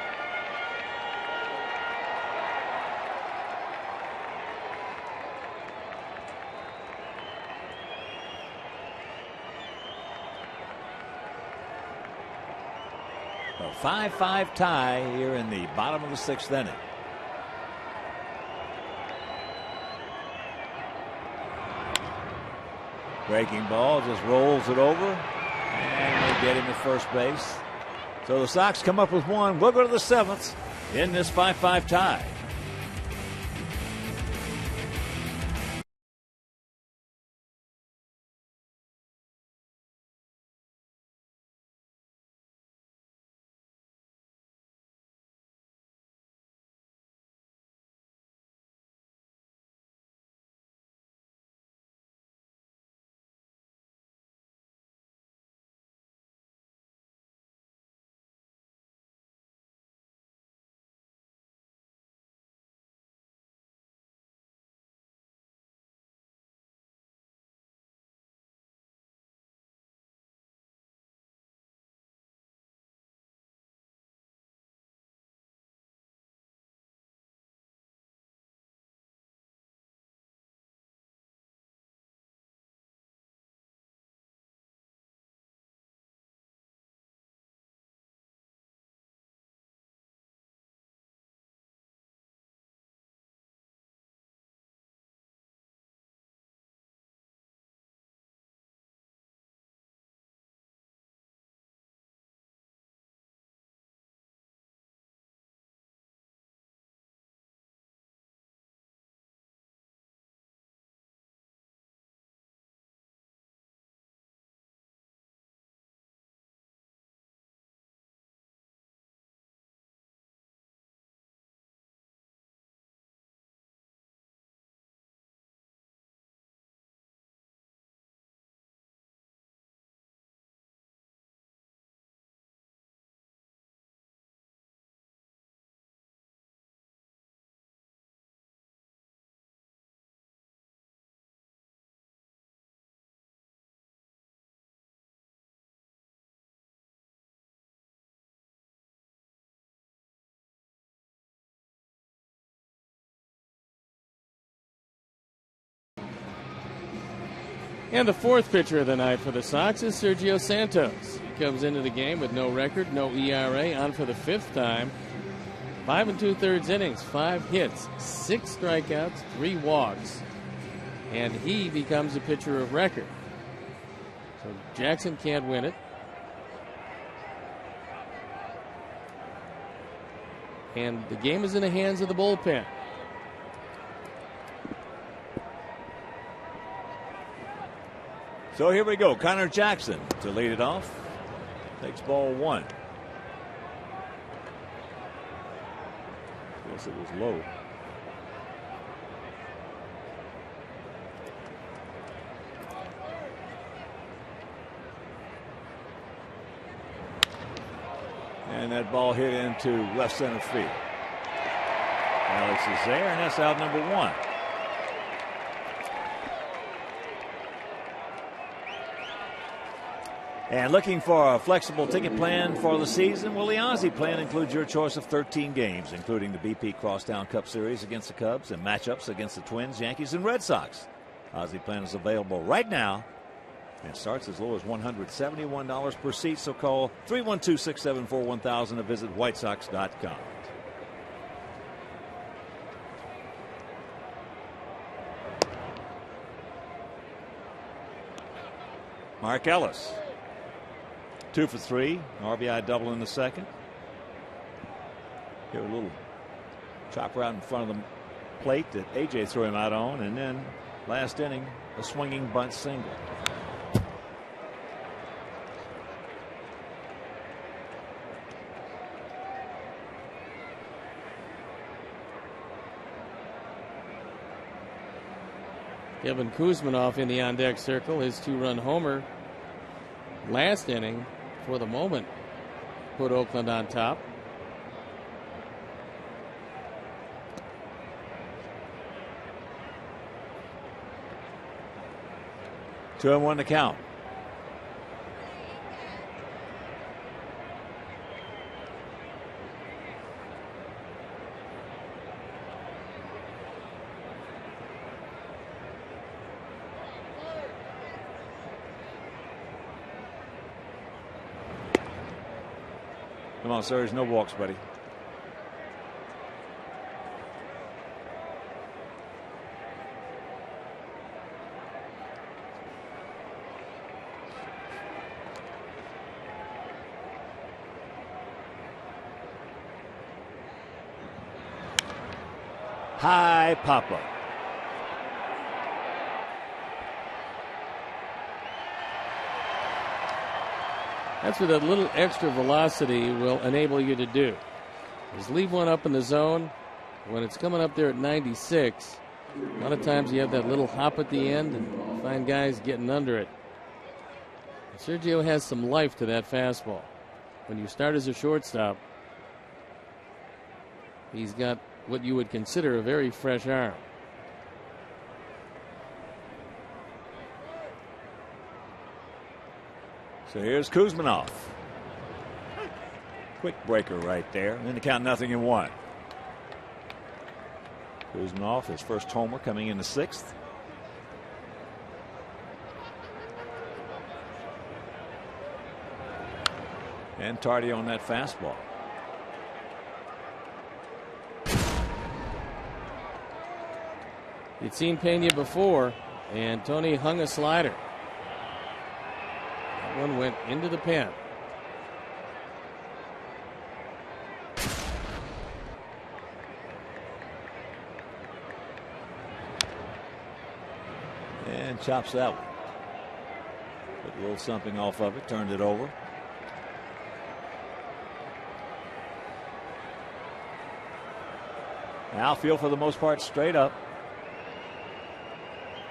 A: A 5-5 tie here in the bottom of the 6th inning. Breaking ball, just rolls it over, and they get him at first base. So the Sox come up with one. We'll go to the 7th in this 5-5 tie.
B: And the 4th pitcher of the night for the Sox is Sergio Santos. He comes into the game with no record, no ERA, on for the 5th time. 5 2/3 innings, 5 hits, 6 strikeouts, 3 walks. And he becomes a pitcher of record. So Jackson can't win it. And the game is in the hands of the bullpen.
A: So here we go. Connor Jackson to lead it off. Takes ball 1. Guess it was low. And that ball hit into left center field. Alex is there, and that's out number 1. And looking for a flexible ticket plan for the season? Well, the Ozzie plan includes your choice of 13 games, including the BP Crosstown Cup Series against the Cubs and matchups against the Twins, Yankees, and Red Sox. Ozzie plan is available right now and starts as low as $171 per seat. So call 312-674-1000 or visit whitesox.com. Mark Ellis. 2 for 3, RBI double in the 2nd. Here a little chopper out in front of the plate that AJ threw him out on, and then last inning a swinging bunt single.
B: Kevin Kuzminoff in the on-deck circle. His 2-run homer last inning, for the moment, put Oakland on top.
A: 2-1 to count. Come on, Serge, no walks, buddy. High pop-up.
B: That's what that little extra velocity will enable you to do. Is leave one up in the zone. When it's coming up there at 96, a lot of times you have that little hop at the end and find guys getting under it. Sergio has some life to that fastball. When you start as a shortstop, he's got what you would consider a very fresh arm.
A: So here's Kuzminov. Quick breaker right there. And then to count 0-1. Kuzminov, his first homer coming in the 6th. And tardy on that fastball.
B: You'd seen Pena before, and Tony hung a slider. That one went into the pen.
A: And chops that one. Put a little something off of it, turned it over. Outfield for the most part straight up.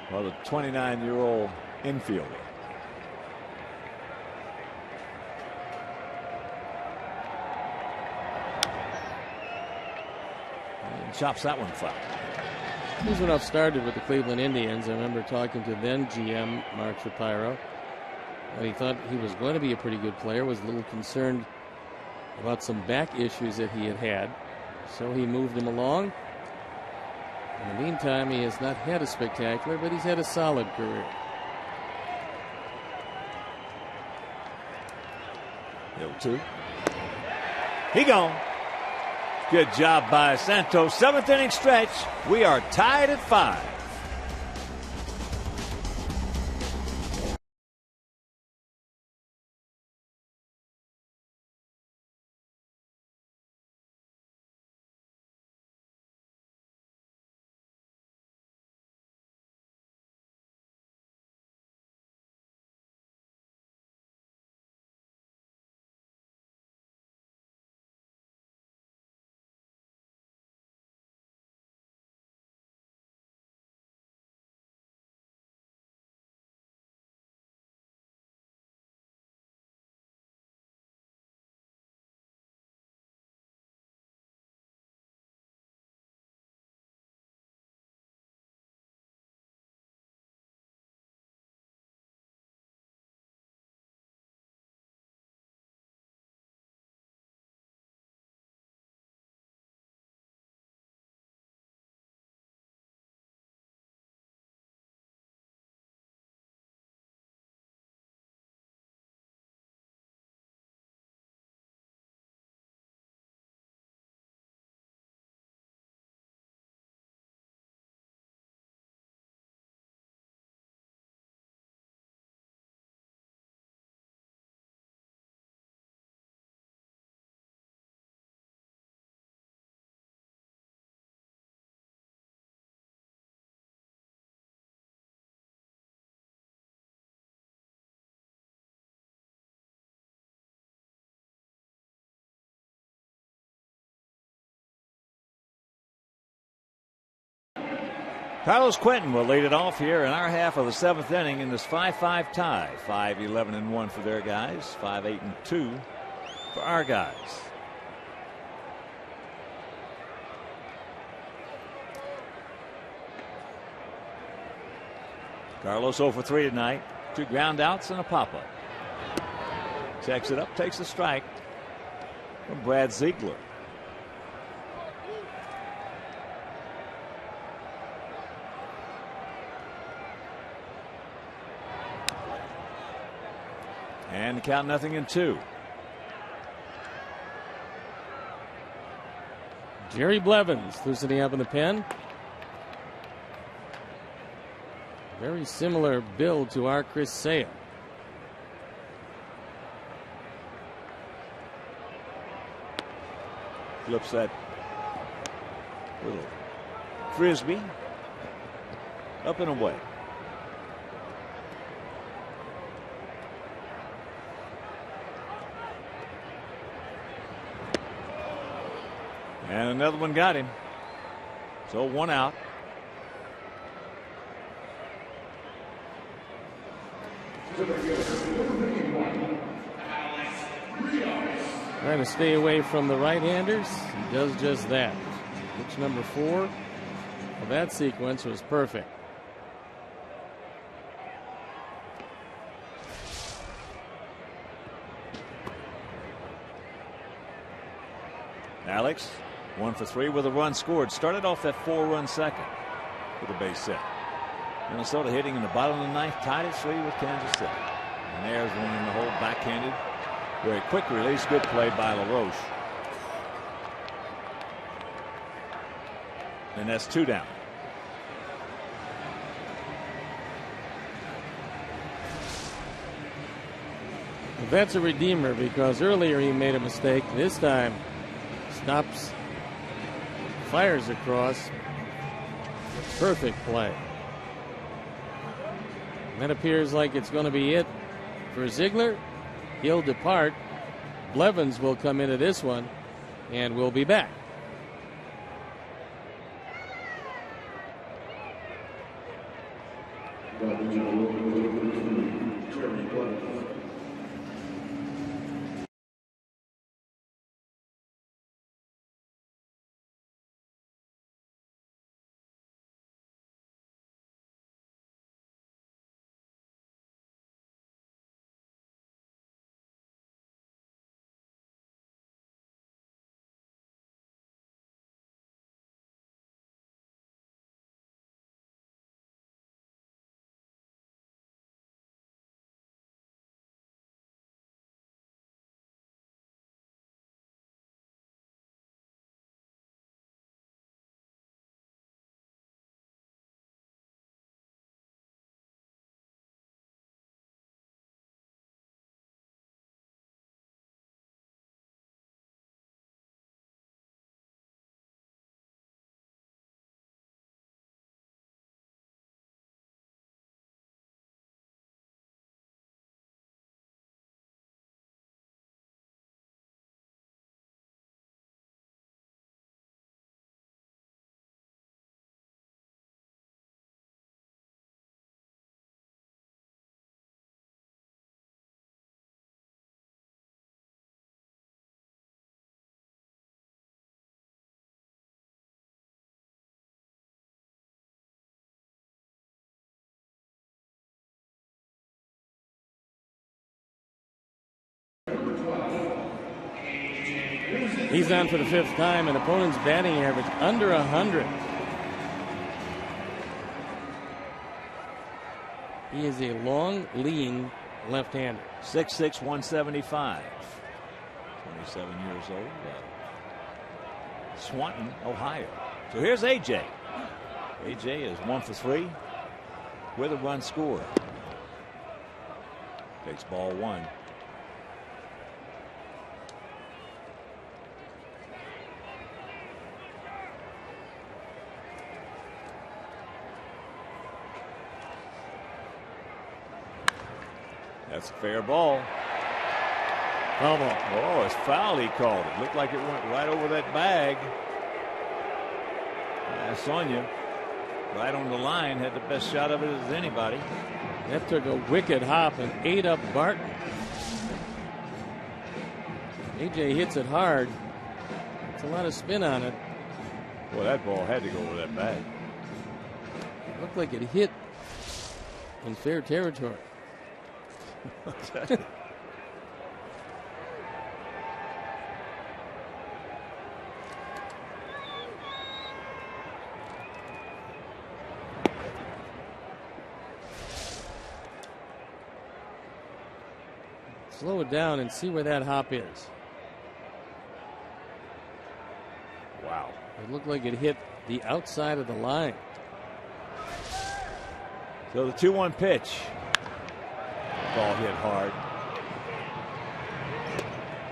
A: Well, the 29-year-old infielder. And chops that one foul.
B: Kuzminov started with the Cleveland Indians. I remember talking to then GM Mark Shapiro. He thought he was going to be a pretty good player, was a little concerned about some back issues that he had. So he moved him along. In the meantime, he has not had a spectacular, but he's had a solid career.
A: 0-2. He gone. Good job by Santos. 7th inning stretch. We are tied at 5. Carlos Quentin will lead it off here in our half of the 7th inning in this 5-5 tie. 5-11-1 for their guys. 5-8-2 for our guys. Carlos 0 for 3 tonight. 2 ground outs and a pop-up. Checks it up, takes a strike from Brad Ziegler. And the count 0-2.
B: Jerry Blevins loosening up in the pen. Very similar build to our Chris Sale.
A: Flips that little frisbee up and away. And another one got him. So 1 out.
B: Trying to stay away from the right-handers. He does just that. Pitch number 4 of that sequence was perfect.
A: Alex, 1 for 3 with a run scored. Started off that 4-run second with a base hit. Minnesota hitting in the bottom of the ninth, tied at 3 with Kansas City. And there's one in the hole, backhanded. Very quick release, good play by LaRoche. And that's 2 down.
B: That's a redeemer because earlier he made a mistake. This time stops, fires across. Perfect play. That appears like it's going to be it for Ziegler. He'll depart. Blevins will come into this one, and we'll be back. He's on for the 5th time, and opponent's batting average under 100. He is a long, lean left-hander.
A: 6'6", 175. 27 years old. Swanton, Ohio. So here's A.J. A.J. is 1 for 3 with a run scored. Takes ball 1. That's a fair ball.
B: Foul ball.
A: Oh, it's foul, he called it. Looked like it went right over that bag. Sonia, right on the line, had the best shot of it as anybody.
B: That took a wicked hop and ate up Barton. A.J. hits it hard. It's a lot of spin on it.
A: Well, that ball had to go over that bag.
B: Looked like it hit in fair territory. Slow it down and see where that hop is.
A: Wow.
B: It looked like it hit the outside of the line.
A: So the 2-1 pitch. Ball hit hard.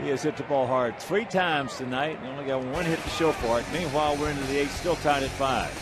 A: He has hit the ball hard 3 times tonight and only got 1 hit to show for it. Meanwhile, we're into the 8th, still tied at 5.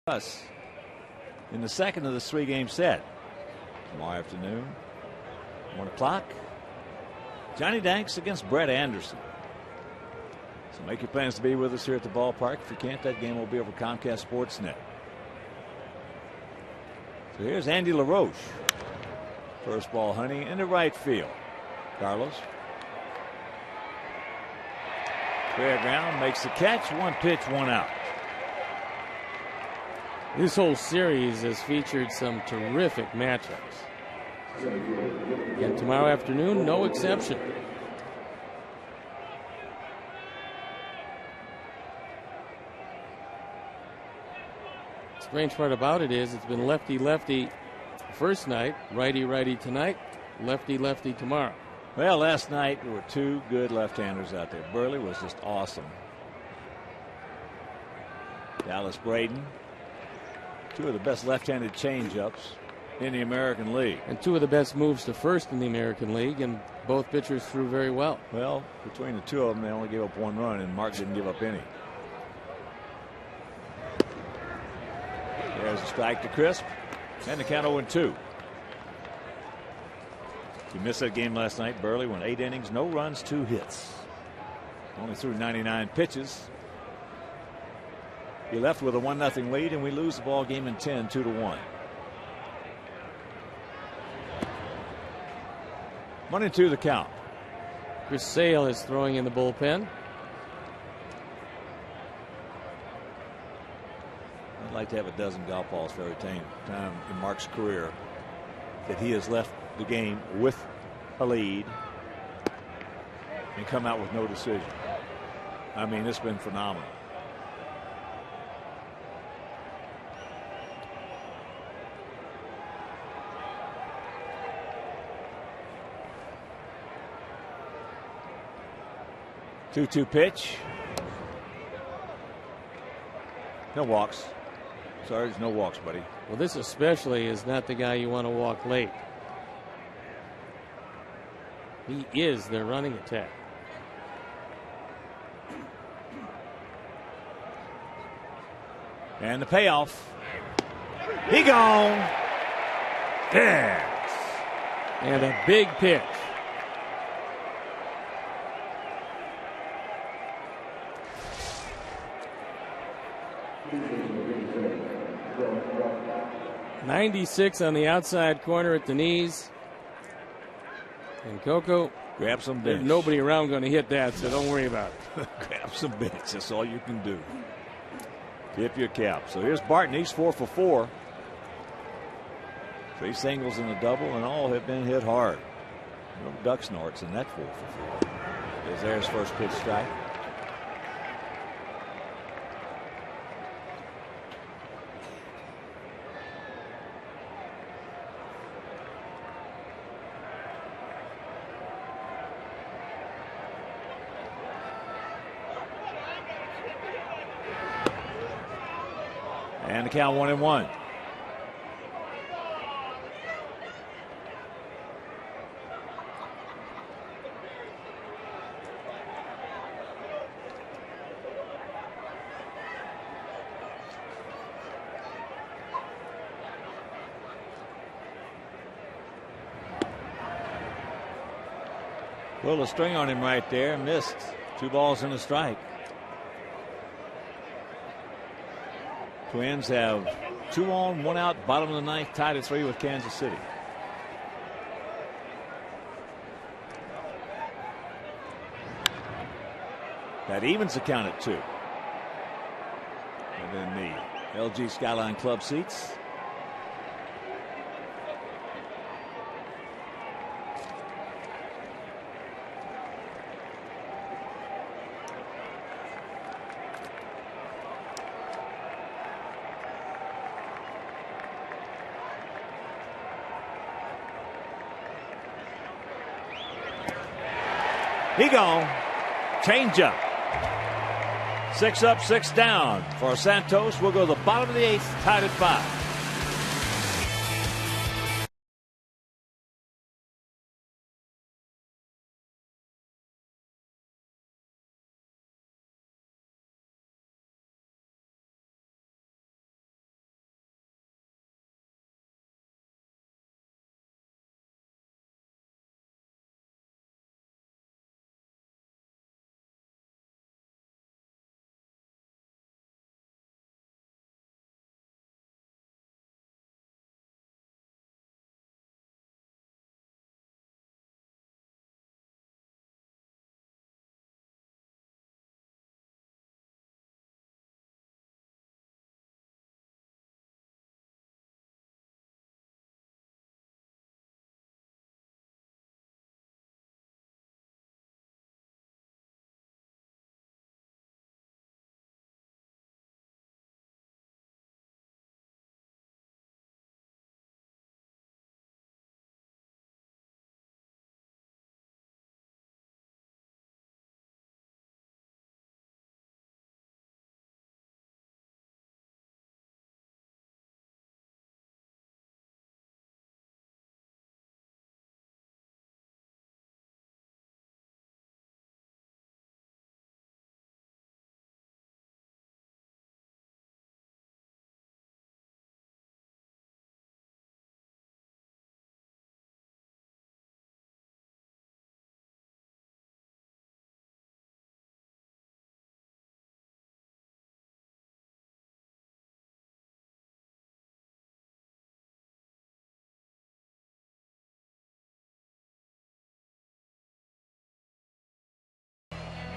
A: Us in the second of this 3-game set. Tomorrow afternoon, 1 o'clock. Johnny Danks against Brett Anderson. So make your plans to be with us here at the ballpark. If you can't, that game will be over Comcast Sportsnet. So here's Andy LaRoche. First ball hunting into right field. Carlos. Fair ground, makes the catch. 1 pitch, 1 out.
B: This whole series has featured some terrific matchups. And tomorrow afternoon, no exception. Strange part about it is it's been lefty-lefty first night, righty-righty tonight, lefty-lefty tomorrow.
A: Well, last night there were 2 good left-handers out there. Burley was just awesome. Dallas Braden. 2 of the best left-handed changeups in the American League.
B: And 2 of the best moves to first in the American League, and both pitchers threw very well.
A: Well, between the 2 of them, they only gave up 1 run, and Mark didn't give up any. There's a strike to Crisp, and the count 0-2. You missed that game last night. Burley went 8 innings, no runs, 2 hits. Only threw 99 pitches. He left with a 1-0 lead, and we lose the ball game in 10, 2-1. 1-2 the count.
B: Chris Sale is throwing in the bullpen.
A: I'd like to have a dozen golf balls for every time in Mark's career that he has left the game with a lead and come out with no decision. I mean, it's been phenomenal. 2-2 pitch. No walks. Sarge, no walks, buddy.
B: Well, this especially is not the guy you want to walk late. He is their running attack.
A: And the payoff. He gone. Yes.
B: And a big pitch. .96 on the outside corner at the knees. And Coco,
A: grab some bench.
B: There's nobody around going to hit that, so don't worry about it.
A: Grab some bench. That's all you can do. Tip your cap. So here's Barton. He's 4 for 4. 3 singles and a double, and all have been hit hard. No duck snorts in that 4 for 4. There's first pitch strike. And the count 1-1. Pulled a string on him right there. Missed. 2 balls and a strike. Twins have 2 on, 1 out, bottom of the 9th, tied at 3 with Kansas City. That evens the count at 2. And then the LG Skyline Club seats. He gone. Change up. 6 up, 6 down for Santos. We'll go to the bottom of the 8th, tied at 5.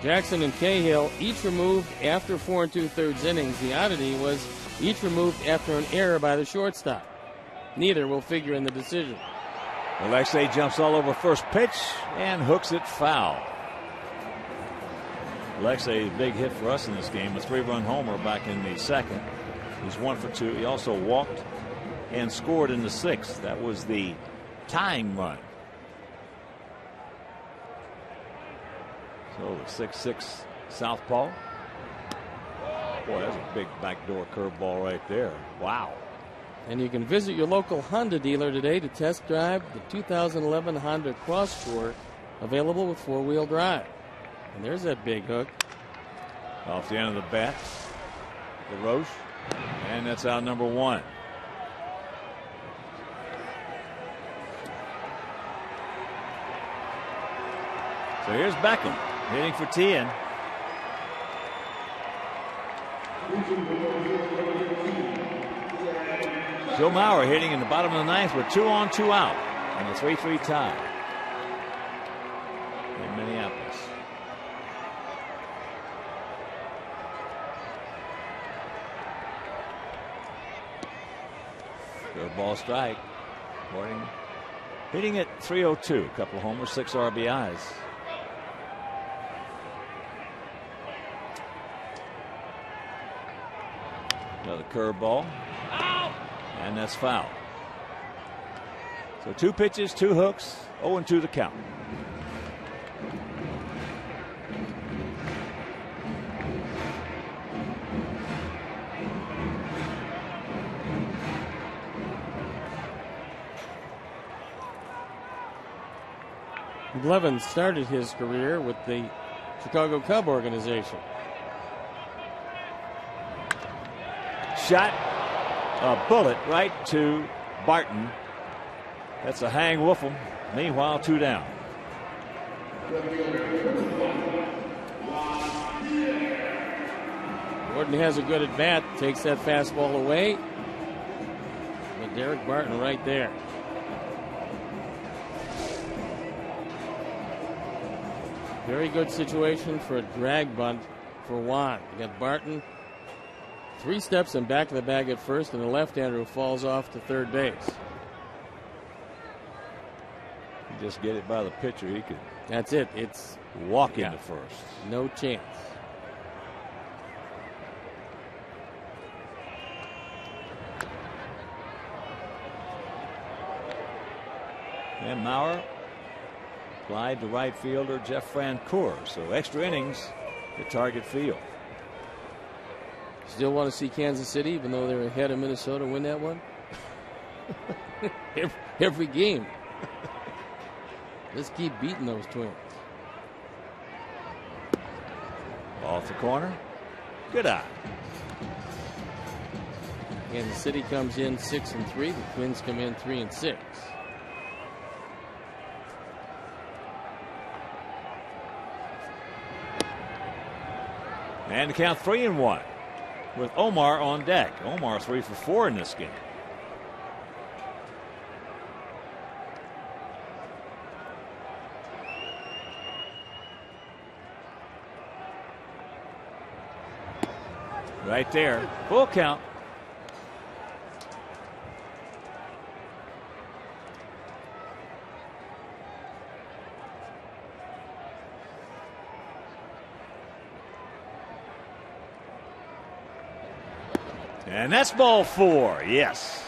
B: Jackson and Cahill each removed after 4 2/3 innings. The oddity was each removed after an error by the shortstop. Neither will figure in the decision.
A: Alexei jumps all over first pitch and hooks it foul. Alexei, a big hit for us in this game, a 3-run homer back in the 2nd. He's 1 for 2. He also walked and scored in the 6th. That was the tying run. So the 6'6" southpaw. Boy, that's a big backdoor curveball right there. Wow.
B: And you can visit your local Honda dealer today to test drive the 2011 Honda Cross Tour, available with four-wheel drive. And there's that big hook.
A: Off the end of the bat. DeRoche. And that's out number 1. So here's Beckham hitting for Tien. Joe Mauer hitting in the bottom of the 9th with 2 on, 2 out, and the 3-3 tie in Minneapolis. Curveball strike. Gordon hitting at .302, a couple of homers, 6 RBIs. Another curveball. And that's foul. So 2 pitches, 2 hooks, 0-2 the count.
B: Blevins started his career with the Chicago Cub organization.
A: Shot. A bullet right to Barton. That's a hang woofum. Meanwhile, 2 down.
B: Gordon has a good at bat, takes that fastball away. But Derek Barton right there. Very good situation for a drag bunt for Juan. You got Barton 3 steps and back of the bag at first, and the left-hander who falls off to third base.
A: You just get it by the pitcher. He could.
B: That's it. It's
A: walk into first.
B: No chance.
A: And Mauer applied to right fielder Jeff Francoeur. So extra innings at Target Field.
B: Still want to see Kansas City, even though they're ahead of Minnesota, win that one? every game. Let's keep beating those Twins.
A: Off the corner. Good eye.
B: Kansas City comes in 6-3. The Twins come in 3-6.
A: And the count 3-1. With Omar on deck. Omar 3 for 4 in this game. Right there. Full count. And that's ball 4. Yes.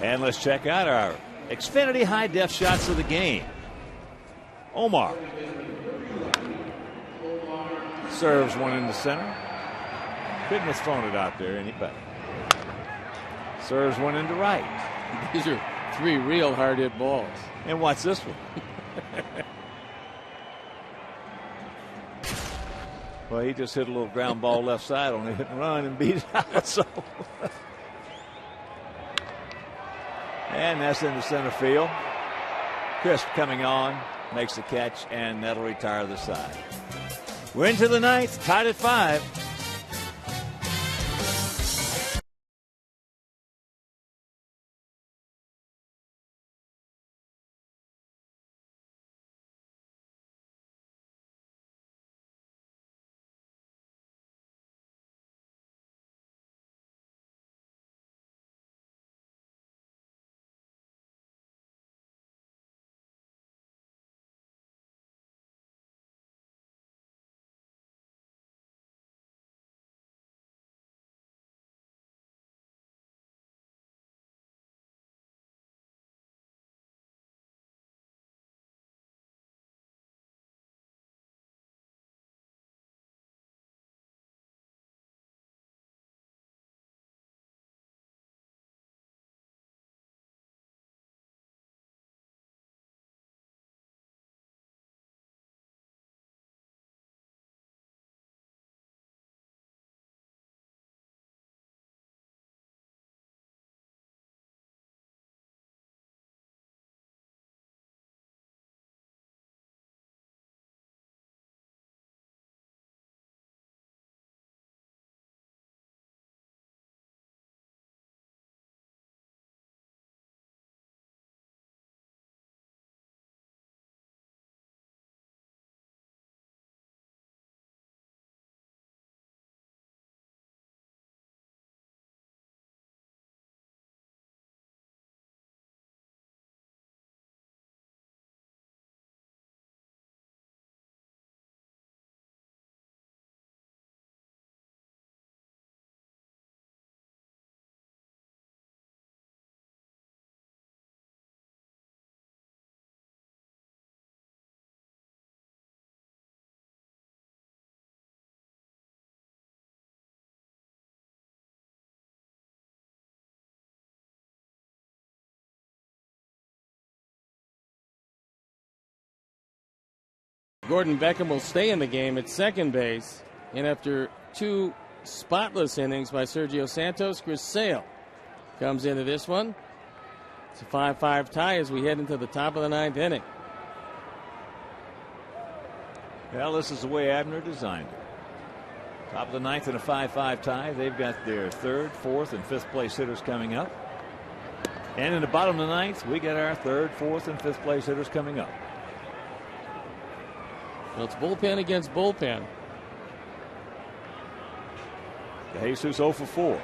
A: And let's check out our Xfinity high def shots of the game. Omar serves one in the center. Couldn't have thrown it out there any better. Serves one into right.
B: These are 3 real hard hit balls.
A: And watch this one. Well, he just hit a little ground ball left side on a hit and run and beat it out. So. And that's into center field. Crisp coming on, makes the catch, and that'll retire the side. We're into the 9th, tied at 5.
B: Gordon Beckham will stay in the game at second base. And after 2 spotless innings by Sergio Santos, Chris Sale comes into this one. It's a 5-5 tie as we head into the top of the 9th inning.
A: Well, this is the way Abner designed it. Top of the 9th and a 5-5 tie. They've got their 3rd, 4th, and 5th place hitters coming up. And in the bottom of the 9th, we got our 3rd, 4th, and 5th place hitters coming up.
B: Well, it's bullpen against bullpen.
A: Jesus 0 for 4.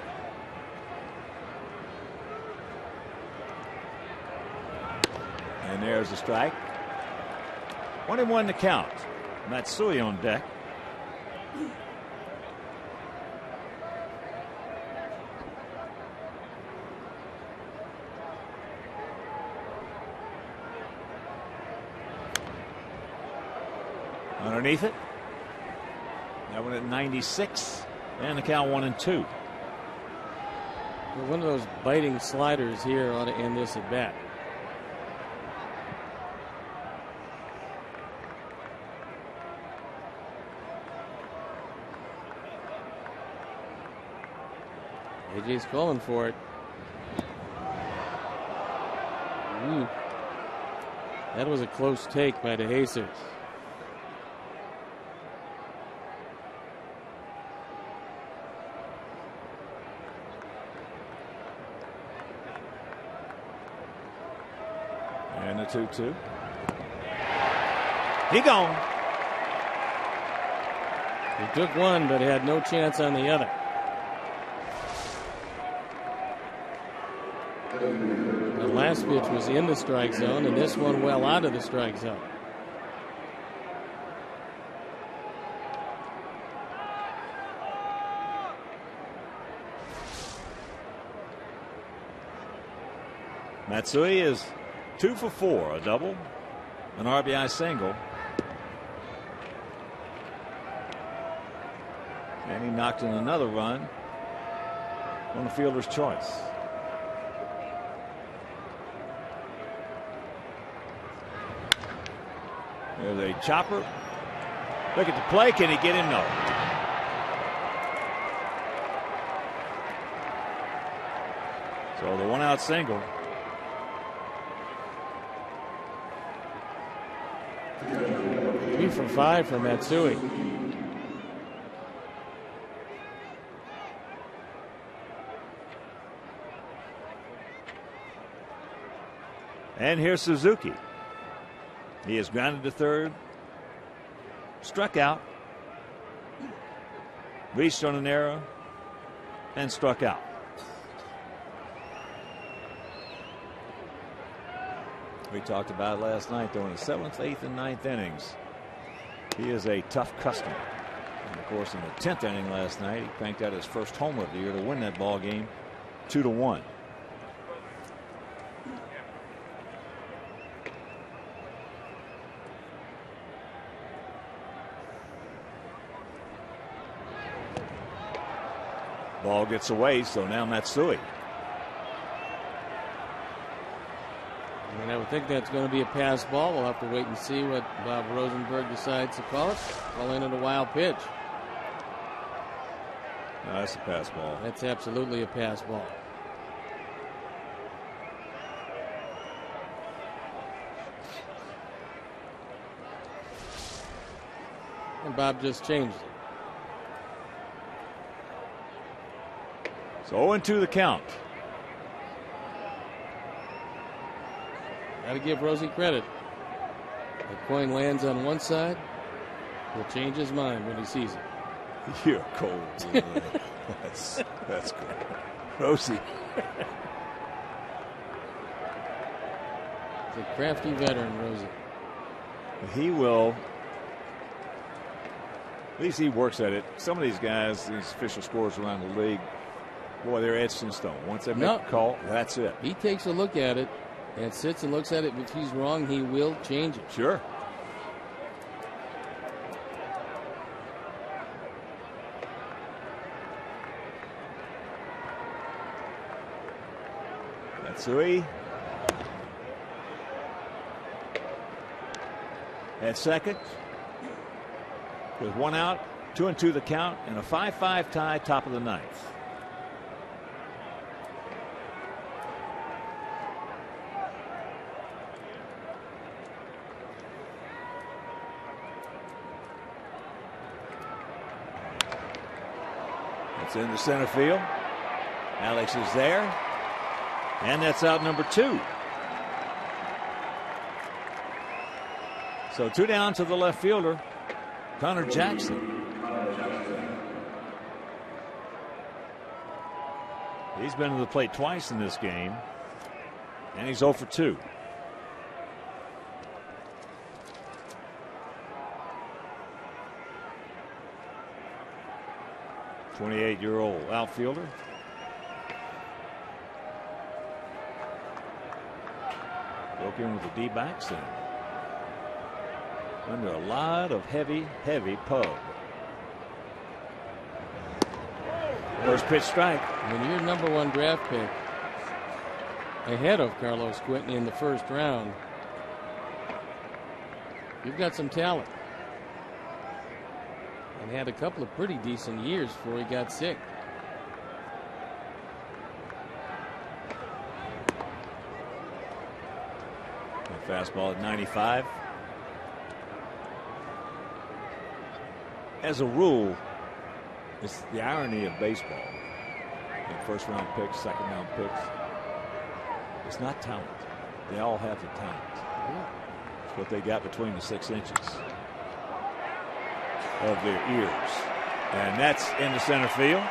A: And there's a strike. 1-1 to count. Matsui on deck. Underneath it. That one at 96. And the count 1-2.
B: Well, one of those biting sliders here ought to end this at bat. AJ's calling for it. Ooh. That was a close take by DeJesus.
A: And the 2-2. He gone.
B: He took one, but had no chance on the other. The last pitch was in the strike zone, and this one well out of the strike zone.
A: Matsui is 2 for 4, a double, an RBI single. And he knocked in another run on the fielder's choice. There's a chopper. Look at the play. Can he get him? No. So the 1-out single.
B: Three for 5 for Matsui.
A: And here's Suzuki. He is grounded to third, struck out, reached on an error, and struck out. We talked about it last night, though, in the 7th, 8th, and 9th innings. He is a tough customer. And of course, in the 10th inning last night, he cranked out his first homer of the year to win that ball game 2-1. Ball gets away, so now Matsui.
B: And I would think that's going to be a pass ball. We'll have to wait and see what Bob Rosenberg decides to call it. Call in at a wild pitch.
A: No, that's a pass ball.
B: That's absolutely a pass ball. And Bob just changed it.
A: So 0-2 the count.
B: Got to give Rosie credit. The coin lands on one side. He'll change his mind when he sees it.
A: You're cold. that's good. Rosie.
B: The crafty veteran, Rosie.
A: He will. At least he works at it. Some of these guys, these official scores around the league, boy, they're etched in stone. Once they make a call, that's it.
B: He takes a look at it and sits and looks at it. If he's wrong, he will change it.
A: Sure. Matsui at second. With 1 out, 2-2 the count, and a 5-5 tie, top of the ninth. It's in the center field. Alex is there, and that's out number 2. So 2 down to the left fielder, Connor Jackson. He's been to the plate twice in this game, and he's 0 for 2. '28-year-old outfielder. Broke in with the D-backs and under a lot of heavy pub. First pitch strike.
B: When you're #1 draft pick ahead of Carlos Quentin in the first round, you've got some talent. And had a couple of pretty decent years before he got sick.
A: A fastball at 95. As a rule, it's the irony of baseball. In first round picks, second round picks. It's not talent. They all have the talent. It's what they got between the 6 inches of their ears. And that's in the center field.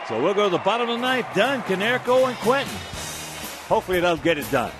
A: So we'll go to the bottom of the ninth. Done. Konerko and Quentin. Hopefully they'll get it done.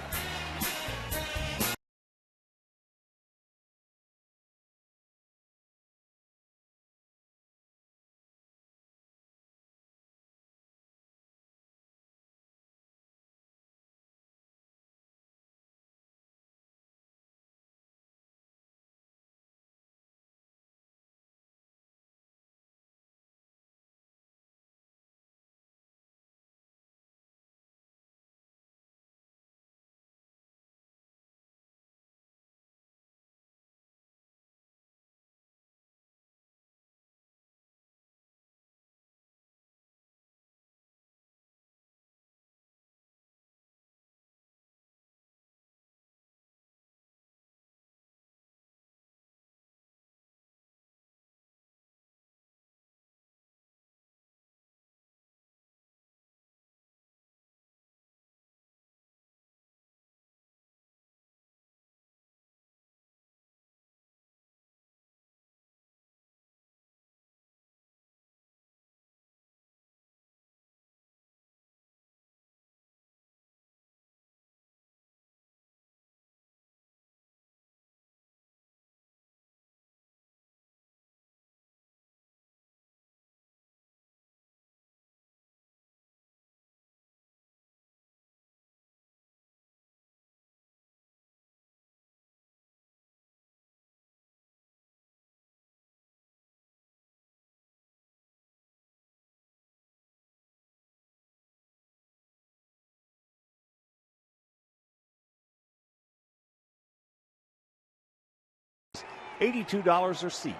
A: $82 a seat.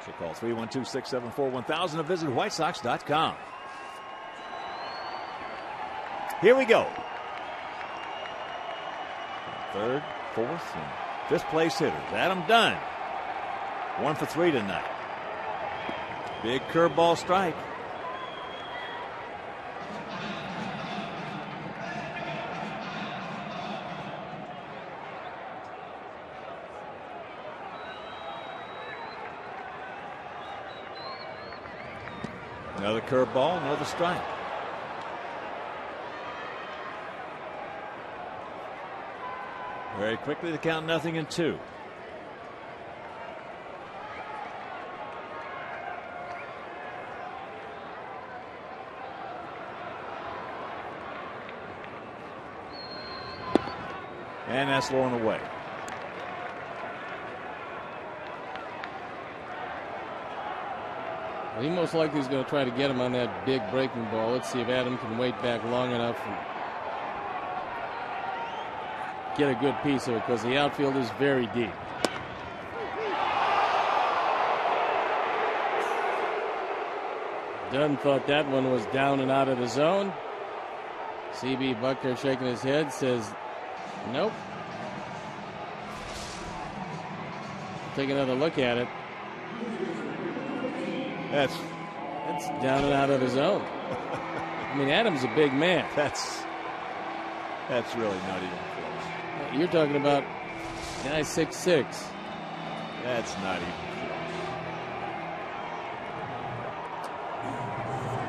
A: So call 312-674-1000 or visit whitesox.com. Here we go. Third, fourth, and fifth place hitters. Adam Dunn. 1 for 3 tonight. Big curveball strike. Another curveball, another strike. Very quickly to count 0-2. And that's low and away.
B: Well, he most likely is going to try to get him on that big breaking ball. Let's see if Adam can wait back long enough and get a good piece of it, because the outfield is very deep. Dunn thought that one was down and out of the zone. C.B. Buckner shaking his head, says, nope. Take another look at it.
A: That's
B: down and out of the zone. I mean, Adams a big man.
A: That's really not even close.
B: You're talking about guy 6'6".
A: That's not even close.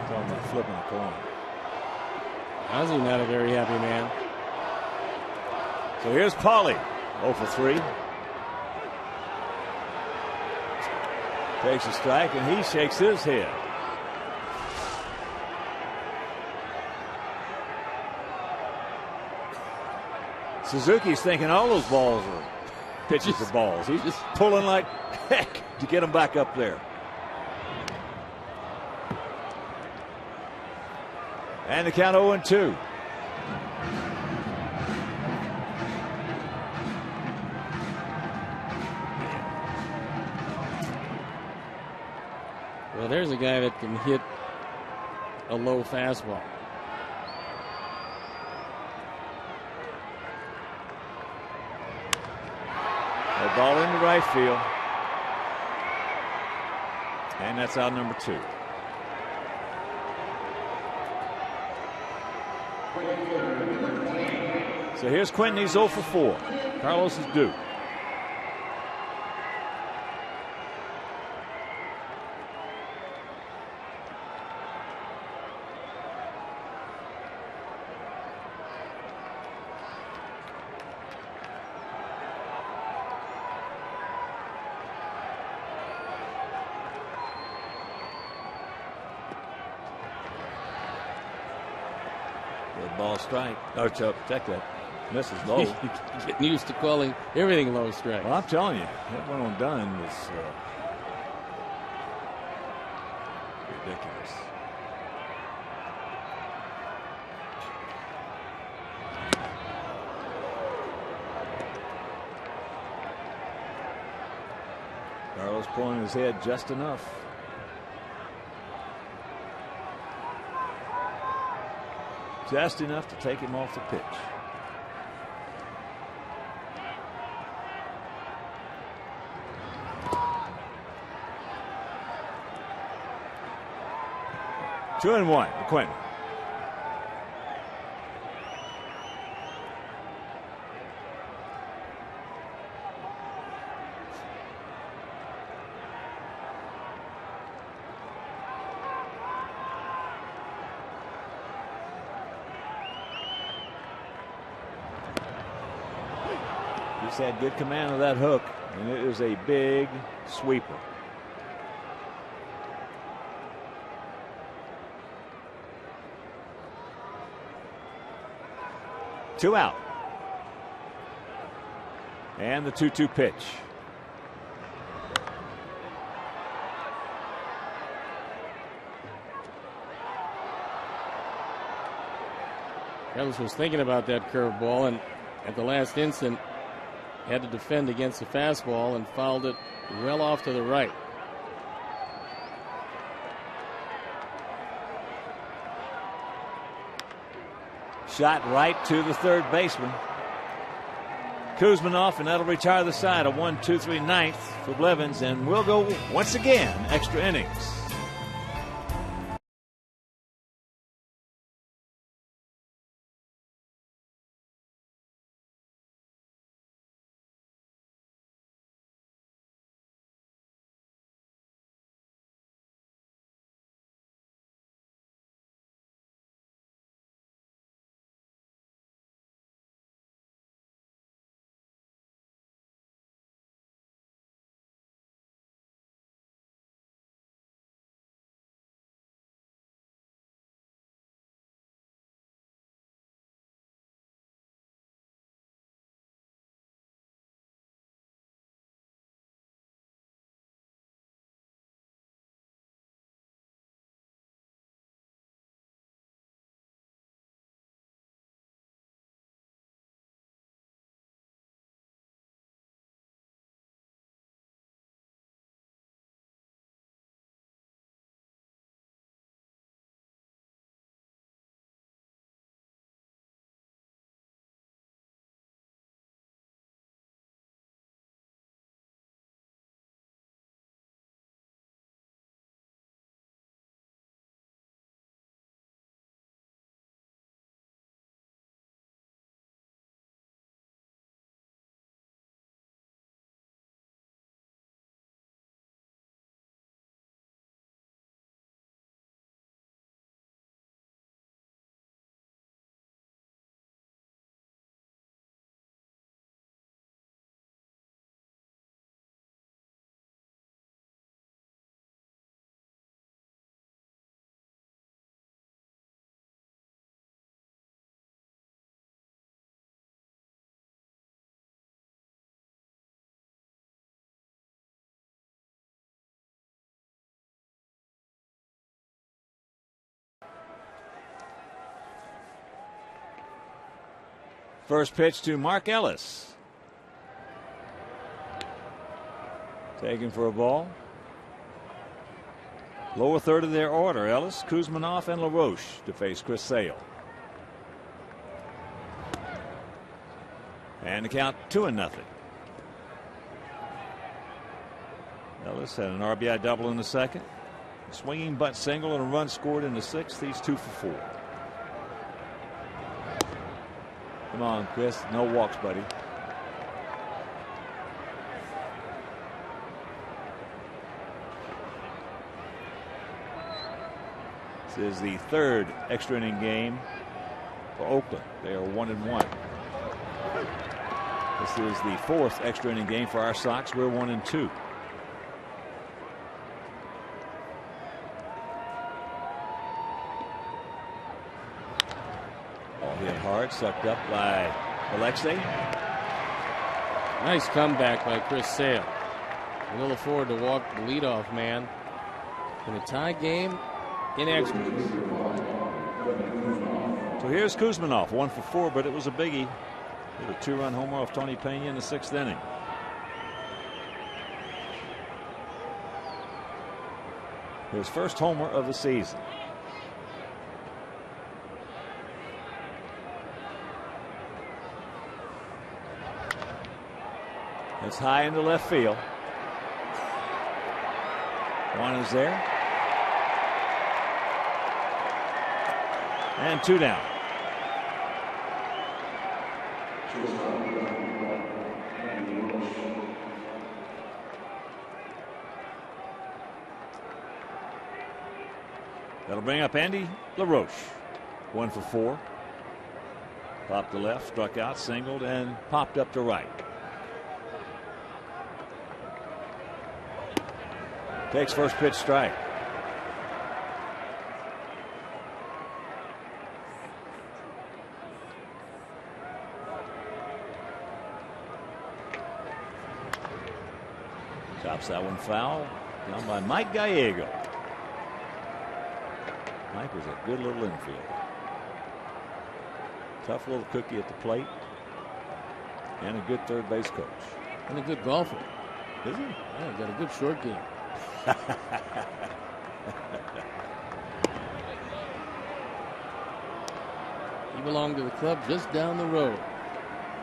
A: Talking about flipping a coin.
B: How's he not a very happy man?
A: So here's Pauly, 0 for 3. Takes a strike and he shakes his head. Suzuki's thinking all those balls are pitches are balls. He's just pulling like heck to get them back up there. And the count 0-2.
B: Well, there's a guy that can hit a low fastball.
A: A ball into right field. And that's out number 2. So here's Quentin. He's 0 for 4. Carlos is due. Ball strike. Oh, check that. Misses low.
B: Getting used to calling everything low strike.
A: Well, I'm telling you, that one on Dunn was ridiculous. Carlos pulling his head just enough. Just enough to take him off the pitch. Two and one, Quentin. He's had good command of that hook, and it is a big sweeper. Two out. And the 2-2 pitch.
B: Carlos was thinking about that curveball, and at the last instant had to defend against the fastball and fouled it well off to the right.
A: Shot right to the third baseman. Kuzminoff, and that'll retire the side. A 1-2-3 ninth for Blevins, and we'll go once again extra innings. First pitch to Mark Ellis. Taken for a ball. Lower third of their order, Ellis, Kuzminoff, and LaRoche to face Chris Sale. And the count 2-0. Ellis had an RBI double in the second. A swinging butt single and a run scored in the sixth. He's 2 for 4. Come on, Chris. No walks, buddy. This is the third extra inning game for Oakland. They are 1-1. This is the fourth extra inning game for our Sox. We're 1-2. Ball hit hard, sucked up by Alexei.
B: Nice comeback by Chris Sale. Will afford to walk the leadoff man in a tie game in extras.
A: So here's Kuzminoff, 1 for 4, but it was a biggie. Hit a 2-run homer off Tony Pena in the sixth inning. His first homer of the season. It's high into left field. One is there. And 2 down. That'll bring up Andy LaRoche. 1 for 4. Popped to left, struck out, singled, and popped up to right. Takes first pitch strike. Chops that one foul. Down by Mike Gallego. Mike was a good little infielder. Tough little cookie at the plate. And a good third base coach.
B: And a good golfer.
A: Is he?
B: Yeah, he got a good short game. He belonged to the club just down the road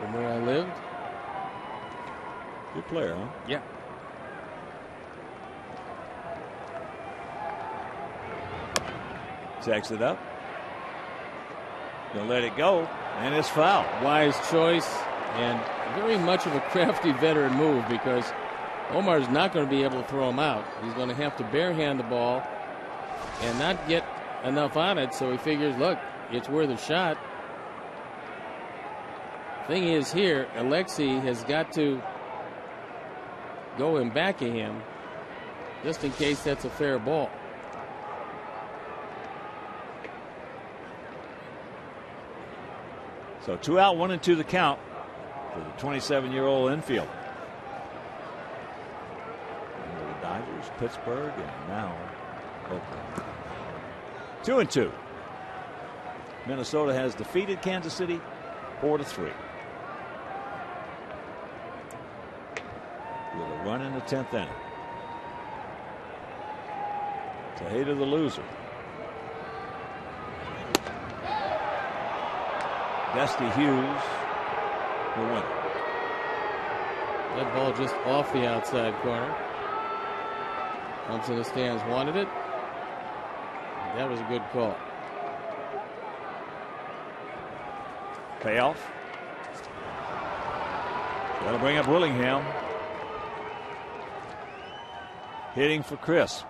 B: from where I lived.
A: Good player, huh?
B: Yeah.
A: Checks it up. Gonna let it go, and it's foul.
B: Wise choice and very much of a crafty veteran move, because Omar's not going to be able to throw him out. He's going to have to barehand the ball and not get enough on it, so he figures, look, it's worth a shot. Thing is here, Alexei has got to go in back of him just in case that's a fair ball.
A: So 2 out, 1 and 2 the count for the 27-year-old infielder. The Dodgers, Pittsburgh, and now Oakland. 2-2. Minnesota has defeated Kansas City 4-3. With a run in the 10th inning. Tejeda the loser. Dusty Hughes the winner.
B: That ball just off the outside corner. Once in the stands wanted it. That was a good call.
A: Payoff. That'll bring up Willingham. Hitting for Chris.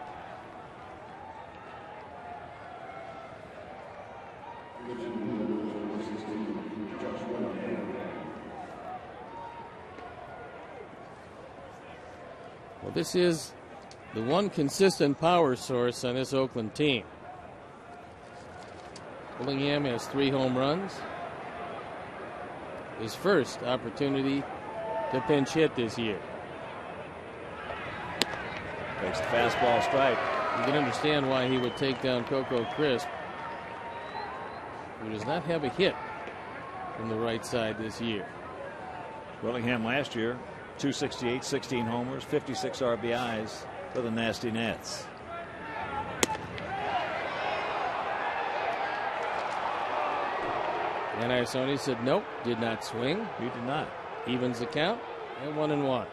B: Well, this is the one consistent power source on this Oakland team. Willingham has 3 home runs. His first opportunity to pinch hit this year.
A: Takes the fastball strike.
B: You can understand why he would take down Coco Crisp, who does not have a hit from the right side this year.
A: Willingham last year, 268, 16 homers, 56 RBIs for the Nasty Nats.
B: And Isoni said nope, did not swing.
A: He did not.
B: Evens the count at 1-1.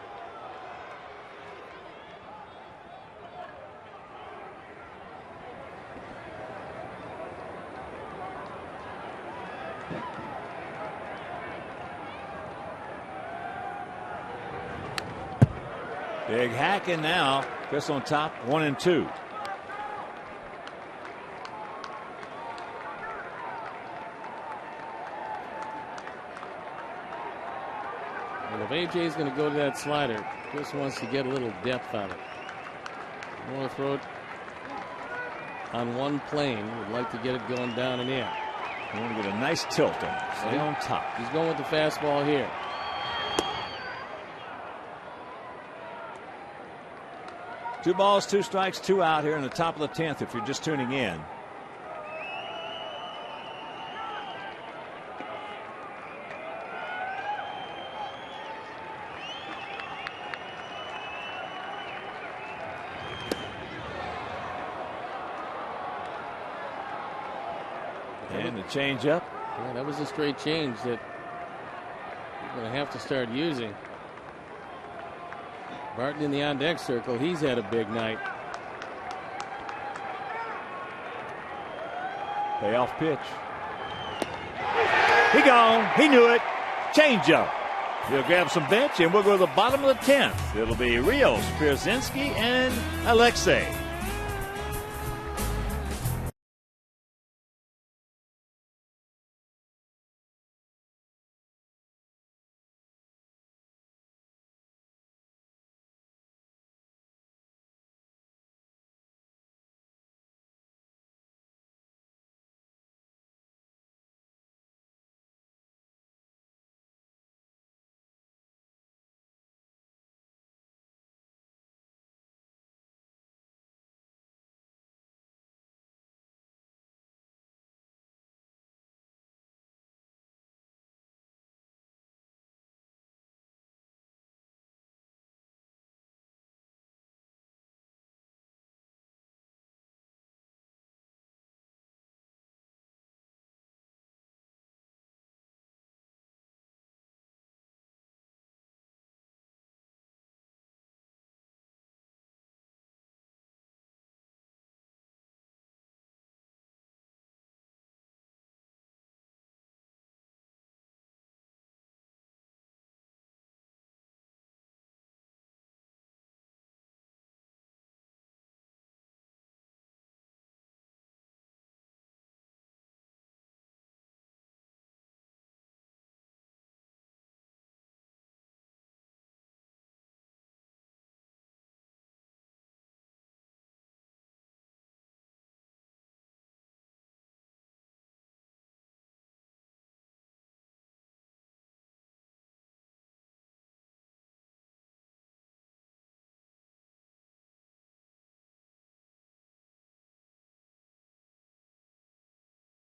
A: Big hacking now. Chris on top, 1-2.
B: Well, if AJ's going to go to that slider, Chris wants to get a little depth on it. I want to throw it on one plane. Would like to get it going down and in.
A: I want to get a nice tilt on it. Stay on top.
B: He's going with the fastball here.
A: Two balls, two strikes, two out here in the top of the 10th if you're just tuning in. And the change up.
B: Yeah, that was a straight change that he's going to have to start using. Barton in the on-deck circle. He's had a big night.
A: Payoff pitch. He gone. He knew it. Change up. He'll grab some bench, and we'll go to the bottom of the 10th. It'll be Rios, Pierzynski, and Alexei.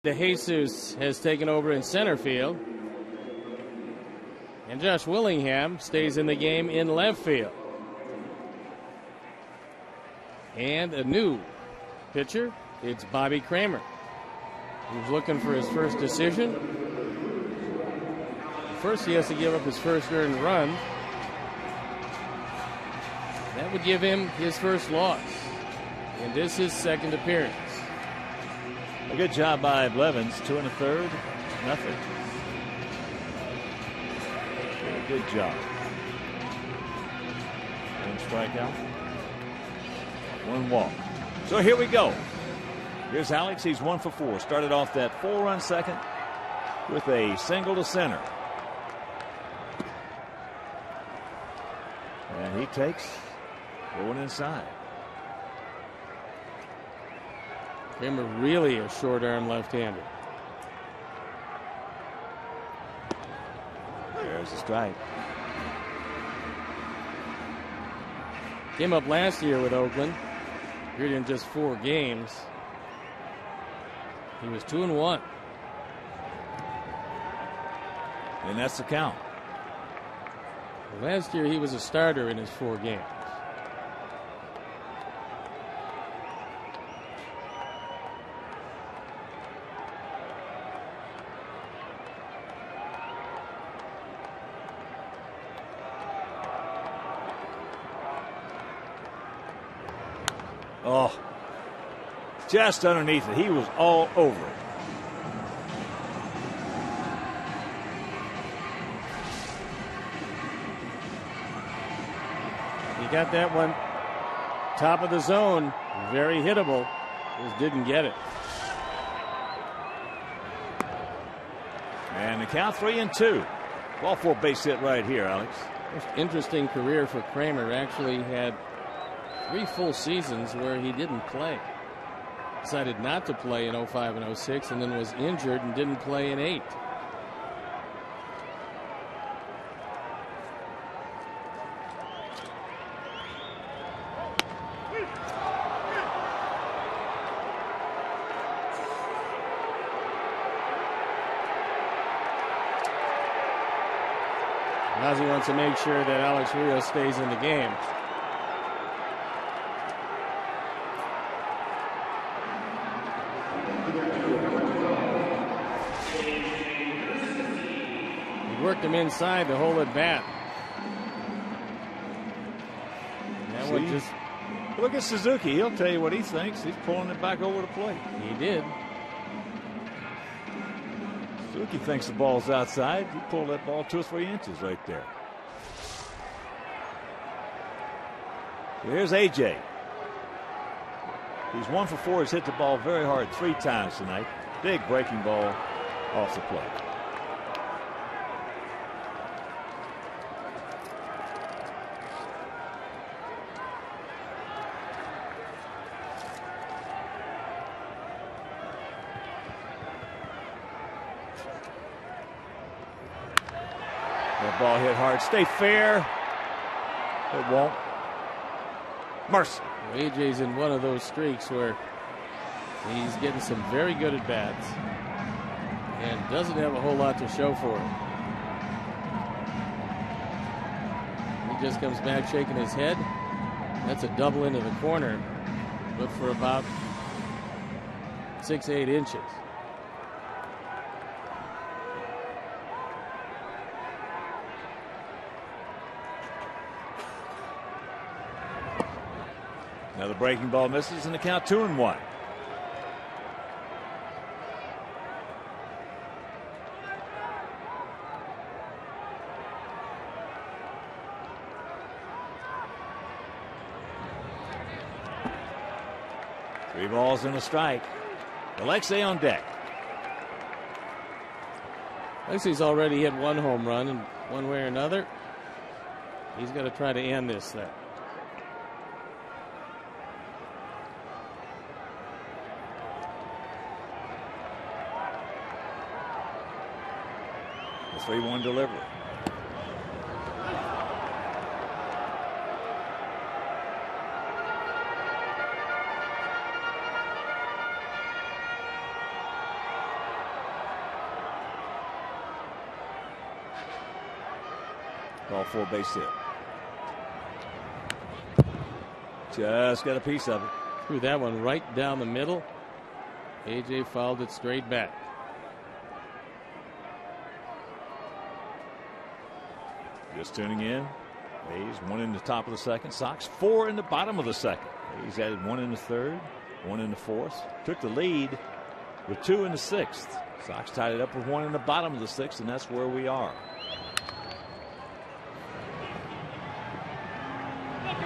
B: De Jesus has taken over in center field. And Josh Willingham stays in the game in left field. And a new pitcher, it's Bobby Kramer. He's looking for his first decision. First, he has to give up his first earned run. That would give him his first loss. And this is his second appearance.
A: A good job by Blevins. 2 1/3. Nothing. Good job. One strikeout. One walk. So here we go. Here's Alex. He's 1 for 4. Started off that 4-run second with a single to center. And he takes going inside.
B: Kramer really a short arm left-hander.
A: There's the strike.
B: Came up last year with Oakland. Appeared in just 4 games. He was 2-1.
A: And that's the count.
B: Last year he was a starter in his 4 games.
A: Oh, just underneath it. He was all over it.
B: He got that one top of the zone, very hittable. Just didn't get it.
A: And the count 3-2. Ball 4 base hit right here, Alex.
B: Most interesting career for Kramer. Actually had 3 full seasons where he didn't play. Decided not to play in 05 and 06 and then was injured and didn't play in 8. Ozzie wants to make sure that Alex Rios stays in the game. He worked him inside the whole at bat. That one just
A: look at Suzuki. He'll tell you what he thinks. He's pulling it back over the plate.
B: He did.
A: Suzuki thinks the ball's outside. He pulled that ball 2 or 3 inches right there. Here's AJ. He's 1 for 4. He's hit the ball very hard 3 times tonight. Big breaking ball off the plate. That ball hit hard. Stay fair. It won't. Mercer.
B: AJ's in one of those streaks where he's getting some very good at bats and doesn't have a whole lot to show for it. He just comes back shaking his head. That's a double into the corner, but for about 6-8 inches.
A: Now the breaking ball misses and the count 2-1. Three balls and a strike. Alexei on deck.
B: Alexei's already hit 1 home run, and one way or another, he's got to try to end this thing.
A: The 3-1 delivery. Ball 4 base hit. Just got a piece of it.
B: Threw that one right down the middle. AJ fouled it straight back.
A: Just tuning in. A's 1 in the top of the second. Sox 4 in the bottom of the second. A's added 1 in the third, 1 in the fourth. Took the lead with 2 in the sixth. Sox tied it up with 1 in the bottom of the sixth, and that's where we are.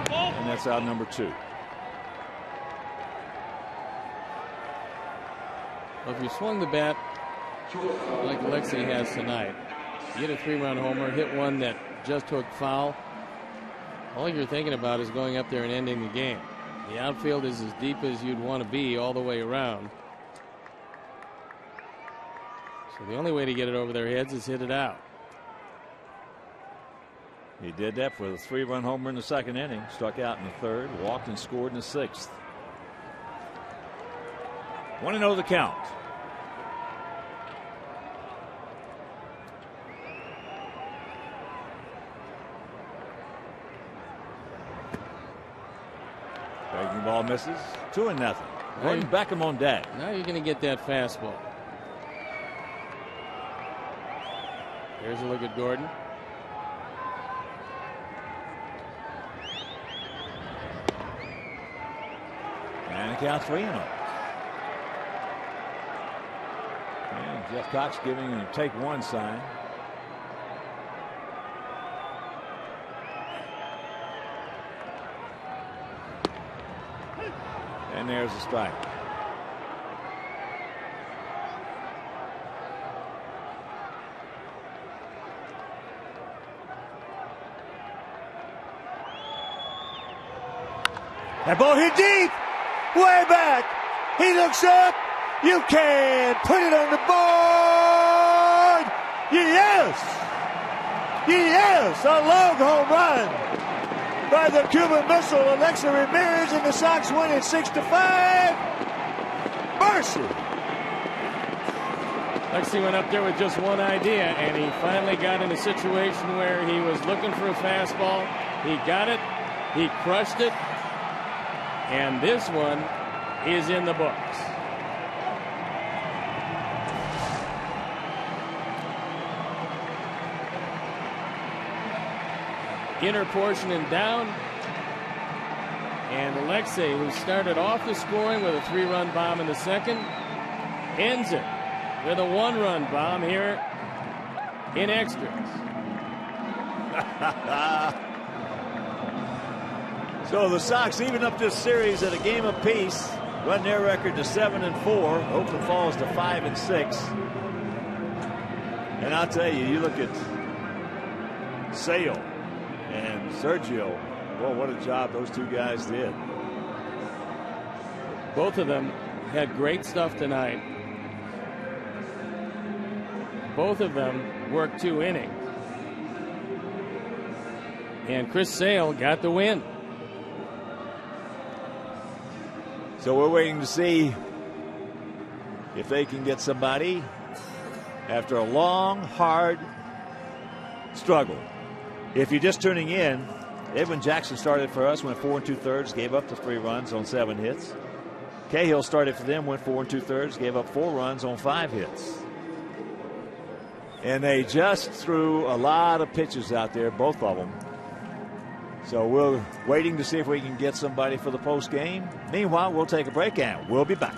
A: And that's out number 2.
B: Well, if you swung the bat like Alexei has tonight, you hit a 3-run homer, hit one that just took foul, all you're thinking about is going up there and ending the game. The outfield is as deep as you'd want to be all the way around. So the only way to get it over their heads is hit it out.
A: He did that for the 3-run homer in the second inning. Struck out in the third, walked and scored in the sixth. 1-0 the count. Breaking ball misses. 2-0. Gordon Beckham on deck.
B: Now you're going to get that fastball. Here's a look at Gordon.
A: And the count 3-0. And Jeff Cox giving him a take one sign. And there's a strike. That ball hit deep, way back. He looks up. You can put it on the board. Yes, yes, a long home run by the Cuban Missile, Alexa Ramirez, and the Sox win it 6-5. Mercy.
B: Alexi went up there with just one idea, and he finally got in a situation where he was looking for a fastball. He got it. He crushed it. And this one is in the books. Inner portion and down. And Alexei, who started off the scoring with a 3-run bomb in the second, ends it with a 1-run bomb here in extras.
A: So the Sox even up this series at a game apiece, run their record to 7-4. Oakland falls to 5-6. And I'll tell you, you look at Sale and Sergio. Well, what a job those two guys did.
B: Both of them had great stuff tonight. Both of them worked 2 innings. And Chris Sale got the win.
A: So we're waiting to see if they can get somebody after a long, hard struggle. If you're just tuning in, Edwin Jackson started for us, went 4 2/3, gave up the 3 runs on 7 hits. Cahill started for them, went 4 2/3, gave up 4 runs on 5 hits. And they just threw a lot of pitches out there, both of them. So we're waiting to see if we can get somebody for the post game. Meanwhile, we'll take a break and we'll be back.